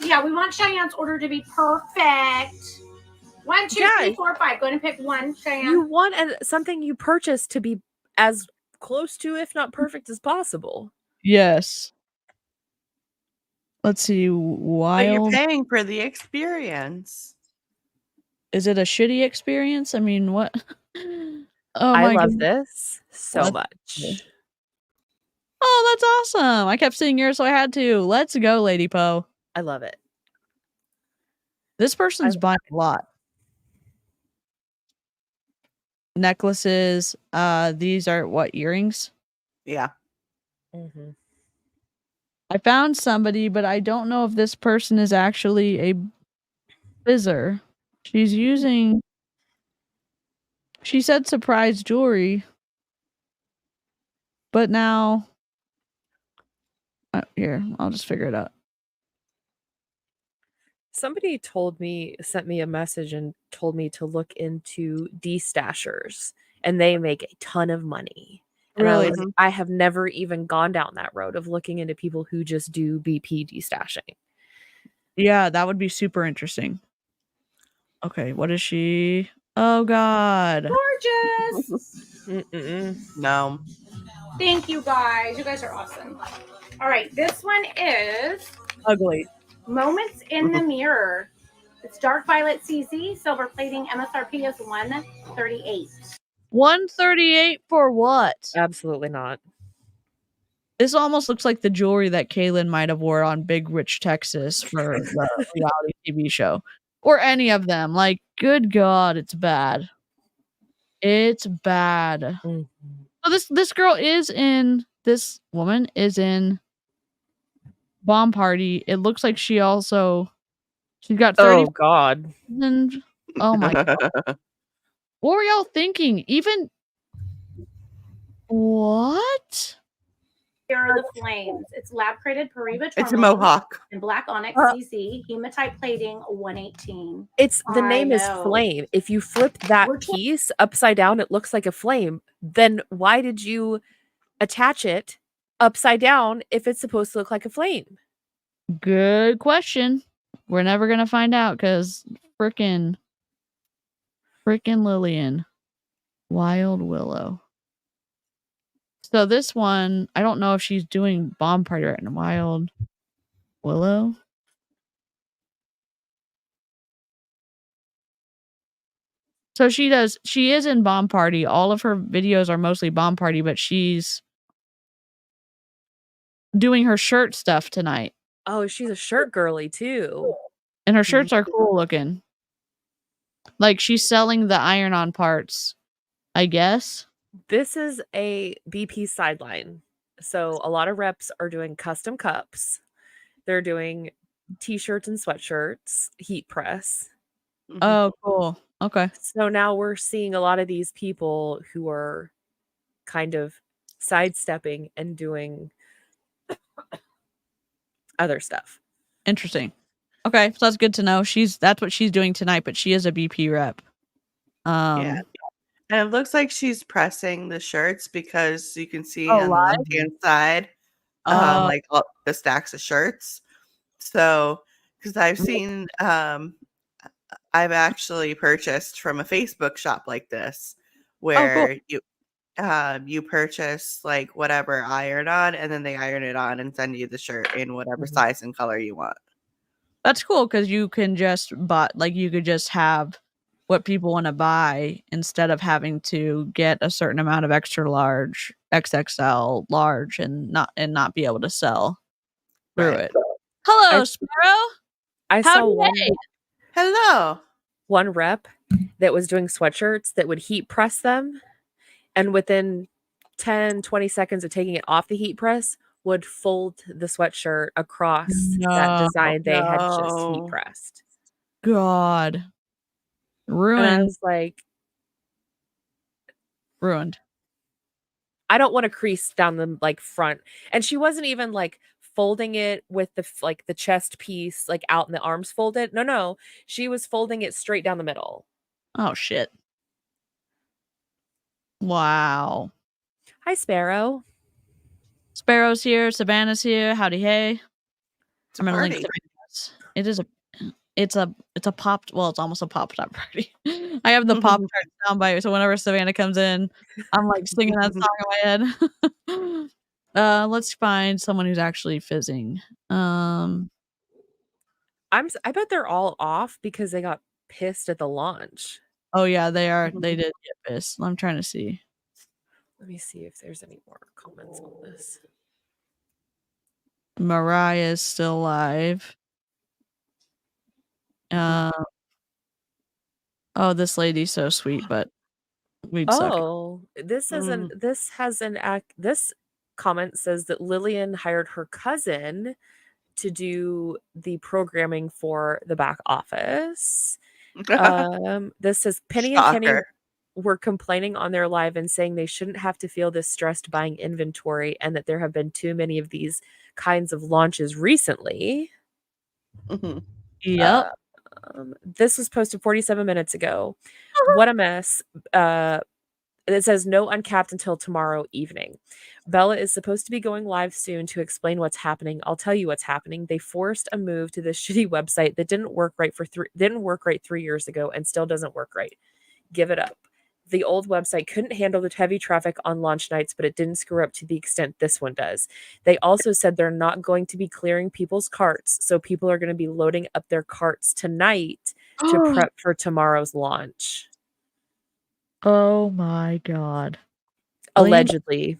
Yeah, we want Cheyenne's order to be perfect. 1, 2, 3, 4, 5. Go ahead and pick one, Cheyenne. You want something you purchased to be as close to, if not perfect, as possible. Yes. Let's see. But you're Wild. paying for the experience. Is it a shitty experience? I mean, what? Oh I my love god. this so Let's much. Oh, that's awesome. I kept seeing yours, so I had to. Let's go, Lady Poe. I love it. This person's buying a lot. Necklaces. These are what, earrings? Yeah. Mm-hmm. I found somebody, but I don't know if this person is actually a fizzer. She's using. She said surprise jewelry, but now. Here, I'll just figure it out. Somebody sent me a message and told me to look into destashers, and they make a ton of money. And Really? I have never even gone down that road of looking into people who just do BP destashing. Yeah, that would be super interesting. Okay, what is she? Oh god. Gorgeous. No. Thank you, guys. You guys are awesome. All right, this one is Ugly. Moments in the Mirror. It's dark violet CZ, silver plating. MSRP is $138. 138 for what? Absolutely not. This almost looks like the jewelry that Kaylin might have wore on Big Rich Texas for the reality TV show. Or any of them. Like, good God, it's bad. It's bad. Mm-hmm. So this woman is in Bomb Party. It looks like she's got 30. Oh God. Oh my God. What were y'all thinking? Even what? Here are the flames. It's lab created Pariba It's a mohawk. and black onyx CZ, hematite plating 118. It's the name is flame. If you flip that piece upside down, it looks like a flame. Then why did you attach it upside down if it's supposed to look like a flame? Good question. We're never gonna find out because frickin' Lillian. Wild Willow. So this one, I don't know if she's doing Bomb Party right now. Wild Willow. So she is in Bomb Party. All of her videos are mostly Bomb Party, but she's doing her shirt stuff tonight. Oh, she's a shirt girly too. And her shirts are cool looking. Like she's selling the iron-on parts, I guess. This is a BP sideline. So a lot of reps are doing custom cups. They're doing t-shirts and sweatshirts, heat press. Oh, cool. Okay. So now we're seeing a lot of these people who are kind of sidestepping and doing other stuff. Interesting. Okay, so that's good to know. That's what she's doing tonight, but she is a BP rep. Yeah. And it looks like she's pressing the shirts because you can see Oh, on live? the left-hand side, like all the stacks of shirts. So, because I've seen, I've actually purchased from a Facebook shop like this, where you purchase like whatever iron on, and then they iron it on and send you the shirt in whatever size and color you want. That's cool because you can just you could just have what people want to buy instead of having to get a certain amount of extra large, XXL, large, and not be able to sell through it. Hello, Sparrow. I saw one. Hello. One rep that was doing sweatshirts that would heat press them, and within 10-20 seconds of taking it off the heat press, would fold the sweatshirt across that design they had just heat No. pressed. God. And I Ruined. was like, Ruined. I don't want to crease down the like front. And she wasn't even like folding it with the like the chest piece like out and the arms folded. No. She was folding it straight down the middle. Oh shit. Wow. Hi, Sparrow. Sparrow's here. Savannah's here. Howdy hey. It's a I'm gonna link party. to it is a it's a pop, well, it's almost a pop tart party. I have the pop tart soundbite, so whenever Savannah comes in, I'm like singing that song in my head. Let's find someone who's actually fizzing. I bet they're all off because they got pissed at the launch. Oh yeah, they are. They did get pissed. I'm trying to see. Let me see if there's any more comments on this. Mariah is still live. Oh, this lady's so sweet, but we'd suck. Oh, this comment says that Lillian hired her cousin to do the programming for the back office. This says Penny and Kenny Shocker. were complaining on their live and saying they shouldn't have to feel this stressed buying inventory and that there have been too many of these kinds of launches recently. Yep. This was posted 47 minutes ago. What a mess. It says no uncapped until tomorrow evening. Bella is supposed to be going live soon to explain what's happening. I'll tell you what's happening. They forced a move to this shitty website that didn't work right 3 years ago and still doesn't work right. Give it up. The old website couldn't handle the heavy traffic on launch nights, but it didn't screw up to the extent this one does. They also said they're not going to be clearing people's carts, so people are going to be loading up their carts tonight to prep for tomorrow's launch. Oh my god. Allegedly.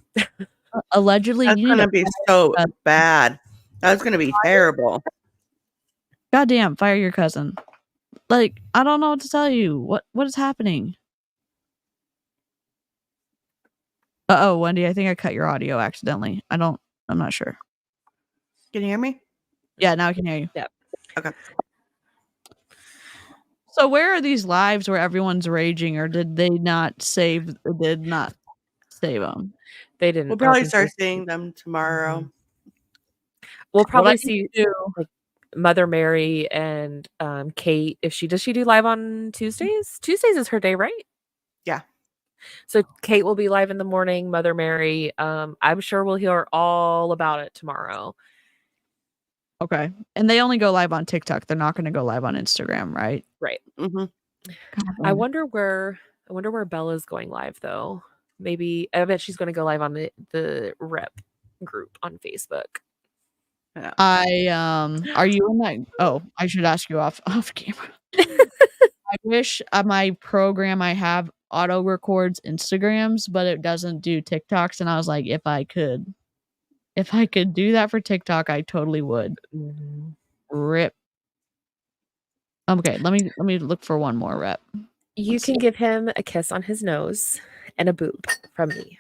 Allegedly. That's going to be so bad. That's going to be terrible. Goddamn, fire your cousin. Like, I don't know what to tell you. What is happening? Uh-oh, Wendy, I think I cut your audio accidentally. I'm not sure. Can you hear me? Yeah, now I can hear you. Yep. Okay. So where are these lives where everyone's raging, or did they not save them? They didn't. We'll probably start seeing them tomorrow. We'll probably see like Mother Mary and Kate. Does she do live on Tuesdays? Tuesdays is her day, right? Yeah. So Kate will be live in the morning. Mother Mary. I'm sure we'll hear all about it tomorrow. Okay. And they only go live on TikTok. They're not going to go live on Instagram, right? Right. God, I wonder where Bella's going live though. Maybe I bet she's going to go live on the rep group on Facebook. Yeah. Are you in that? Oh, I should ask you off camera. I wish my program I have auto records Instagrams, but it doesn't do TikToks. And I was like, if I could do that for TikTok, I totally would. Rip. Okay, let me look for one more rep. You can give him a kiss on his nose and a boob from me.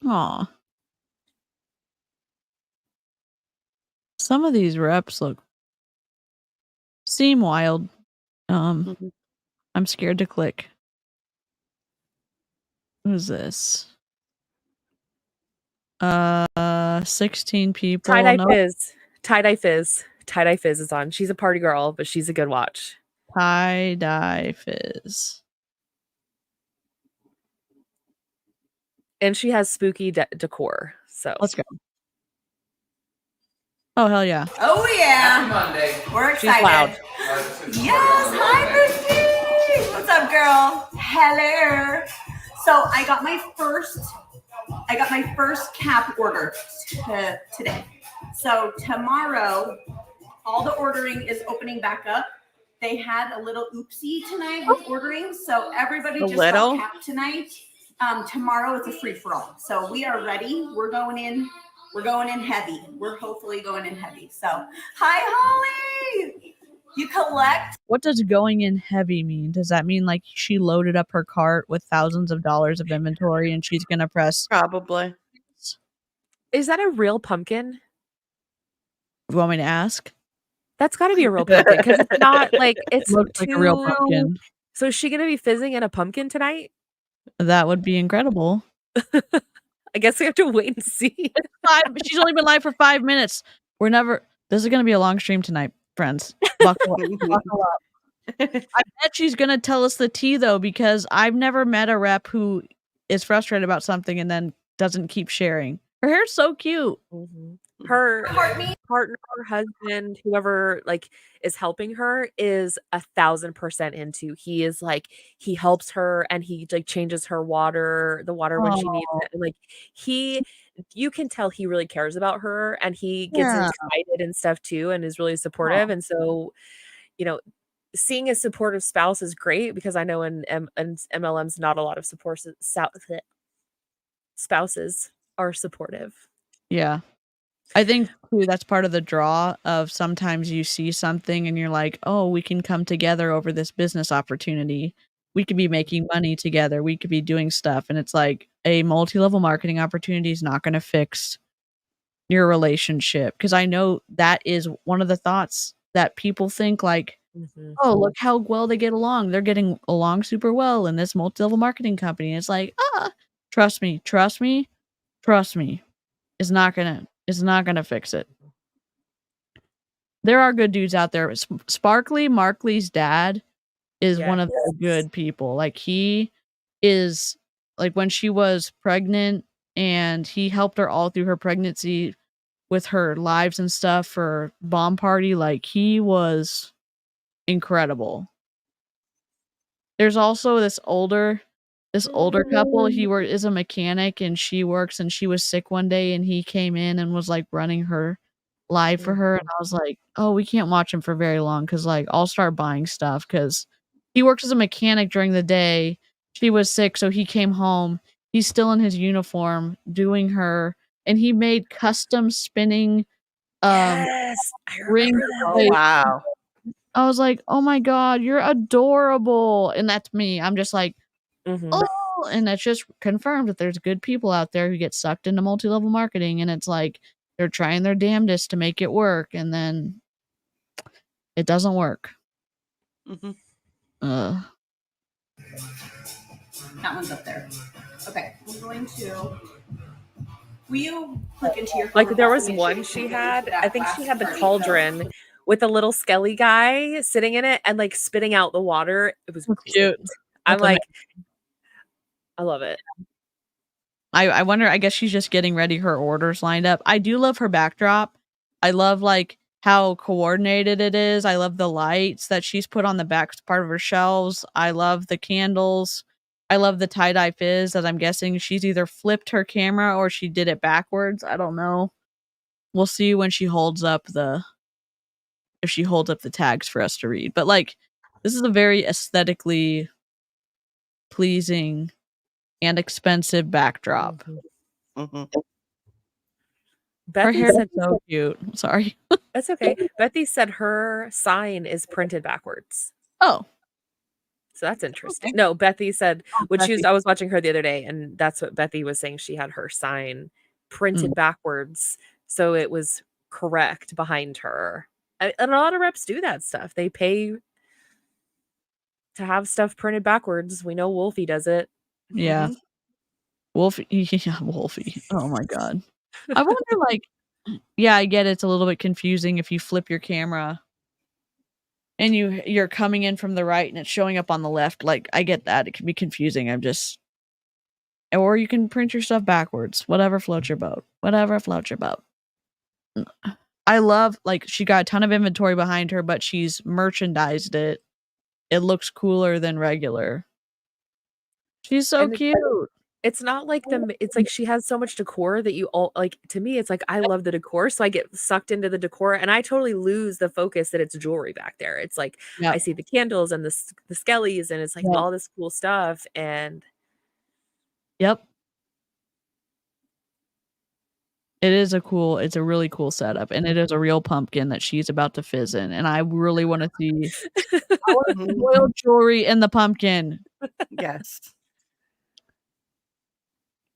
Aw. Some of these reps seem wild. I'm scared to click. Who's this? 16 people. Tie-dye fizz is on. She's a party girl, but she's a good watch. Tie-dye fizz. And she has spooky decor. So let's go. Oh hell yeah! Oh yeah! Monday. We're excited. She's loud. Yes, hi Misty. What's up, girl? Hello. So I got my first cap order today. So tomorrow, all the ordering is opening back up. They had a little oopsie tonight with ordering, so everybody just got capped tonight. Tomorrow it's a free for all. So we are ready. We're going in heavy. We're hopefully going in heavy. So hi Holly. You collect. What does going in heavy mean? Does that mean like she loaded up her cart with thousands of dollars of inventory and she's gonna press? Probably. Is that a real pumpkin? You want me to ask? That's got to be a real pumpkin because it's not like it's Looks like a real pumpkin. So is she gonna be fizzing in a pumpkin tonight? That would be incredible. I guess we have to wait and see. She's only been live for 5 minutes. This is gonna be a long stream tonight, friends. Buckle up. I bet she's gonna tell us the tea though, because I've never met a rep who is frustrated about something and then doesn't keep sharing. Her hair's so cute. Her partner, husband, whoever like is helping her is 1,000% into. He is like, he helps her and he like changes her the water when she needs it. And like you can tell he really cares about her and he gets excited and stuff too and is really supportive. And so, you know, seeing a supportive spouse is great because I know in MLMs not a lot of spouses are supportive. Yeah. I think too that's part of the draw of sometimes you see something and you're like, oh, we can come together over this business opportunity. We could be making money together. We could be doing stuff. And it's like a multi-level marketing opportunity is not going to fix your relationship. Because I know that is one of the thoughts that people think like, oh, look how well they get along. They're getting along super well in this multi-level marketing company. It's like, trust me. It's not gonna fix it. There are good dudes out there. Sparkly, Markley's dad, is one of the good people. Like he is like when she was pregnant and he helped her all through her pregnancy with her lives and stuff for Bomb Party. Like he was incredible. There's also this older couple. He is a mechanic and she works and she was sick one day and he came in and was like running her live for her. And I was like, oh, we can't watch him for very long because like I'll start buying stuff because he works as a mechanic during the day. She was sick, so he came home. He's still in his uniform doing her, and he made custom spinning rings. Oh, wow. I was like, oh my God, you're adorable. And that's me. I'm just like, oh, and that's just confirmed that there's good people out there who get sucked into multi-level marketing. And it's like, they're trying their damnedest to make it work. And then it doesn't work. That one's up there. Okay, we're going to. Will you click into your like there was one she had, I think she had the cauldron with a little skelly guy sitting in it and like spitting out the water. It was cute. I'm like, I love it. I wonder, I guess she's just getting ready her orders lined up. I do love her backdrop. I love like how coordinated it is. I love the lights that she's put on the back part of her shelves. I love the candles. I love the tie-dye fizz that I'm guessing she's either flipped her camera or she did it backwards. I don't know. We'll see when she holds up the tags for us to read. But like, this is a very aesthetically pleasing and expensive backdrop. Her hair is so cute. Sorry. That's okay. Bethy said her sign is printed backwards. Oh. So that's interesting. Okay. No, Bethy said I was watching her the other day, and that's what Bethy was saying. She had her sign printed backwards, so it was correct behind her. And a lot of reps do that stuff. They pay to have stuff printed backwards. We know Wolfie does it. Yeah. Wolfie. Yeah, Wolfie. Oh my God. I wonder, like, yeah, I get it's a little bit confusing if you flip your camera and you're coming in from the right and it's showing up on the left. Like, I get that. It can be confusing. Or you can print your stuff backwards. Whatever floats your boat. I love, like, she got a ton of inventory behind her, but she's merchandised it. It looks cooler than regular. She's so cute. It's not like it's like she has so much decor that you all like. To me, it's like I love the decor, so I get sucked into the decor and I totally lose the focus that it's jewelry back there. It's like I see the candles and the skellies and it's like all this cool stuff. And it is it's a really cool setup, and it is a real pumpkin that she's about to fizz in. And I really want to see royal jewelry in the pumpkin. Yes.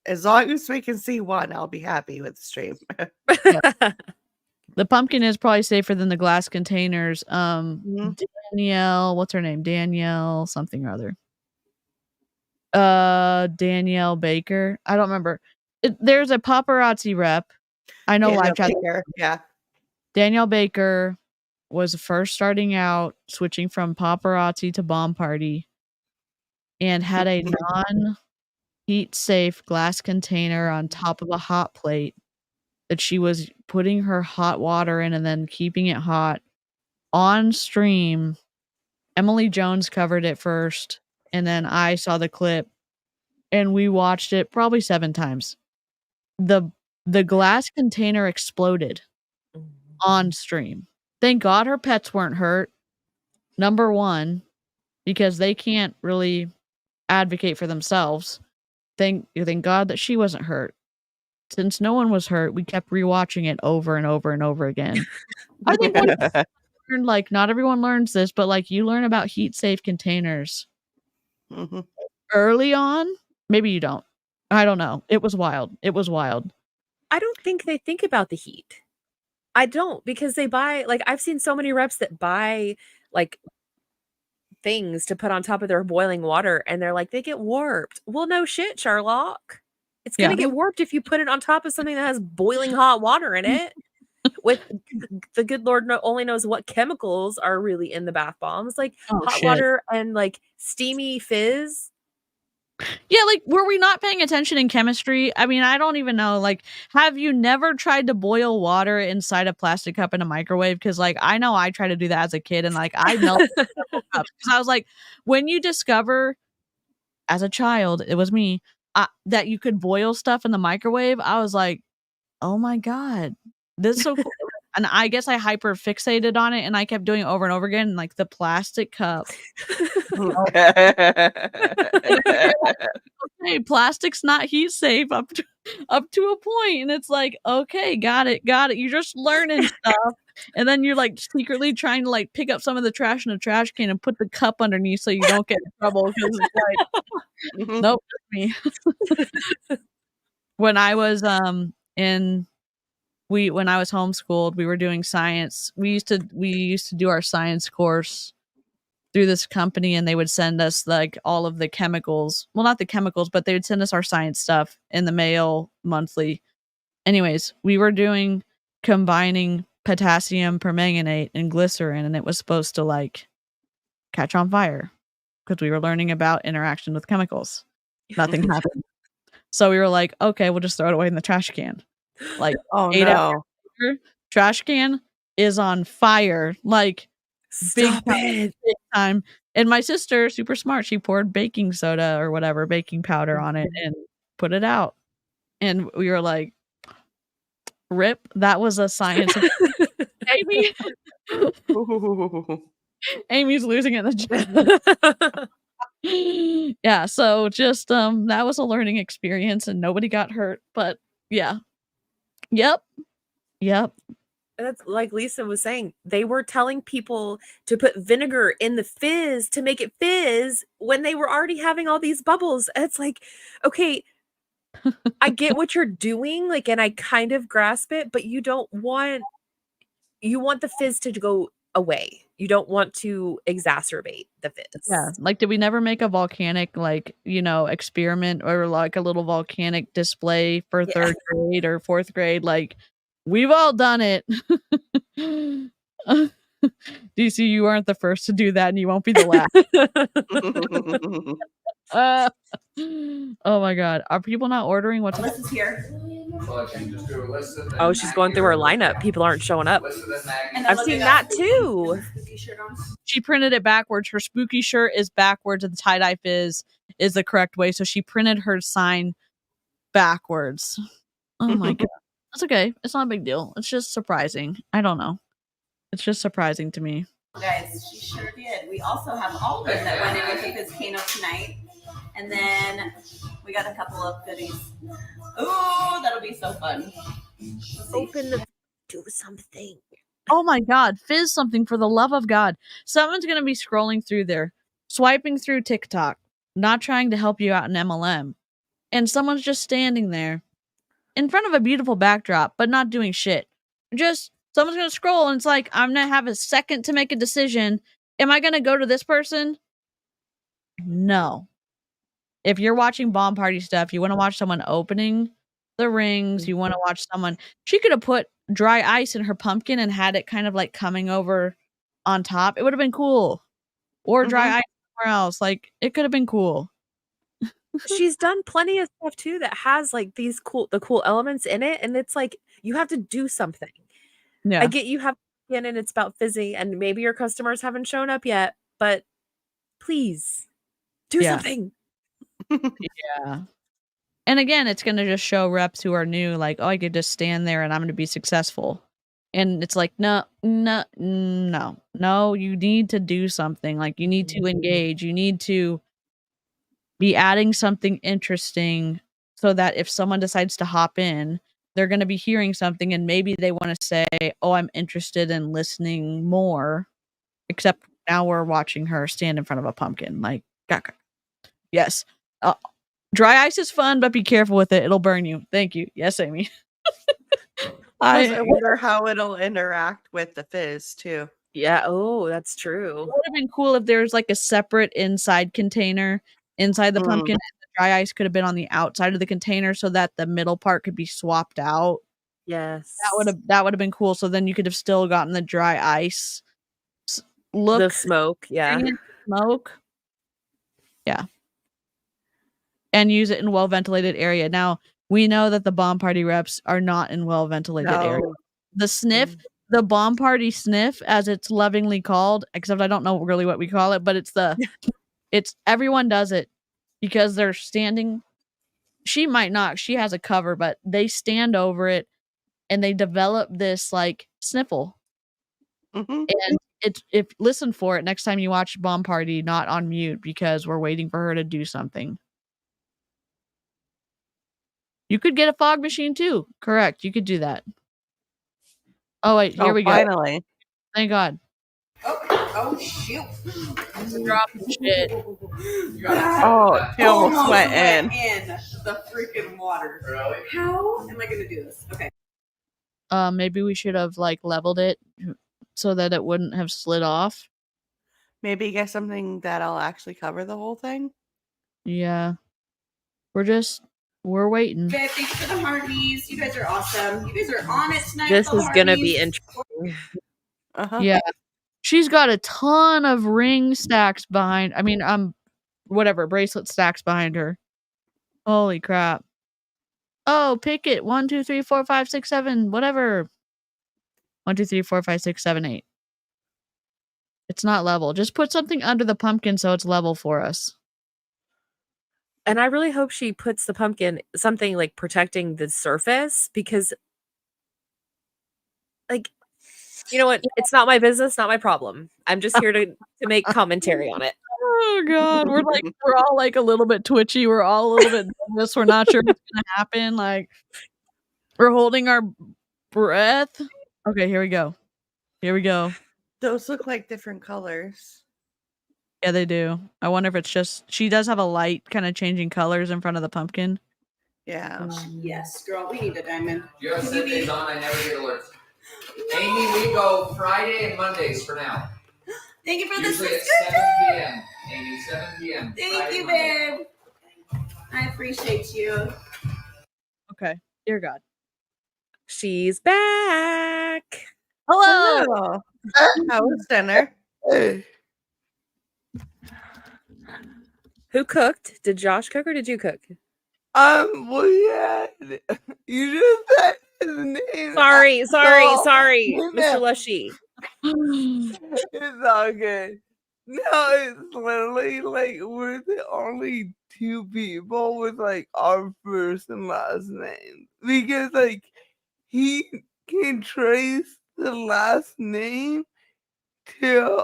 As long as we can see one, I'll be happy with the stream. The pumpkin is probably safer than the glass containers. Mhm. Danielle, what's her name? Danielle something or other. Danielle Baker. I don't remember. There's a paparazzi rep. I know live chat. Yeah. Danielle Baker was first starting out, switching from paparazzi to bomb party, and had a non-heat safe glass container on top of a hot plate that she was putting her hot water in and then keeping it hot on stream. Emily Jones covered it first, and then I saw the clip, and we watched it probably 7 times. The glass container exploded on stream. Thank God her pets weren't hurt. Number 1, because they can't really advocate for themselves. Thank God that she wasn't hurt. Since no one was hurt, we kept rewatching it over and over and over again. I think like not everyone learns this, but like you learn about heat safe containers early on. Maybe you don't. I don't know. It was wild. It was wild. I don't think they think about the heat. I don't, because they buy, like, I've seen so many reps that buy like things to put on top of their boiling water, and they're like, they get warped. Well, no shit, Sherlock. It's gonna get warped if you put it on top of something that has boiling hot water in it. With the good Lord only knows what chemicals are really in the bath bombs, like hot water and like steamy fizz. Yeah, like, were we not paying attention in chemistry? I mean, I don't even know. Like, have you never tried to boil water inside a plastic cup in a microwave? Because, like, I know I tried to do that as a kid, and like I melted the cup because I was like, when you discover as a child, it was me, that you could boil stuff in the microwave, I was like, oh my God, this is so cool. And I guess I hyper fixated on it, and I kept doing it over and over again. And like the plastic cup. Okay, plastic's not heat safe up to a point, and it's like, okay, got it. You're just learning stuff, and then you're like secretly trying to like pick up some of the trash in a trash can and put the cup underneath so you don't get in trouble because it's like, nope, me. When I was when I was homeschooled, we were doing science. We used to do our science course through this company, and they would send us like all of the chemicals. Well, not the chemicals, but they would send us our science stuff in the mail monthly. Anyways, we were doing combining potassium permanganate and glycerin, and it was supposed to like catch on fire because we were learning about interaction with chemicals. Nothing happened. So we were like, okay, we'll just throw it away in the trash can. Like, 8 hours later, trash can is on fire. Like, big time. And my sister, super smart, she poured baking soda or whatever, baking powder on it and put it out. And we were like, rip, that was a science. Amy. Amy's losing it in the gym. Yeah, so just that was a learning experience and nobody got hurt, but yeah. Yep. That's like Lisa was saying, they were telling people to put vinegar in the fizz to make it fizz when they were already having all these bubbles. And it's like, okay, I get what you're doing, like, and I kind of grasp it, but you want the fizz to go away. You don't want to exacerbate the fizz. Yeah. Like, did we never make a volcanic, like, experiment or like a little volcanic display for 3rd grade or 4th grade? Like, we've all done it. DC, you aren't the first to do that, and you won't be the last. Oh my God. Are people not ordering? What's Alyssa's here. Oh, she's going through her lineup. People aren't showing up. I've seen that too. She printed it backwards. Her spooky shirt is backwards, and the tie-dye fizz is the correct way. So she printed her sign backwards. Oh my God. That's okay. It's not a big deal. It's just surprising. I don't know. It's just surprising to me. Guys, she sure did. We also have Alden that went in with the Vizcano tonight. And then we got a couple of goodies. Ooh, that'll be so fun. Open the do something. Oh my God. Fizz something, for the love of God. Someone's going to be scrolling through there, swiping through TikTok, not trying to help you out in MLM. and someone's just standing there in front of a beautiful backdrop, but not doing shit. Just someone's gonna scroll, and it's like, I'm gonna have a second to make a decision. Am I gonna go to this person? No. If you're watching bomb party stuff, you want to watch someone opening the rings, you want to watch someone. She could have put dry ice in her pumpkin and had it kind of like coming over on top. It would have been cool. Or dry ice somewhere else. Like, it could have been cool. She's done plenty of stuff too that has like the cool elements in it, and it's like you have to do something. Yeah. I get you have in and it's about fizzing, and maybe your customers haven't shown up yet, but please do something. Yeah. And again, it's going to just show reps who are new, like, oh, I could just stand there and I'm going to be successful. And it's like, no, you need to do something. Like, you need to engage. You need to be adding something interesting so that if someone decides to hop in, they're going to be hearing something and maybe they want to say, oh, I'm interested in listening more. Except now we're watching her stand in front of a pumpkin. Like, yes. Dry ice is fun, but be careful with it. It'll burn you. Thank you. Yes, Amy. I wonder how it'll interact with the fizz too. Yeah. Oh, that's true. It would have been cool if there's like a separate inside container inside the pumpkin, and the dry ice could have been on the outside of the container so that the middle part could be swapped out. Yes. That would have been cool. So then you could have still gotten the dry ice look. The smoke. Yeah. Smoke. Yeah. And use it in well-ventilated area. Now, we know that the bomb party reps are not in well-ventilated area. The sniff, the bomb party sniff, as it's lovingly called, except I don't know really what we call it, but it's everyone does it because they're standing. She might not. She has a cover, but they stand over it and they develop this like sniffle. And listen for it next time you watch Bomb Party, not on mute, because we're waiting for her to do something. You could get a fog machine too. Correct. You could do that. Oh, wait. Here we go. Finally. Thank God. Oh shoot. Dropping shit. Oh, he almost went in. The freaking water. Really? How am I going to do this? Okay. Maybe we should have like leveled it so that it wouldn't have slid off. Maybe get something that'll actually cover the whole thing. Yeah. We're waiting. Okay, thanks for the hearties. You guys are awesome. You guys are on it tonight. This is going to be interesting. Yeah. She's got a ton of ring stacks behind. I mean, bracelet stacks behind her. Holy crap. Oh, pick it. 1, 2, 3, 4, 5, 6, 7, whatever. 1, 2, 3, 4, 5, 6, 7, 8. It's not level. Just put something under the pumpkin so it's level for us. And I really hope she puts the pumpkin something like protecting the surface, because like, you know what? It's not my business, not my problem. I'm just here to make commentary on it. Oh God, we're all like a little bit twitchy. We're all a little bit nervous. We're not sure what's gonna happen. Like, we're holding our breath. Okay, here we go. Those look like different colors. Yeah, they do. I wonder if it's just she does have a light kind of changing colors in front of the pumpkin. Yeah. Yes, girl, we need a diamond. You have 7 days on. I never get alerts. Amy, we go Friday and Mondays for now. Thank you for the Usually subscription. at 7 p.m. Amy, 7 p.m. Thank Friday, you, Monday. babe. I appreciate you. Okay, dear God. She's back. Hello. How was dinner? Who cooked? Did Josh cook or did you cook? Well, yeah. You just said his name. Sorry, No. Mr. Lushy. It's all good. No, it's literally like we're the only two people with like our first and last name, because like he can trace the last name to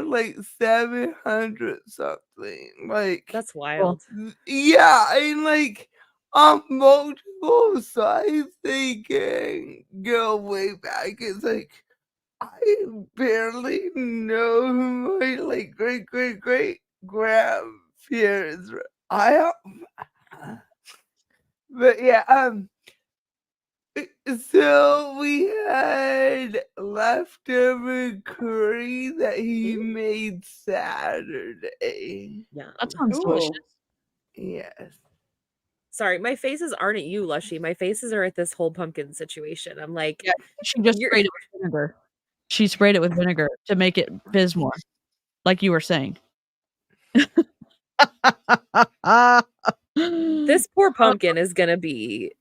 like 700 something. Like, that's wild. Yeah, and like on multiple sides they can go way back. It's like I barely know who my like great grandparents were. But yeah, so we had leftover curry that he made Saturday. Yeah. That sounds delicious. Yes. Sorry, my faces aren't at you, Lushy. My faces are at this whole pumpkin situation. I'm like, Yeah, she just you're sprayed it with vinegar. She sprayed it with vinegar to make it fizz more, like you were saying. this poor pumpkin is gonna be.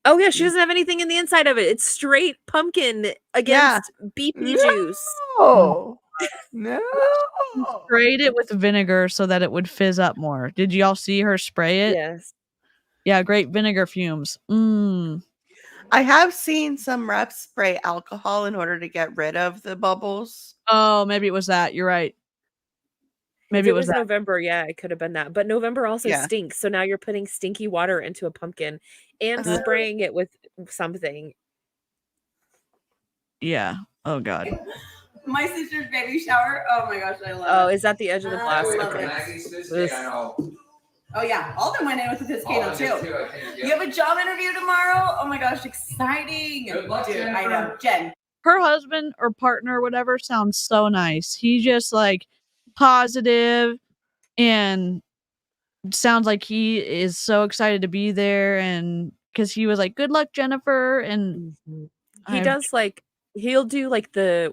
Oh yeah, she doesn't have anything in the inside of it. It's straight pumpkin against BP juice. No. No. Sprayed it with vinegar so that it would fizz up more. Did y'all see her spray it? Yes. Yeah, great vinegar fumes. I have seen some reps spray alcohol in order to get rid of the bubbles. Oh, maybe it was that. You're right. Maybe If it was that. November, yeah, it could have been that. But November also Yeah. stinks. So now you're putting stinky water into a pumpkin and spraying it with something. Yeah. Oh God. My sister's baby shower. Oh my gosh, I love it. Oh, is that the edge of the glass? I love Okay. it. Maggie's fizz cake, I know. Oh yeah, Alden went in with the fizz Oh, I cake did too. too, I think, yeah. You have a job interview tomorrow. Oh my gosh, exciting! Good luck, Dude, I Jennifer. know, Jen. Her husband or partner or whatever sounds so nice. He's just like positive and sounds like he is so excited to be there, and because he was like, good luck, Jennifer. And He does like he'll do like the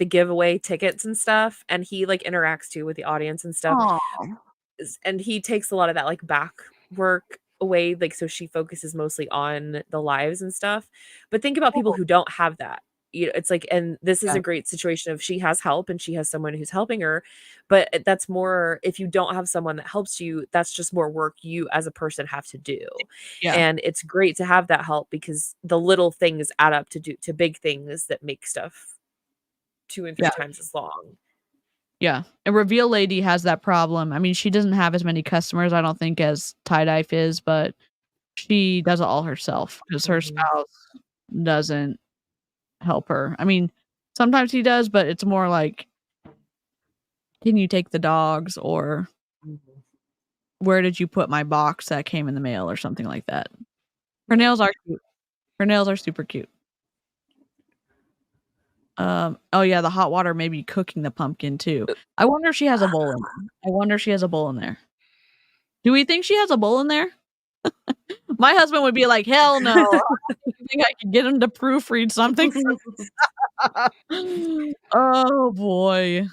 giveaway tickets and stuff, and he like interacts too with the audience and stuff. Aw. And he takes a lot of that like back work away, like so she focuses mostly on the lives and stuff. But think about people who don't have that. You know, it's like, and this is Yeah. a great situation if she has help and she has someone who's helping her. But that's more if you don't have someone that helps you, that's just more work you as a person have to do. Yeah. And it's great to have that help because the little things add up to big things that make stuff 2 and 3 times as long. Yeah. And Reveal Lady has that problem. I mean, she doesn't have as many customers, I don't think, as Tie-Dye Fizz, but she does it all herself because her spouse doesn't help her. I mean, sometimes he does, but it's more like, can you take the dogs, or where did you put my box that came in the mail, or something like that. Her nails are cute. Her nails are super cute. Oh yeah, the hot water may be cooking the pumpkin too. I wonder if she has a bowl in there. I wonder if she has a bowl in there. Do we think she has a bowl in there? My husband would be like, hell no. I think I could get him to proofread something. Oh boy.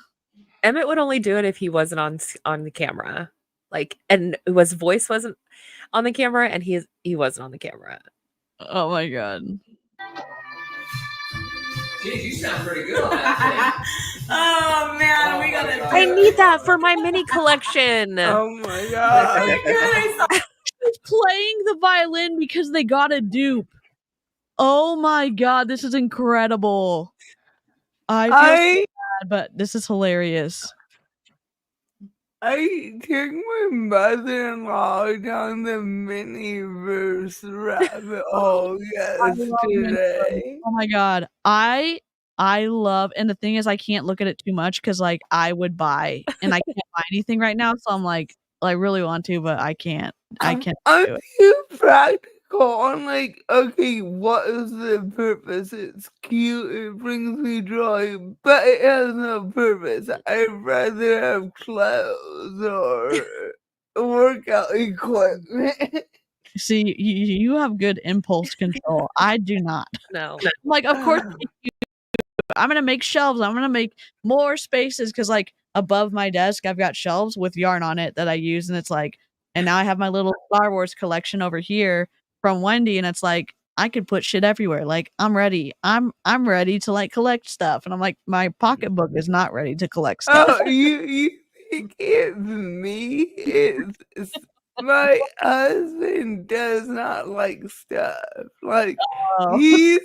Emmett would only do it if he wasn't on the camera. Like, and his voice wasn't on the camera and he wasn't on the camera. Oh my God. Geez, you sound pretty good on that Oh man, we gotta. I need that for my mini collection. Oh my God. She's playing the violin because they got a dupe. Oh my God, this is incredible. I feel so bad, but this is hilarious. I took my mother-in-law down the mini-verse rabbit hole yesterday. Oh my God. I love, and the thing is I can't look at it too much because like I would buy, and I can't buy anything right now, so I'm like, I really want to, but I can't. I can't I'm do it. too practical. I'm like, okay, what is the purpose? It's cute, it brings me joy, but it has no purpose. I'd rather have clothes or workout equipment. See, you have good impulse control. I do not. No. Like, of course, I'm gonna make shelves. I'm gonna make more spaces because, like, above my desk, I've got shelves with yarn on it that I use, and it's like, and now I have my little Star Wars collection over here from Wendy, and it's like I could put shit everywhere. Like, I'm ready. I'm ready to like collect stuff, and I'm like, my pocketbook is not ready to collect stuff. Oh, you think it's me? It's my husband does not like stuff. Like his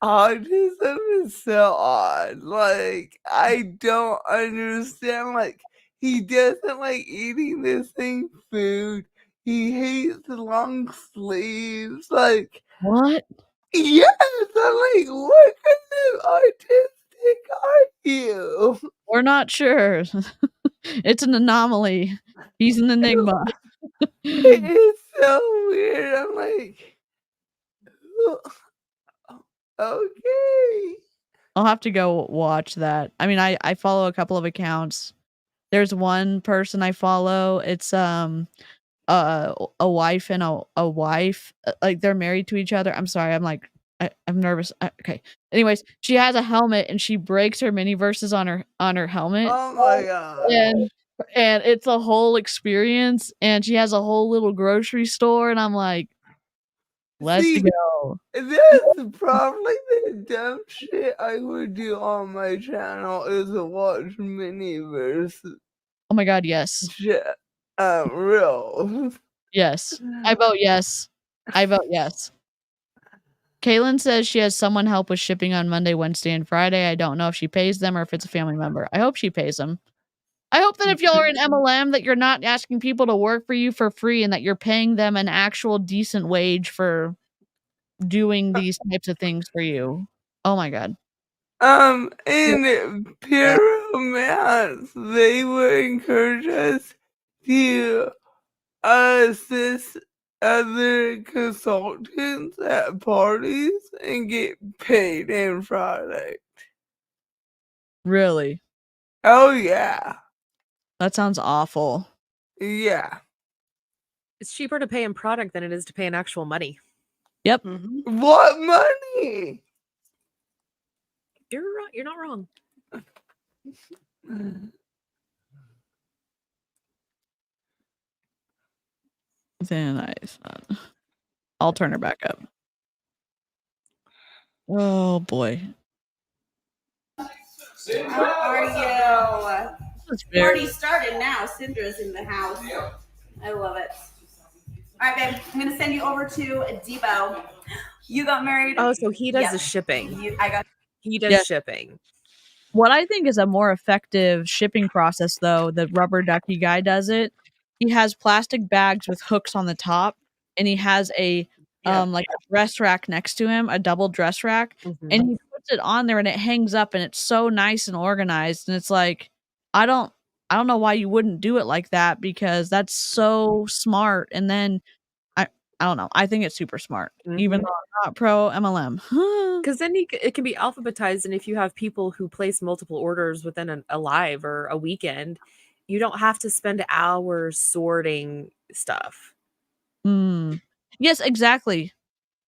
autism is so odd. Like I don't understand. Like he doesn't like eating the same food. He hates the long sleeves. Like what? Yes, I'm like, what kind of autistic are you? We're not sure. It's an anomaly. He's an enigma. It's so weird. I'm like, okay. I'll have to go watch that. I mean, I follow a couple of accounts. There's one person I follow. It's a wife and a wife, like they're married to each other. I'm sorry. I'm nervous. Okay. Anyways, she has a helmet and she breaks her mini verses on her helmet. Oh my god. And it's a whole experience, and she has a whole little grocery store, and I'm like, let's go. That's probably the dumb shit I would do on my channel is to watch mini-verses. Oh my god, yes. Real. Yes. I vote yes. I vote yes. Kaylin says she has someone help with shipping on Monday, Wednesday, and Friday. I don't know if she pays them or if it's a family member. I hope she pays them. I hope that if y'all are in MLM that you're not asking people to work for you for free and that you're paying them an actual decent wage for doing these types of things for you. Oh my god. In Pyramids, they would encourage us to assist other consultants at parties and get paid in product. Really? Oh yeah. That sounds awful. Yeah. It's cheaper to pay in product than it is to pay in actual money. Yep. What money? You're not wrong. Then I'll turn her back up. Oh boy. How are you? Party started now. Cindra's in the house. I love it. All right, babe. I'm gonna send you over to Debo. You got married. Oh, so he does the shipping. He does shipping. What I think is a more effective shipping process, though, the rubber ducky guy does it. He has plastic bags with hooks on the top, and he has a like a dress rack next to him, a double dress rack, and he puts it on there, and it hangs up, and it's so nice and organized. And it's like, I don't know why you wouldn't do it like that, because that's so smart. And then I don't know. I think it's super smart, even though I'm not pro MLM. Because then it can be alphabetized, and if you have people who place multiple orders within a live or a weekend, you don't have to spend hours sorting stuff. Yes, exactly.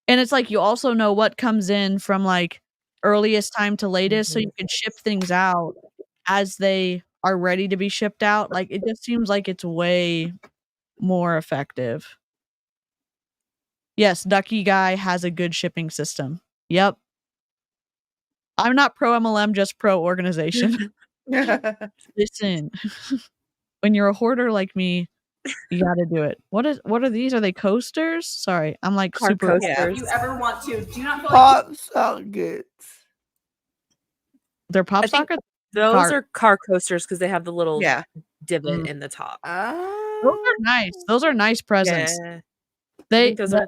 And it's like you also know what comes in from like earliest time to latest, so you can ship things out as they are ready to be shipped out. Like it just seems like it's way more effective. Yes, Ducky Guy has a good shipping system. Yep. I'm not pro MLM, just pro organization. Listen, when you're a hoarder like me, you gotta do it. What are these? Are they coasters? Sorry, I'm like Car super. coasters. If you ever want to, do not feel like Pop sockets. They're pop sockets? Those are car coasters because they have the little divot in the top. Those are nice. Those are nice presents. Yeah. They those are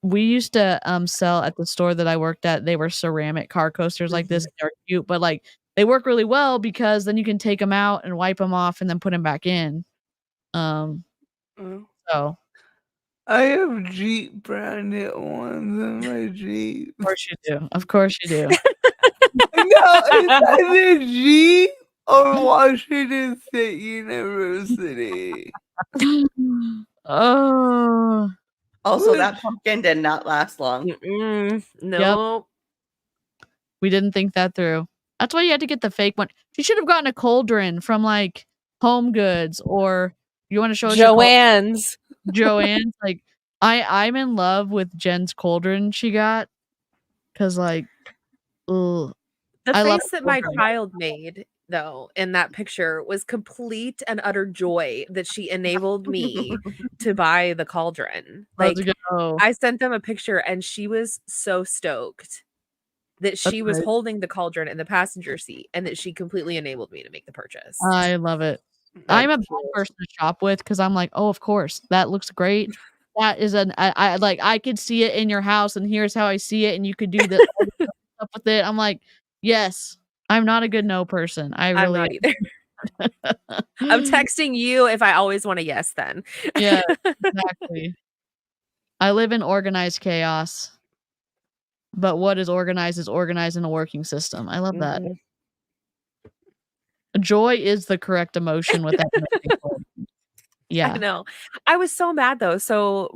we used to sell at the store that I worked at. They were ceramic car coasters like this. They're cute, but like they work really well because then you can take them out and wipe them off and then put them back in. So I have Jeep branded ones in my Jeep. Of course you do. Of course you do. No, it's either Jeep or Washington State University. Oh. Also, that pumpkin did not last long. No. Yep. We didn't think that through. That's why you had to get the fake one. She should have gotten a cauldron from like Home Goods, or you want to show us Joanne's. Joanne's. Like I'm in love with Jen's cauldron she got, because like, ugh. The I love face that my child made, though, in that picture was complete and utter joy that she enabled me to buy the cauldron. Like, I sent them a picture and she was so stoked that she was holding the cauldron in the passenger seat and that she completely enabled me to make the purchase. I love it. I'm a bad person to shop with because I'm like, oh, of course, that looks great. That is I like, I could see it in your house and here's how I see it, and you could do this stuff with it. I'm like, yes, I'm not a good no person. I'm not either. I'm texting you if I always want a yes then. Yeah, exactly. I live in organized chaos. But what is organized in a working system. I love that. Mhm. Joy is the correct emotion with that. I Yeah. know. I was so mad though. So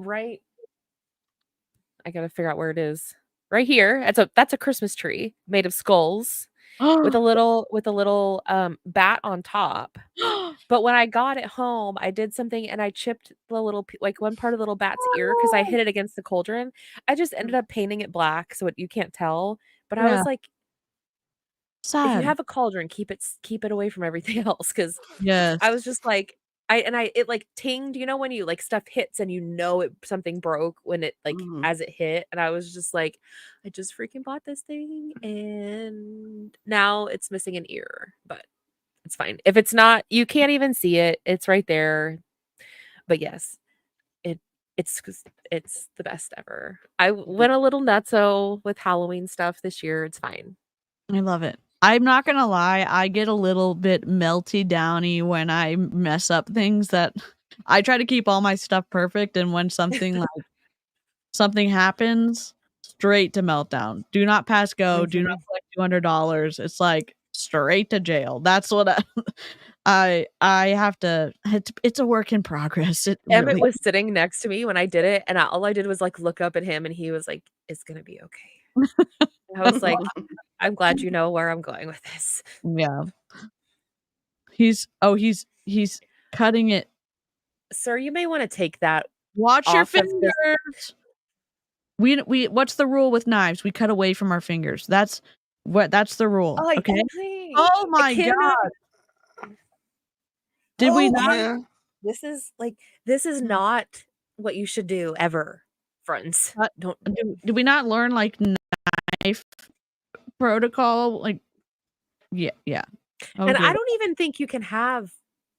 I gotta figure out where it is. Right here. That's a Christmas tree made of skulls with a little bat on top. But when I got it home, I did something and I chipped the little like one part of the little bat's ear because I hit it against the cauldron. I just ended up painting it black so you can't tell. But I Yeah. was like, if you Sad. have a cauldron, keep it away from everything else. Because Yes. I was just like, it like tinged, you know, when you like stuff hits and you know something broke when it like as it hit, and I was just like, I just freaking bought this thing and now it's missing an ear, but it's fine. If it's not, you can't even see it. It's right there. But yes, it's the best ever. I went a little nutso with Halloween stuff this year. It's fine. I love it. I'm not gonna lie, I get a little bit melty downy when I mess up things that I try to keep all my stuff perfect, and when something something happens, straight to meltdown. Do not pass go, do not collect $200. It's like straight to jail. That's what I have to it's a work in progress. Emmett was sitting next to me when I did it, and all I did was like look up at him and he was like, "It's gonna be okay." I was like, I'm glad you know where I'm going with this. Yeah. He's cutting it. Sir, you may want to take that. Watch your fingers. We what's the rule with knives? We cut away from our fingers. That's the rule. Oh, okay. Oh my god. Did we not? Yeah. This is not what you should do ever, friends. Don't did we not learn like knife protocol? Like yeah. And I don't even think you can have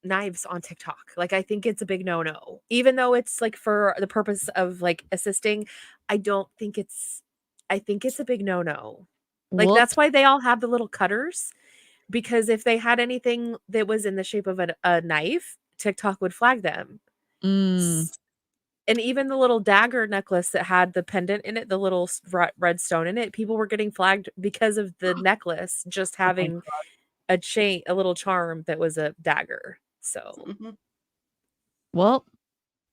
knives on TikTok. Like I think it's a big no-no. Even though it's like for the purpose of like assisting, I think it's a big no-no. Like that's why they all have the little cutters, because if they had anything that was in the shape of a knife, TikTok would flag them. And even the little dagger necklace that had the pendant in it, the little red stone in it, people were getting flagged because of the necklace just having a little charm that was a dagger. So, well,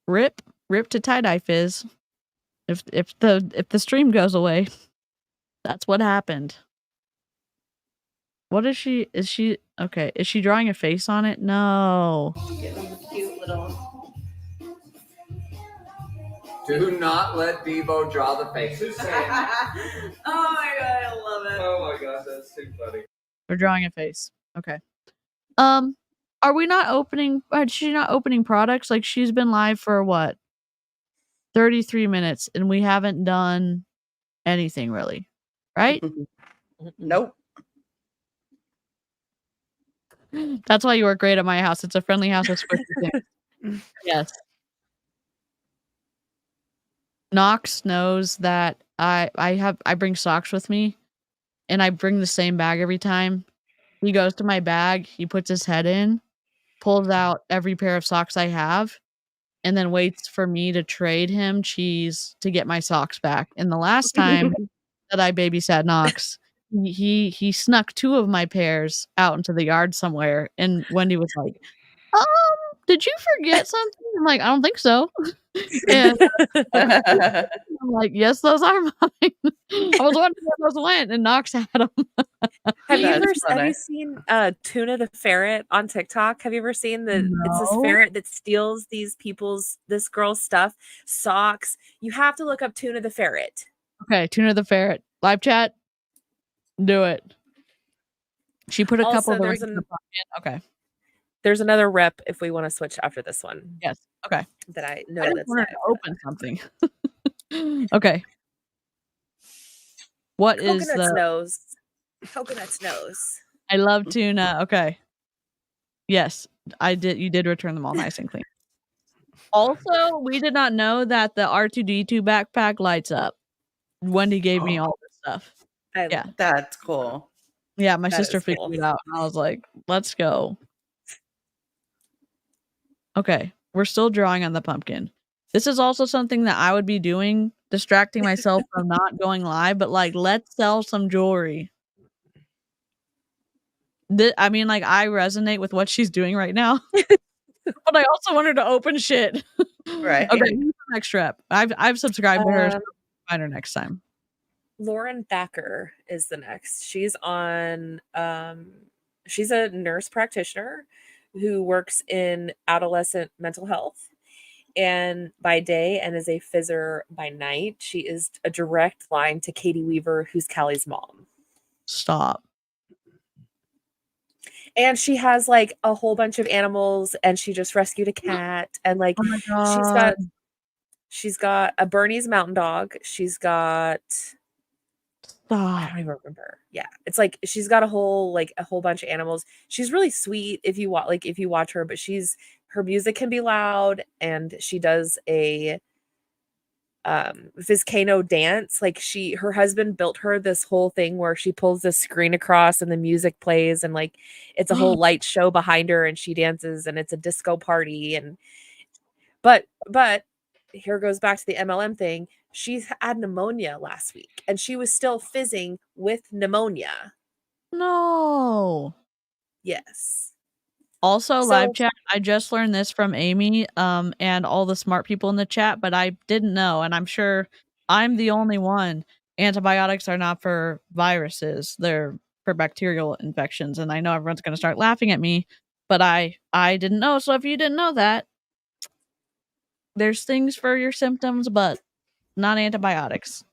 rip to tie-dye fizz. If the stream goes away, that's what happened. What is she? Is she okay? Is she drawing a face on it? No. Cute little. Do not let Bebo draw the faces. Oh my god, I love it. Oh my gosh, that's too funny. We're drawing a face. Okay. Are we not opening? Is she not opening products? Like she's been live for what? 33 minutes, and we haven't done anything really, right? Nope. That's why you work great at my house. It's a friendly house with squishy things. Yes. Knox knows that I bring socks with me, and I bring the same bag every time. He goes to my bag, he puts his head in, pulls out every pair of socks I have, and then waits for me to trade him cheese to get my socks back. And the last time that I babysat Knox, he snuck 2 of my pairs out into the yard somewhere, and Wendy was like, did you forget something? I'm like, I don't think so. And I'm like, yes, those are mine. I was wondering where those went, and Knox had them. Have you seen Tuna the ferret on TikTok? Have you ever seen it's this ferret that steals this girl's stuff, socks? You have to look up Tuna the ferret. Okay, Tuna the ferret. Live chat. Do it. She put a couple of the rings in the pocket. Okay. There's another rep if we want to switch after this one. Yes. Okay. That I know I that's wanted to open something. Okay. What is Coconut's nose? Coconut's nose. I love tuna. Okay. Yes, I did. You did return them all nice and clean. Also, we did not know that the R2D2 backpack lights up. Wendy gave me all this stuff. Yeah, that's cool. Yeah, my sister figured it out, and I was like, "Let's go." Okay, we're still drawing on the pumpkin. This is also something that I would be doing, distracting myself from not going live, but like, let's sell some jewelry. I mean, like, I resonate with what she's doing right now, but I also want her to open shit. Right. Okay, who's the next rep? I've subscribed to her. So find her next time. Lauren Thacker is the next. She's on. She's a nurse practitioner who works in adolescent mental health, and by day, and is a fizzer by night. She is a direct line to Katie Weaver, who's Callie's mom. Stop. And she has like a whole bunch of animals, and she just rescued a cat, and like Oh my God. she's got a Bernese mountain dog. She's got I don't even remember. Yeah, it's like she's got a whole bunch of animals. She's really sweet if you watch her, but her music can be loud, and she does a Vizcano dance. Like her husband built her this whole thing where she pulls this screen across and the music plays, and like it's a whole light show behind her, and she dances, and it's a disco party. And but here goes back to the MLM thing. She had pneumonia last week, and she was still fizzing with pneumonia. No. Yes. Also, live chat, I just learned this from Amy and all the smart people in the chat, but I didn't know, and I'm sure I'm the only one. Antibiotics are not for viruses. They're for bacterial infections, and I know everyone's going to start laughing at me, but I didn't know. So if you didn't know that, there's things for your symptoms, but not antibiotics.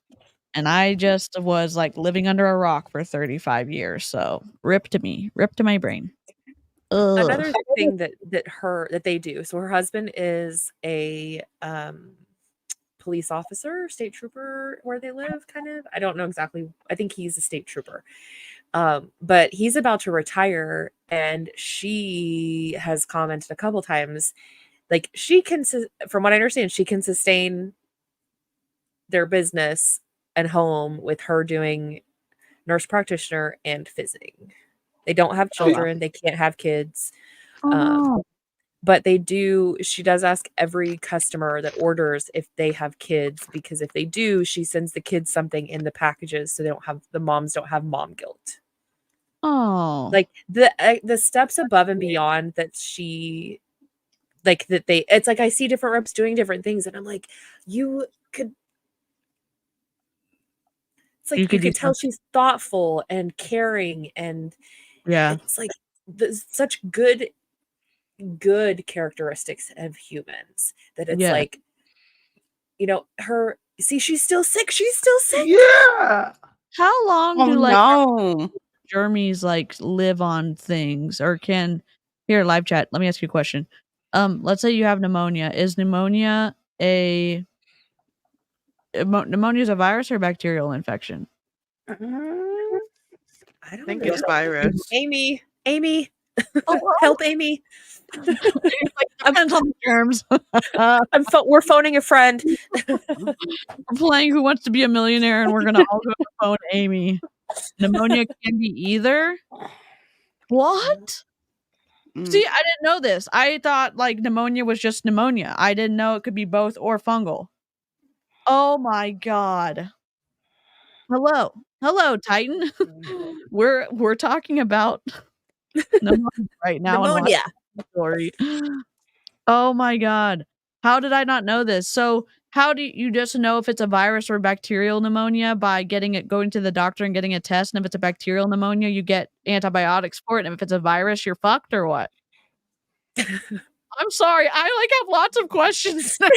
And I just was like living under a rock for 35 years. So rip to my brain. Ugh. Another thing that they do. So her husband is a police officer, state trooper where they live, kind of. I don't know exactly. I think he's a state trooper. But he's about to retire, and she has commented a couple times, like from what I understand, she can sustain their business and home with her doing nurse practitioner and fizzing. They don't have children. They can't have kids. But they do. She does ask every customer that orders if they have kids, because if they do, she sends the kids something in the packages so the moms don't have mom guilt. Oh, like the steps above and beyond that she like that they. It's like I see different reps doing different things, and I'm like, you could. It's like you could tell she's thoughtful and caring, and it's like such good characteristics of humans that it's like, she's still sick. Yeah. How long do germs like live on things, or here live chat? Let me ask you a question. Let's say you have pneumonia. Is pneumonia pneumonia is a virus or bacterial infection? I think it's virus. Amy, help Amy. Depends on the germs. We're phoning a friend. We're playing Who Wants to Be a Millionaire, and we're gonna all go to phone Amy. Pneumonia can be either. What? See, I didn't know this. I thought like pneumonia was just pneumonia. I didn't know it could be both or fungal. Oh my God. Hello, Titan. We're talking about pneumonia right now. Pneumonia. Story. Oh my God. How did I not know this? So how do you just know if it's a virus or bacterial pneumonia by going to the doctor and getting a test? And if it's a bacterial pneumonia, you get antibiotics for it. And if it's a virus, you're fucked or what? I'm sorry. I have lots of questions now.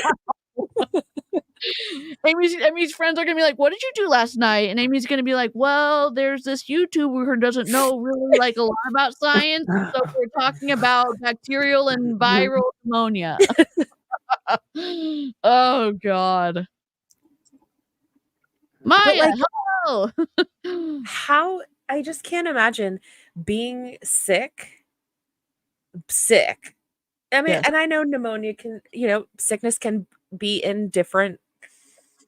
Amy's friends are gonna be like, "What did you do last night?" And Amy's gonna be like, "Well, there's this YouTuber who doesn't know really like a lot about science, so we're talking about bacterial and viral pneumonia." Oh God, Maya, hello. How I just can't imagine being sick. I mean, and I know pneumonia sickness can be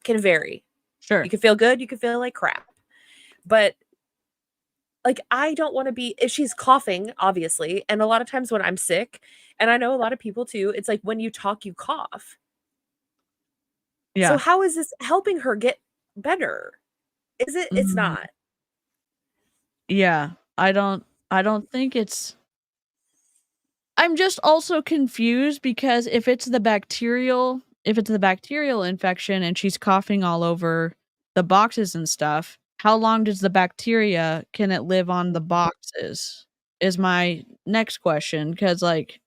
can vary. Sure. You can feel good, you can feel like crap. But like, I don't want to be, if she's coughing, obviously. And a lot of times when I'm sick, and I know a lot of people too, it's like when you talk, you cough. So Yeah. how is this helping her get better? Is it? It's Mhm. not. Yeah. I don't think it's. I'm just also confused because if it's the bacterial infection and she's coughing all over the boxes and stuff, how long does the bacteria can it live on the boxes? Is my next question, because like,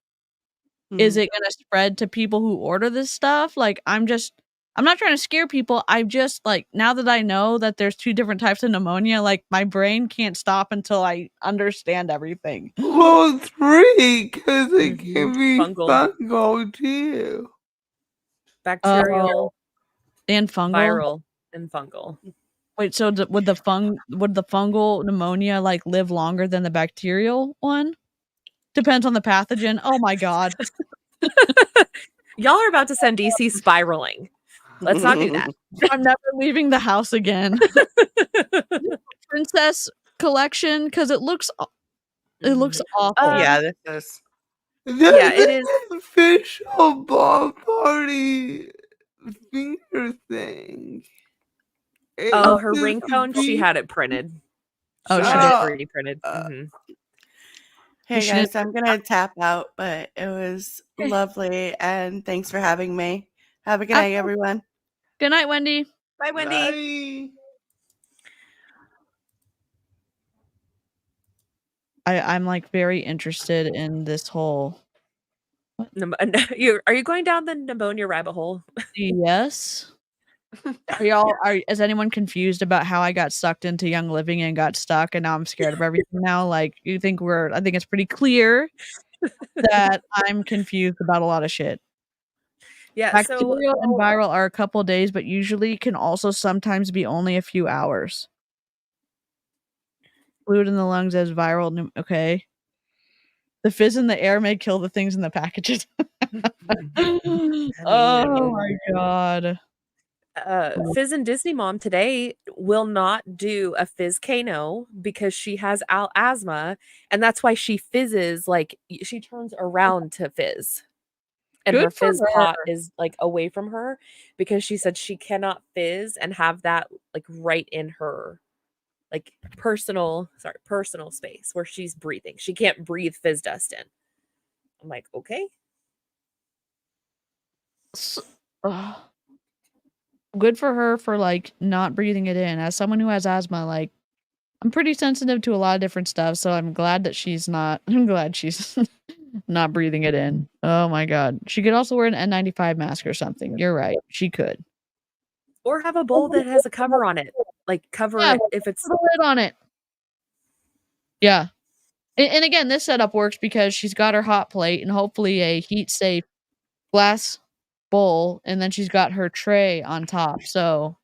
is Mhm. it gonna spread to people who order this stuff? Like, I'm not trying to scare people. I'm just like, now that I know that there's 2 different types of pneumonia, like my brain can't stop until I understand everything. Well, 3, because it Mhm. can be Fungal. fungal too. Bacterial, And fungal? viral, and fungal. Wait, so would the fungal pneumonia like live longer than the bacterial one? Depends on the pathogen. Oh my god. Y'all are about to send DC spiraling. Let's not do that. I'm never leaving the house again. Princess collection, because it looks awful. Yeah, this is. Yeah, it is. Official ball party finger thing. Oh, her It's ringtone, she be- had it printed. Oh, She she had did. it already printed. Mhm. Hey She guys, didn't- I'm gonna tap out, but it was lovely, and thanks for having me. Have a good night, everyone. Good night, Wendy. Bye, Wendy. I'm like very interested in this whole. Are you going down the pneumonia rabbit hole? Yes. Is anyone confused about how I got sucked into Young Living and got stuck and now I'm scared of everything now? Like, I think it's pretty clear that I'm confused about a lot of shit. Yeah, Bacterial and viral are a couple days, but usually can also sometimes be only a few hours. Fluid in the lungs as viral. Okay. The fizz in the air may kill the things in the packages. Oh my god. Fizz and Disney Mom today will not do a fizz Kano because she has asthma, and that's why she fizzes, like she turns around to fizz. And Good her for fizz pot her. is like away from her because she said she cannot fizz and have that like right in her like personal space where she's breathing. She can't breathe fizz dust in. I'm like, okay. Good for her for like not breathing it in. As someone who has asthma, like I'm pretty sensitive to a lot of different stuff, so I'm glad that she's not not breathing it in. Oh my god. She could also wear an N95 mask or something. You're right. She could. Or have a bowl that has a cover on it. Like cover it if it's put a lid on it. Yeah. And again, this setup works because she's got her hot plate and hopefully a heat safe glass bowl, and then she's got her tray on top. So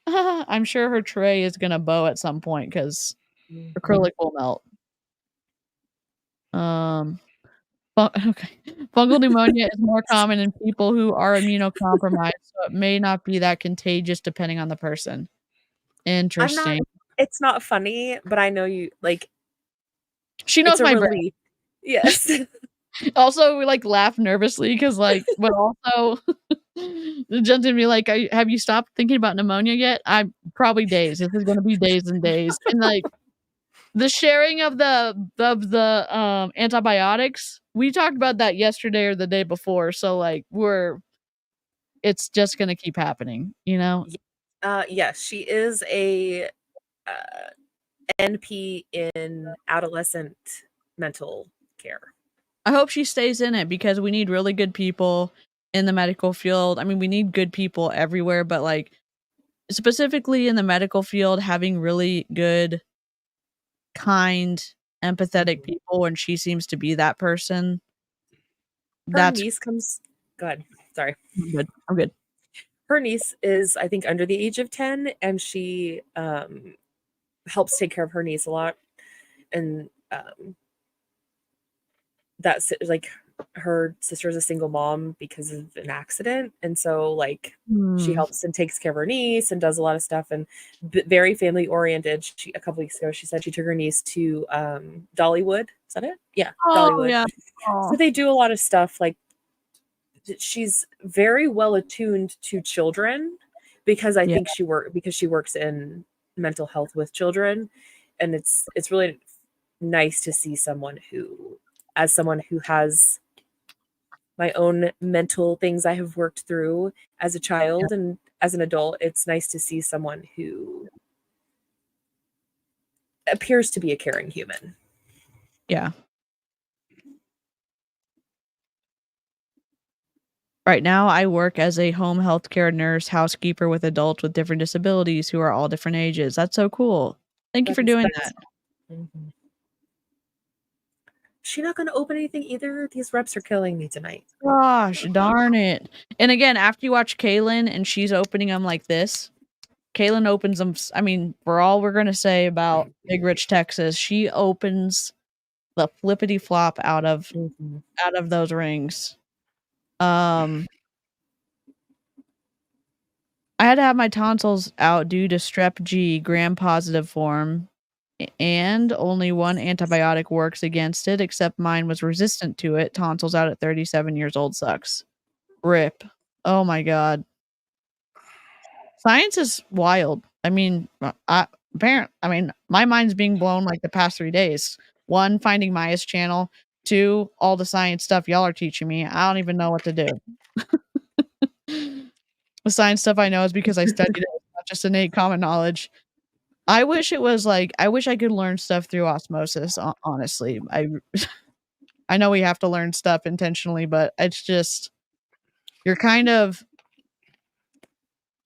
I'm sure her tray is gonna bow at some point because acrylic will melt. Okay. Fungal pneumonia is more common in people who are immunocompromised, so it may not be that contagious depending on the person. Interesting. It's not funny, but I know you like She knows it's a my brain. relief. Yes. Also, we like laugh nervously because, like, but also the gentleman be like, "Have you stopped thinking about pneumonia yet?" I'm probably days. This is gonna be days and days, and like the sharing of the antibiotics. We talked about that yesterday or the day before, so like it's just gonna keep happening, you know. Yes, she is a NP in adolescent mental care. I hope she stays in it because we need really good people in the medical field. I mean, we need good people everywhere, but like specifically in the medical field, having really good, kind, empathetic people, and she seems to be that person. Her niece comes. God, sorry. I'm good. Her niece is, I think, under the age of 10, and she helps take care of her niece a lot. And that's like her sister is a single mom because of an accident, and so like she helps and takes care of her niece and does a lot of stuff, and very family oriented. A couple weeks ago, she said she took her niece to Dollywood. Is that it? Yeah, Dollywood. Yeah. So they do a lot of stuff. Like she's very well attuned to children because I think she works in mental health with children, and it's really nice to see someone who has my own mental things I have worked through as a child and as an adult. It's nice to see someone who appears to be a caring human. Yeah. Right now, I work as a home healthcare nurse, housekeeper with adults with different disabilities who are all different ages. That's so cool. Thank you for doing that. Mm-hmm. She's not going to open anything either. These reps are killing me tonight. Gosh, darn it. And again, after you watch Kaylin and she's opening them like this, Kaylin opens them. I mean, for all we're going to say about Big Rich, Texas, she opens the flippity flop out of those rings. I had to have my tonsils out due to strep G gram-positive form, and only one antibiotic works against it, except mine was resistant to it. Tonsils out at 37 years old sucks. RIP. Oh my god. Science is wild. I mean, my mind's being blown like the past 3 days. 1, finding Maya's channel. 2, all the science stuff y'all are teaching me. I don't even know what to do. The science stuff I know is because I studied it. It's not just innate common knowledge. I wish it was like, I wish I could learn stuff through osmosis, honestly. I know we have to learn stuff intentionally, but it's just, you're kind of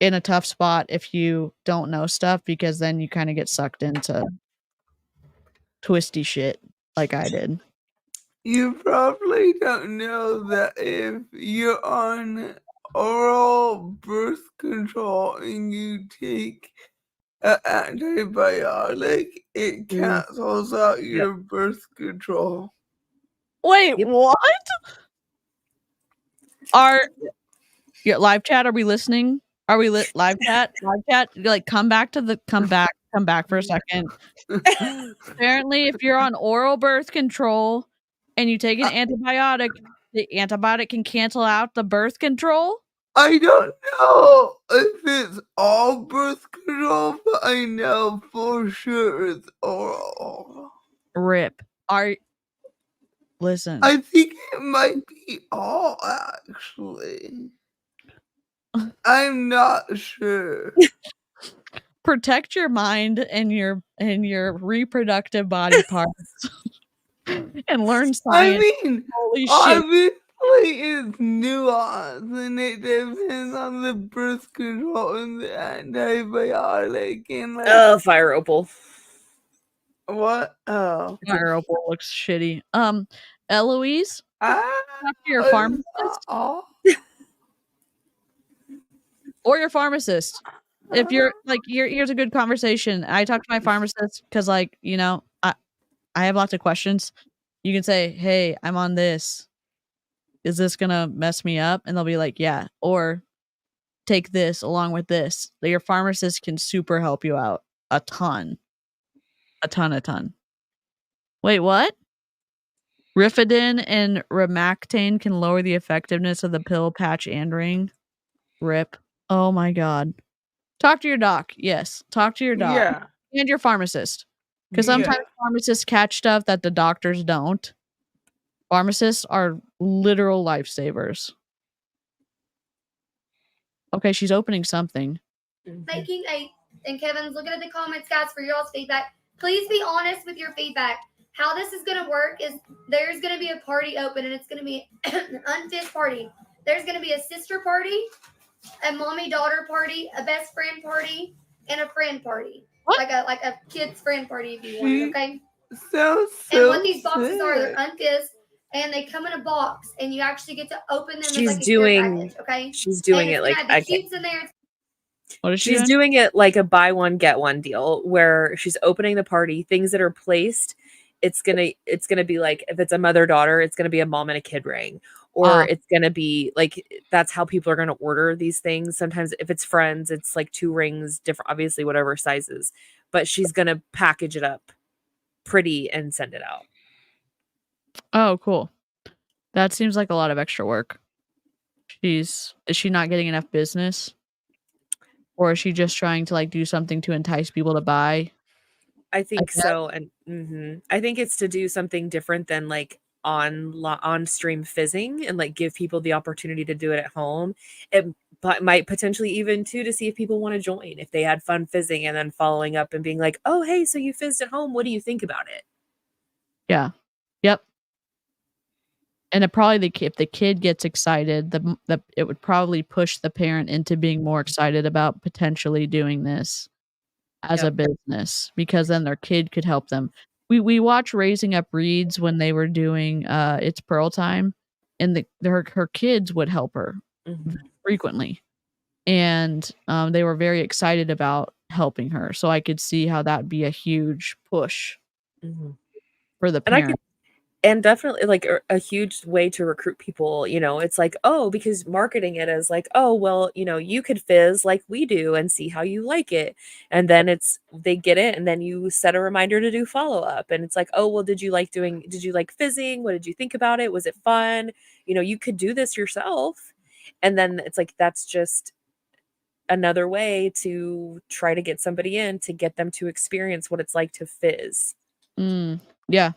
in a tough spot if you don't know stuff, because then you kind of get sucked into twisty shit like I did. You probably don't know that if you're on oral birth control and you take an antibiotic, it cancels out your birth control. Wait, what? Live chat? Are we listening? Are we live chat? Live chat? Like, come back for a second. Apparently, if you're on oral birth control and you take an antibiotic, the antibiotic can cancel out the birth control? I don't know if it's all birth control, but I know for sure it's oral. RIP. Listen. I think it might be all, actually. I'm not sure. Protect your mind and your reproductive body parts and learn science. I mean, holy shit. obviously it's nuanced and it depends on the birth control and the antibiotic and like Fire opal. What? Oh, Fire opal looks shitty. Eloise, talk to your pharmacist or your pharmacist. If you're like, here's a good conversation. I talk to my pharmacist because, like, you know, I have lots of questions. You can say, "Hey, I'm on this. Is this gonna mess me up?" And they'll be like, "Yeah," or take this along with this. Your pharmacist can super help you out a ton. Wait, what? Rifidin and Remactane can lower the effectiveness of the pill, patch, and ring. RIP. Oh my god. Talk to your doc. Yes, talk to your doc. Yeah. And your pharmacist. Because sometimes pharmacists catch stuff that the doctors don't. Pharmacists are literal lifesavers. Okay, she's opening something. Making and Kevin's looking at the comments, guys, for y'all's feedback. Please be honest with your feedback. How this is going to work is there's going to be a party open, and it's going to be an unfit party. There's going to be a sister party, a mommy-daughter party, a best friend party, and a friend party. What? Like a kid's friend party, if you want, okay? So and what these boxes are, they're unfizzed, and they come in a box, and you actually get to open them as like a care package, okay? She's doing it like I sheets in there. What is she She's doing it like a buy one get one deal, where she's opening the party, things that are placed it's gonna be like, if it's a mother-daughter, it's gonna be a mom and a kid ring. Or it's gonna be like, that's how people are gonna order these things. Sometimes if it's friends, it's like 2 rings, different, obviously whatever sizes. But she's gonna package it up pretty and send it out. Oh, cool. That seems like a lot of extra work. Is she not getting enough business? Or is she just trying to like do something to entice people to buy? I think guess. so. And I think it's to do something different than like on stream fizzing, and like give people the opportunity to do it at home. It might potentially even too to see if people want to join, if they had fun fizzing and then following up and being like, oh, hey, so you fizzed at home. What do you think about it? Yeah. Yep. And it probably if the kid gets excited, it would probably push the parent into being more excited about potentially doing this as a business, because then their kid could help them. We watch Raising Up Reeds when they were doing It's Pearl Time, and her kids would help her frequently, and they were very excited about helping her. So I could see how that'd be a huge push for the parent. And definitely like a huge way to recruit people, it's like, oh, because marketing it as like, oh, well, you could fizz like we do and see how you like it. And then they get it. And then you set a reminder to do follow up. And it's like, oh, well, did you like fizzing? What did you think about it? Was it fun? You could do this yourself. And then it's like, that's just another way to try to get somebody in, to get them to experience what it's like to fizz. Yeah.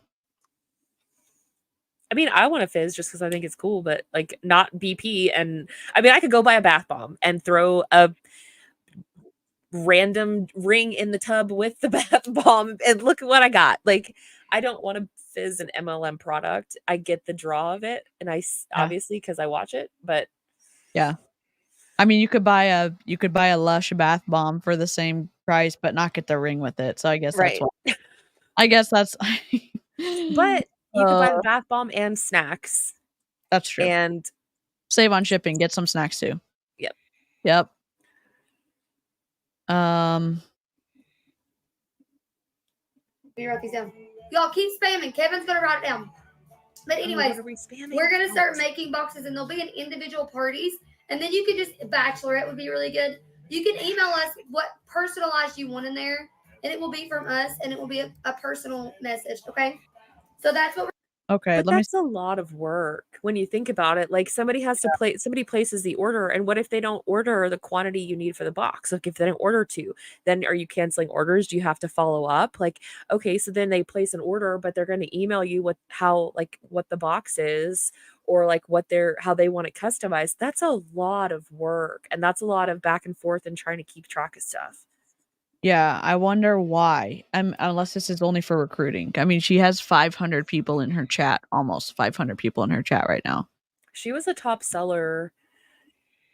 I mean, I want to fizz just because I think it's cool, but like not BP. And I mean, I could go buy a bath bomb and throw a random ring in the tub with the bath bomb and look at what I got. Like, I don't want to fizz an MLM product. I get the draw of it, and obviously because I watch it, but yeah. I mean, you could buy a Lush bath bomb for the same price, but not get the ring with it. So I guess that's why. I guess that's. But you could buy the bath bomb and snacks. That's true. And save on shipping. Get some snacks too. Yep. We wrote these down. Y'all keep spamming. Kevin's gonna write it down. But anyways, we're gonna start making boxes, and they'll be in individual parties. And then you could just bachelorette would be really good. You can email us what personalized you want in there, and it will be from us, and it will be a personal message. Okay. So that's what we're but that's a lot of work when you think about it. Like somebody places the order, and what if they don't order the quantity you need for the box? Like if they don't order 2, then are you canceling orders? Do you have to follow up? Like, okay, so then they place an order, but they're going to email you what the box is, or like how they want it customized. That's a lot of work, and that's a lot of back and forth and trying to keep track of stuff. Yeah, I wonder why. Unless this is only for recruiting. I mean, she has 500 people in her chat, almost 500 people in her chat right now. She was a top seller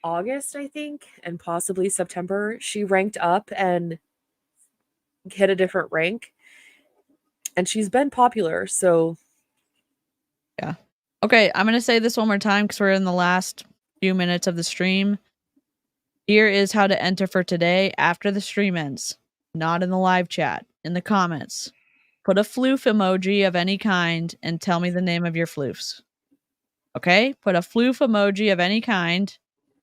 August, I think, and possibly September. She ranked up and hit a different rank, and she's been popular. So, yeah. Okay, I'm going to say this one more time because we're in the last few minutes of the stream. Here is how to enter for today after the stream ends. Not in the live chat, in the comments. Put a floof emoji of any kind and tell me the name of your floofs. Okay? Put a floof emoji of any kind,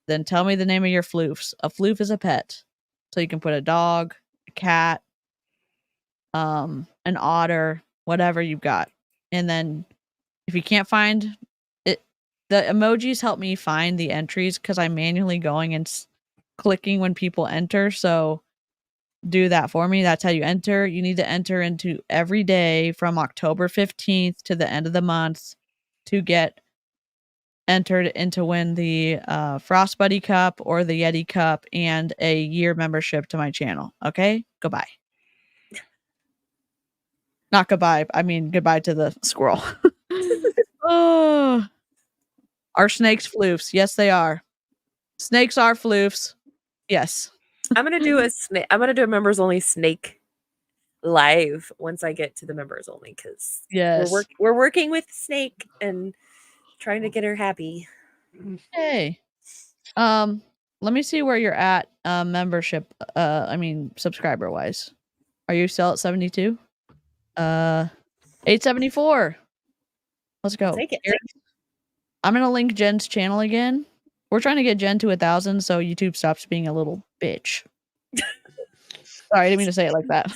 then tell me the name of your floofs. A floof is a pet. So you can put a dog, a cat, an otter, whatever you've got. And then if you can't find it, the emojis help me find the entries because I'm manually going and clicking when people enter. So do that for me. That's how you enter. You need to enter into every day from October 15th to the end of the month to get entered into win the Frost Buddy Cup or the Yeti Cup and a year membership to my channel. Okay? Goodbye. Not goodbye. I mean goodbye to the squirrel. Oh, are snakes floofs? Yes, they are. Snakes are floofs. Yes. I'm gonna do a members only snake live once I get to the members only, because we're working with Snake and trying to get her happy. Hey, let me see where you're at membership. I mean subscriber wise. Are you still at 72? 874. Let's go. Take it. I'm gonna link Jen's channel again. We're trying to get Jen to 1,000 so YouTube stops being a little bitch. Sorry, I didn't mean to say it like that.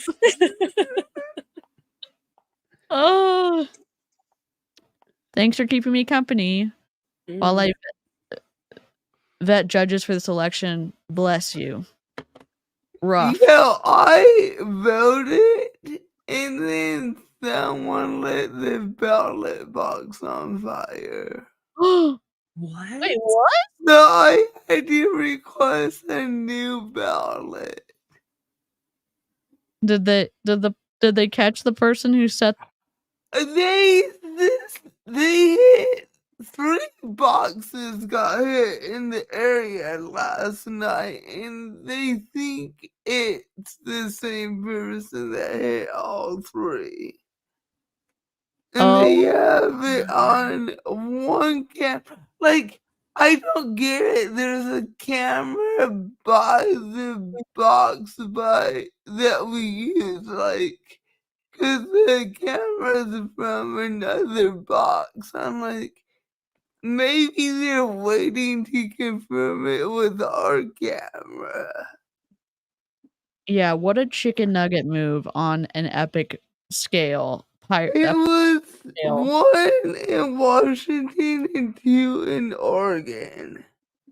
Oh, thanks for keeping me company while I vet judges for this election. Bless you. Rough. Yeah, I voted, and then someone lit the ballot box on fire. What? Wait, what? So I had to request a new ballot. Did they catch the person who set? They hit 3 boxes got hit in the area last night, and they think it's the same person that hit all 3. And they have it on one camera. Like, I don't get it. There's a camera by the box that we use, like, because the camera's from another box. I'm like, maybe they're waiting to confirm it with our camera. Yeah, what a chicken nugget move on an epic scale. It was 1 in Washington and 2 in Oregon.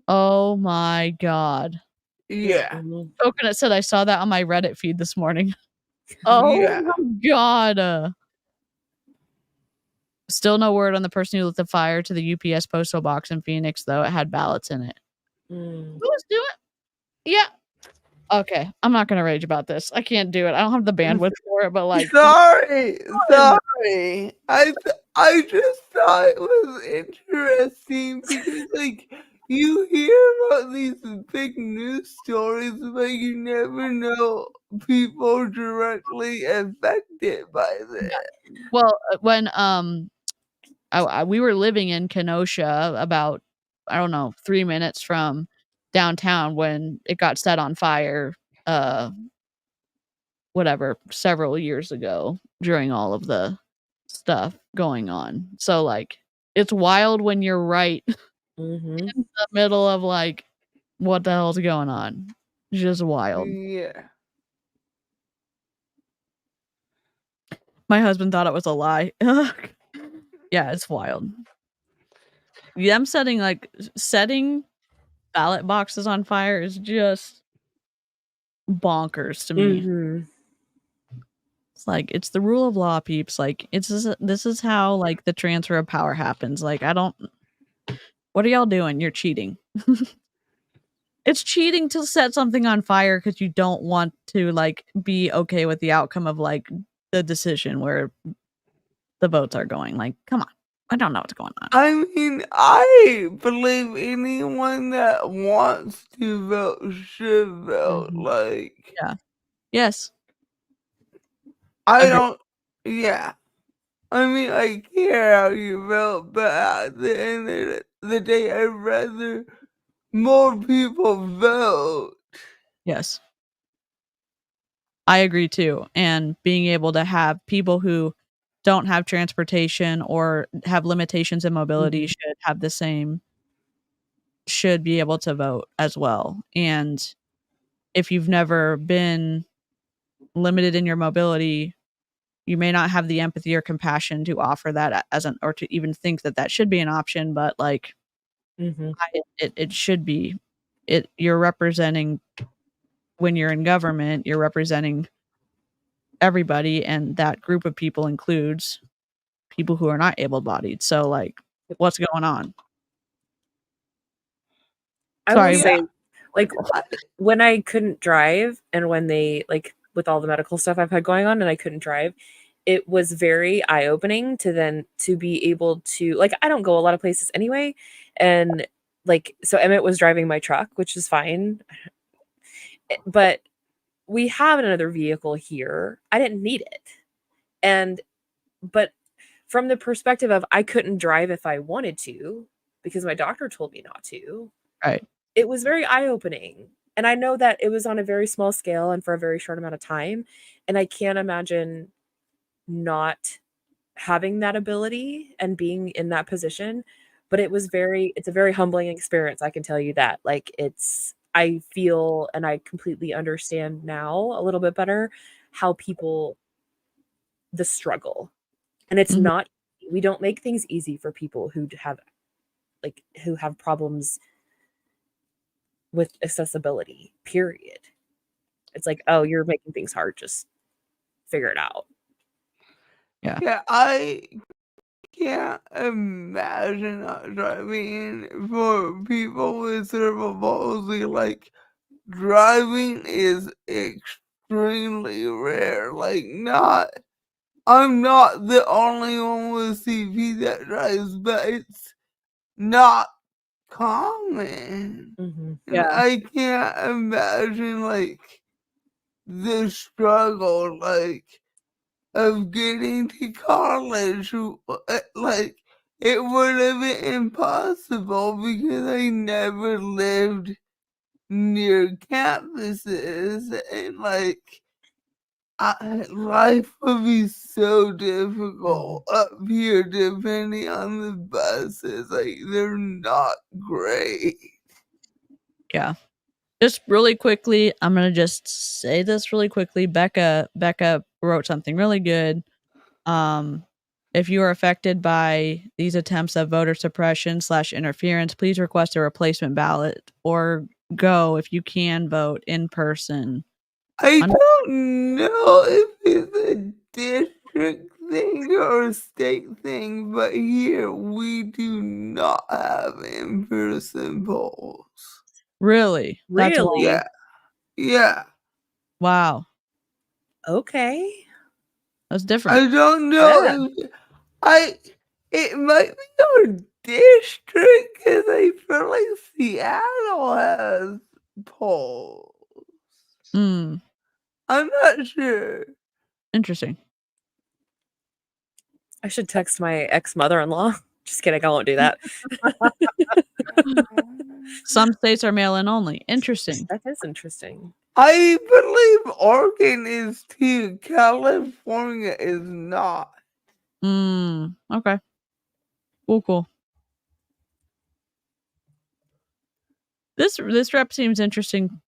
Oh my god. Yeah. Coconut said I saw that on my Reddit feed this morning. Oh Yeah. my god. Still no word on the person who lit the fire to the UPS postal box in Phoenix, though. It had ballots in it. Who was doing? Yeah. Okay, I'm not gonna rage about this. I can't do it. I don't have the bandwidth for it, but like, Sorry. I just thought it was interesting because, like, you hear about these big news stories, but you never know people directly affected by this. well, when we were living in Kenosha, about, I don't know, 3 minutes from downtown when it got set on fire. Whatever, several years ago during all of the stuff going on. So like, it's wild when you're right in the middle of like, what the hell's going on? It's just wild. Yeah. My husband thought it was a lie. Yeah, it's wild. Them setting ballot boxes on fire is just bonkers to me. It's like, it's the rule of law, peeps. Like, this is how like the transfer of power happens. Like, what are y'all doing? You're cheating. It's cheating to set something on fire because you don't want to like be okay with the outcome of like the decision where the votes are going. Like, come on. I don't know what's going on. I mean, I believe anyone that wants to vote should vote. Like, yeah. Yes. I don't, yeah. I mean, I care how you vote, but at the end of the day, I'd rather more people vote. Yes. I agree too. And being able to have people who don't have transportation or have limitations in mobility should be able to vote as well. And if you've never been limited in your mobility, you may not have the empathy or compassion to offer that or to even think that should be an option, but like, it should be. You're representing, when you're in government, you're representing everybody, and that group of people includes people who are not able-bodied. So like, what's going on? I will say, like, when I couldn't drive and when they, like, with all the medical stuff I've had going on and I couldn't drive, it was very eye-opening to be able to, like, I don't go a lot of places anyway. And like, so Emmett was driving my truck, which is fine. But we have another vehicle here. I didn't need it. But from the perspective of I couldn't drive if I wanted to, because my doctor told me not to. Right. It was very eye-opening. And I know that it was on a very small scale and for a very short amount of time. And I can't imagine not having that ability and being in that position, but it's a very humbling experience. I can tell you that. Like, I feel, and I completely understand now a little bit better how the struggle. And it's not, we don't make things easy for people who have problems with accessibility, period. It's like, oh, you're making things hard, just figure it out. Yeah, I can't imagine not driving for people with cerebral palsy. Like, driving is extremely rare. Like, I'm not the only one with CP that drives, but it's not common. And I can't imagine, like, the struggle, like, of getting to college. Like, it would have been impossible because I never lived near campuses, and like, life would be so difficult up here depending on the buses. Like, they're not great. Yeah. Just really quickly, I'm going to just say this really quickly. Becca wrote something really good. If you are affected by these attempts of voter suppression / interference, please request a replacement ballot or go, if you can, vote in person. I don't know if it's a district thing or a state thing, but here we do not have in-person polls. Really? That's Really? Yeah. Yeah. Wow. Okay. That's different. I don't know if it might be our district because I feel like Seattle has polls. Mm. I'm not sure. Interesting. I should text my ex-mother-in-law. Just kidding, I won't do that. Some states are mail-in only. Interesting. That is interesting. I believe Oregon is too. California is not. Okay. Cool. This rep seems interesting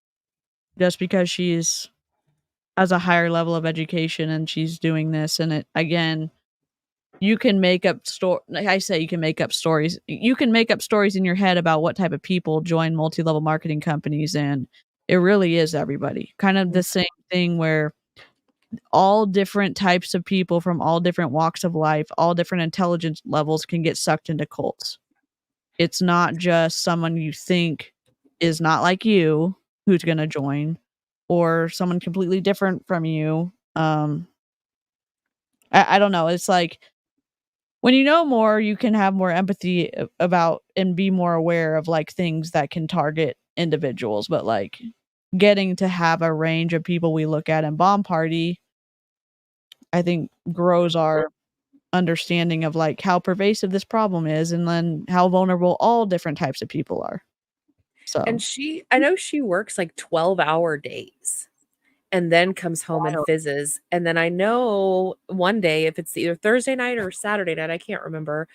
just because she's has a higher level of education and she's doing this, and it, again, you can make up you can make up stories. You can make up stories in your head about what type of people join multi-level marketing companies, and it really is everybody. Kind of the same thing where all different types of people from all different walks of life, all different intelligence levels can get sucked into cults. It's not just someone you think is not like you who's going to join, or someone completely different from you. I don't know. It's like, when you know more, you can have more empathy about and be more aware of like things that can target individuals. But like, getting to have a range of people we look at in Bomb Party, I think grows our understanding of like how pervasive this problem is, and then how vulnerable all different types of people are. So, And I know she works like 12-hour days and then comes home and fizzes. And then I know one day, if it's either Thursday night or Saturday night, I can't remember,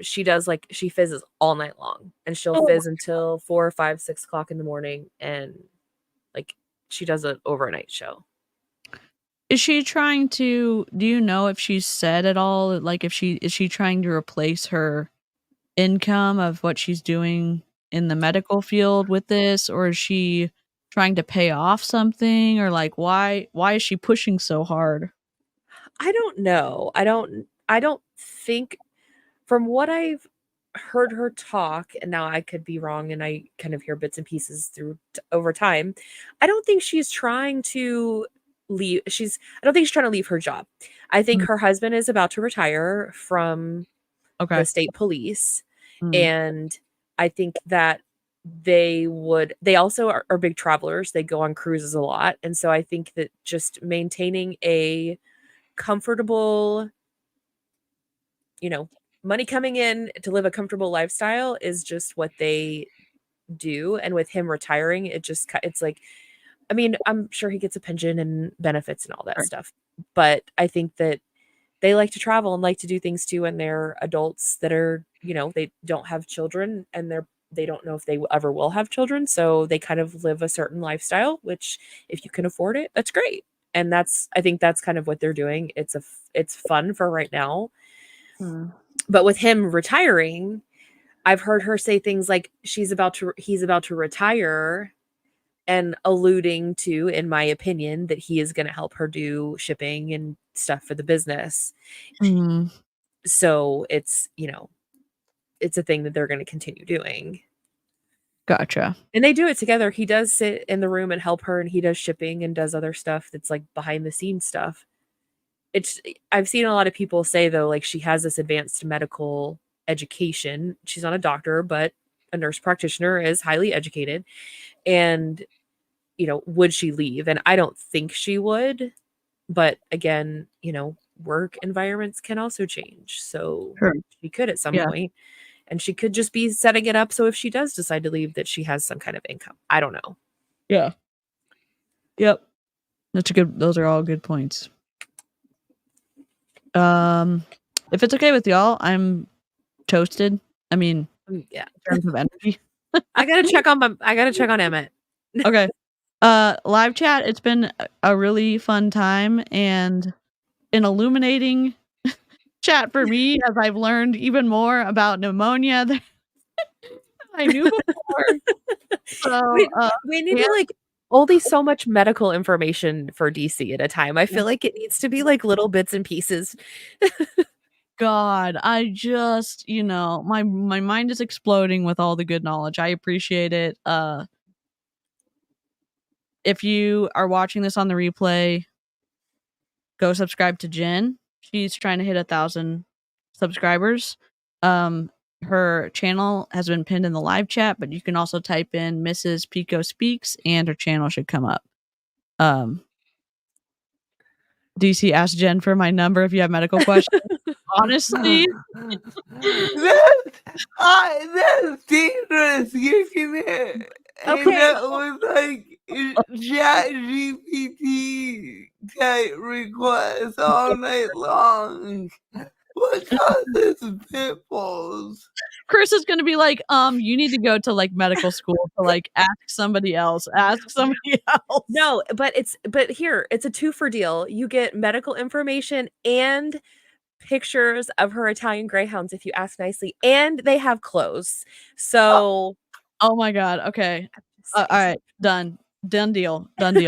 she fizzes all night long, and she'll fizz until 4 or 5, 6 o'clock in the morning, and like, she does an overnight show. is she trying to, do you know if she's said at all, like, is she trying to replace her income of what she's doing in the medical field with this, or is she trying to pay off something, or like, why is she pushing so hard? I don't know. I don't think, from what I've heard her talk, and now I could be wrong, and I kind of hear bits and pieces over time, I don't think she's trying to leave. I don't think she's trying to leave her job. I think her husband is about to retire from the state police, and I think that they also are big travelers. They go on cruises a lot, and so I think that just maintaining a comfortable, money coming in to live a comfortable lifestyle is just what they do. And with him retiring, it's like, I mean, I'm sure he gets a pension and benefits and all that stuff, but I think that they like to travel and like to do things too, and they're adults that are, they don't have children, and they don't know if they ever will have children, so they kind of live a certain lifestyle, which if you can afford it, that's great. And I think that's kind of what they're doing. It's fun for right now. But with him retiring, I've heard her say things like he's about to retire, and alluding to, in my opinion, that he is going to help her do shipping and stuff for the business. So it's a thing that they're going to continue doing. Gotcha. And they do it together. He does sit in the room and help her, and he does shipping and does other stuff that's like behind the scenes stuff. I've seen a lot of people say, though, like, she has this advanced medical education. She's not a doctor, but a nurse practitioner, is highly educated. And, would she leave? And I don't think she would. But again, work environments can also change. So she could at some point. And she could just be setting it up so if she does decide to leave, that she has some kind of income. I don't know. Yeah. Yep. Those are all good points. If it's okay with y'all, I'm toasted. I mean, yeah, in terms of energy. I gotta check on Emmett. Okay. Live chat, it's been a really fun time and an illuminating chat for me, as I've learned even more about pneumonia than I knew before. So we need to like only so much medical information for DC at a time. I feel like it needs to be like little bits and pieces. God, I just, my mind is exploding with all the good knowledge. I appreciate it. If you are watching this on the replay, go subscribe to Jen. She's trying to hit 1,000 subscribers. Her channel has been pinned in the live chat, but you can also type in Mrs. Pico Speaks and her channel should come up. DC, ask Jen for my number if you have medical questions. Honestly, that's dangerous. You can hit. And that was like chat GPT type requests all night long. What causes pimples? Chris is going to be like, you need to go to like medical school to like ask somebody else. No, but here, it's a 2-for deal. You get medical information and pictures of her Italian greyhounds if you ask nicely, and they have clothes. So, oh my God. Okay. All right. Done deal. I'm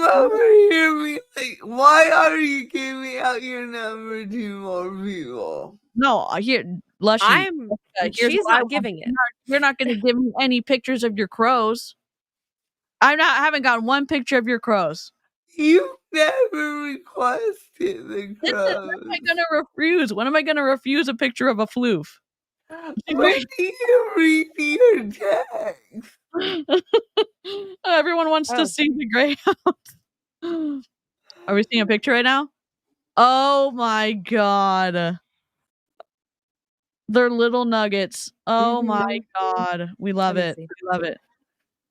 over here like, why are you giving out your number to more people? No, here, Lushy. She's not giving it. You're not going to give me any pictures of your crows. I haven't got one picture of your crows. You never requested the crows. When am I going to refuse? When am I going to refuse a picture of a floof? When do you read your text? Everyone wants to see the greyhound. Are we seeing a picture right now? Oh my God. They're little nuggets. Oh my God. We love it. We love it.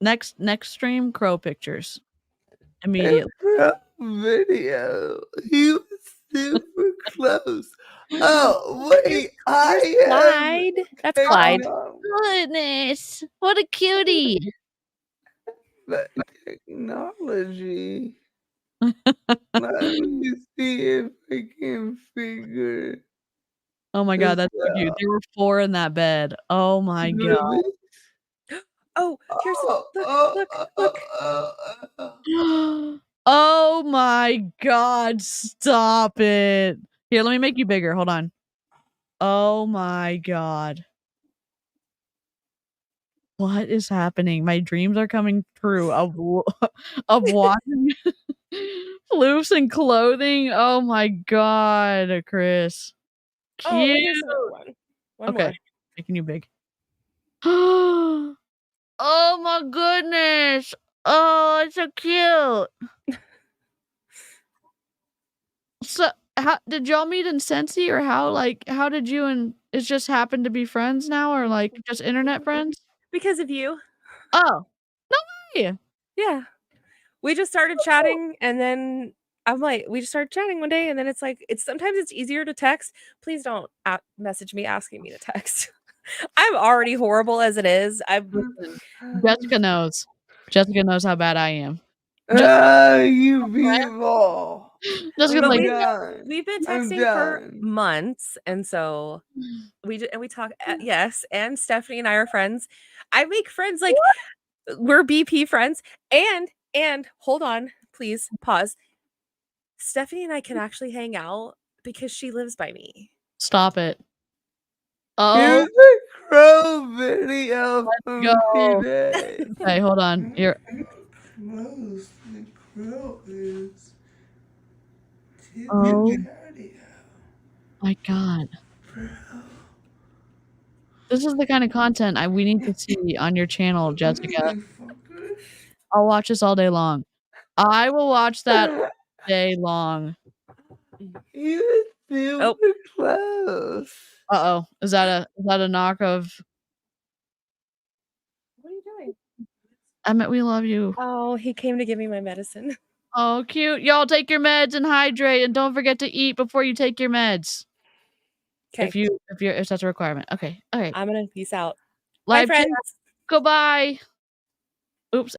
Next stream, crow pictures. Immediately. Video. He was super close. Oh, wait. Clyde. That's Clyde. Goodness. What a cutie. But technology. Let me see if I can figure. Oh my God, that's so cute. There were 4 in that bed. Oh my God. Oh, here's look. Oh my God, stop it. Here, let me make you bigger. Hold on. Oh my God. What is happening? My dreams are coming true of watching floofs and clothing. Oh my God, Chris. Cute. One Okay, more. making you big. Oh my goodness. Oh, it's so cute. So, how did y'all meet in Sensi, or how did you and it just happened to be friends now, or like just internet friends? Because of you. Oh, no way. Yeah. We just started chatting, and then I'm like, we just started chatting one day, and then it's like, sometimes it's easier to text. Please don't message me asking me to text. I'm already horrible as it is. Listen, Jessica knows. Jessica knows how bad I am. You people. Jessica's But like, we've been texting for months, and so we talk. Yes, and Stephanie and I are friends. I make friends like we're BP friends, and hold on, please pause. Stephanie and I can actually hang out because she lives by me. stop it. Oh, Here's the crow video from go. today. Hey, hold on. You're Close the crow is to Oh. the patio. My God. This is the kind of content we need to see on your channel, Jessica. I'll watch this all day long. I will watch that all day long. You were super close. Uh-oh. Is that a knock of What are you doing? Emmett, we love you. Oh, he came to give me my medicine. Oh, cute. Y'all take your meds and hydrate, and don't forget to eat before you take your meds. Okay. If that's a requirement. Okay. All right. I'm gonna peace out. Live Bye, friends. chat. Goodbye. Oops.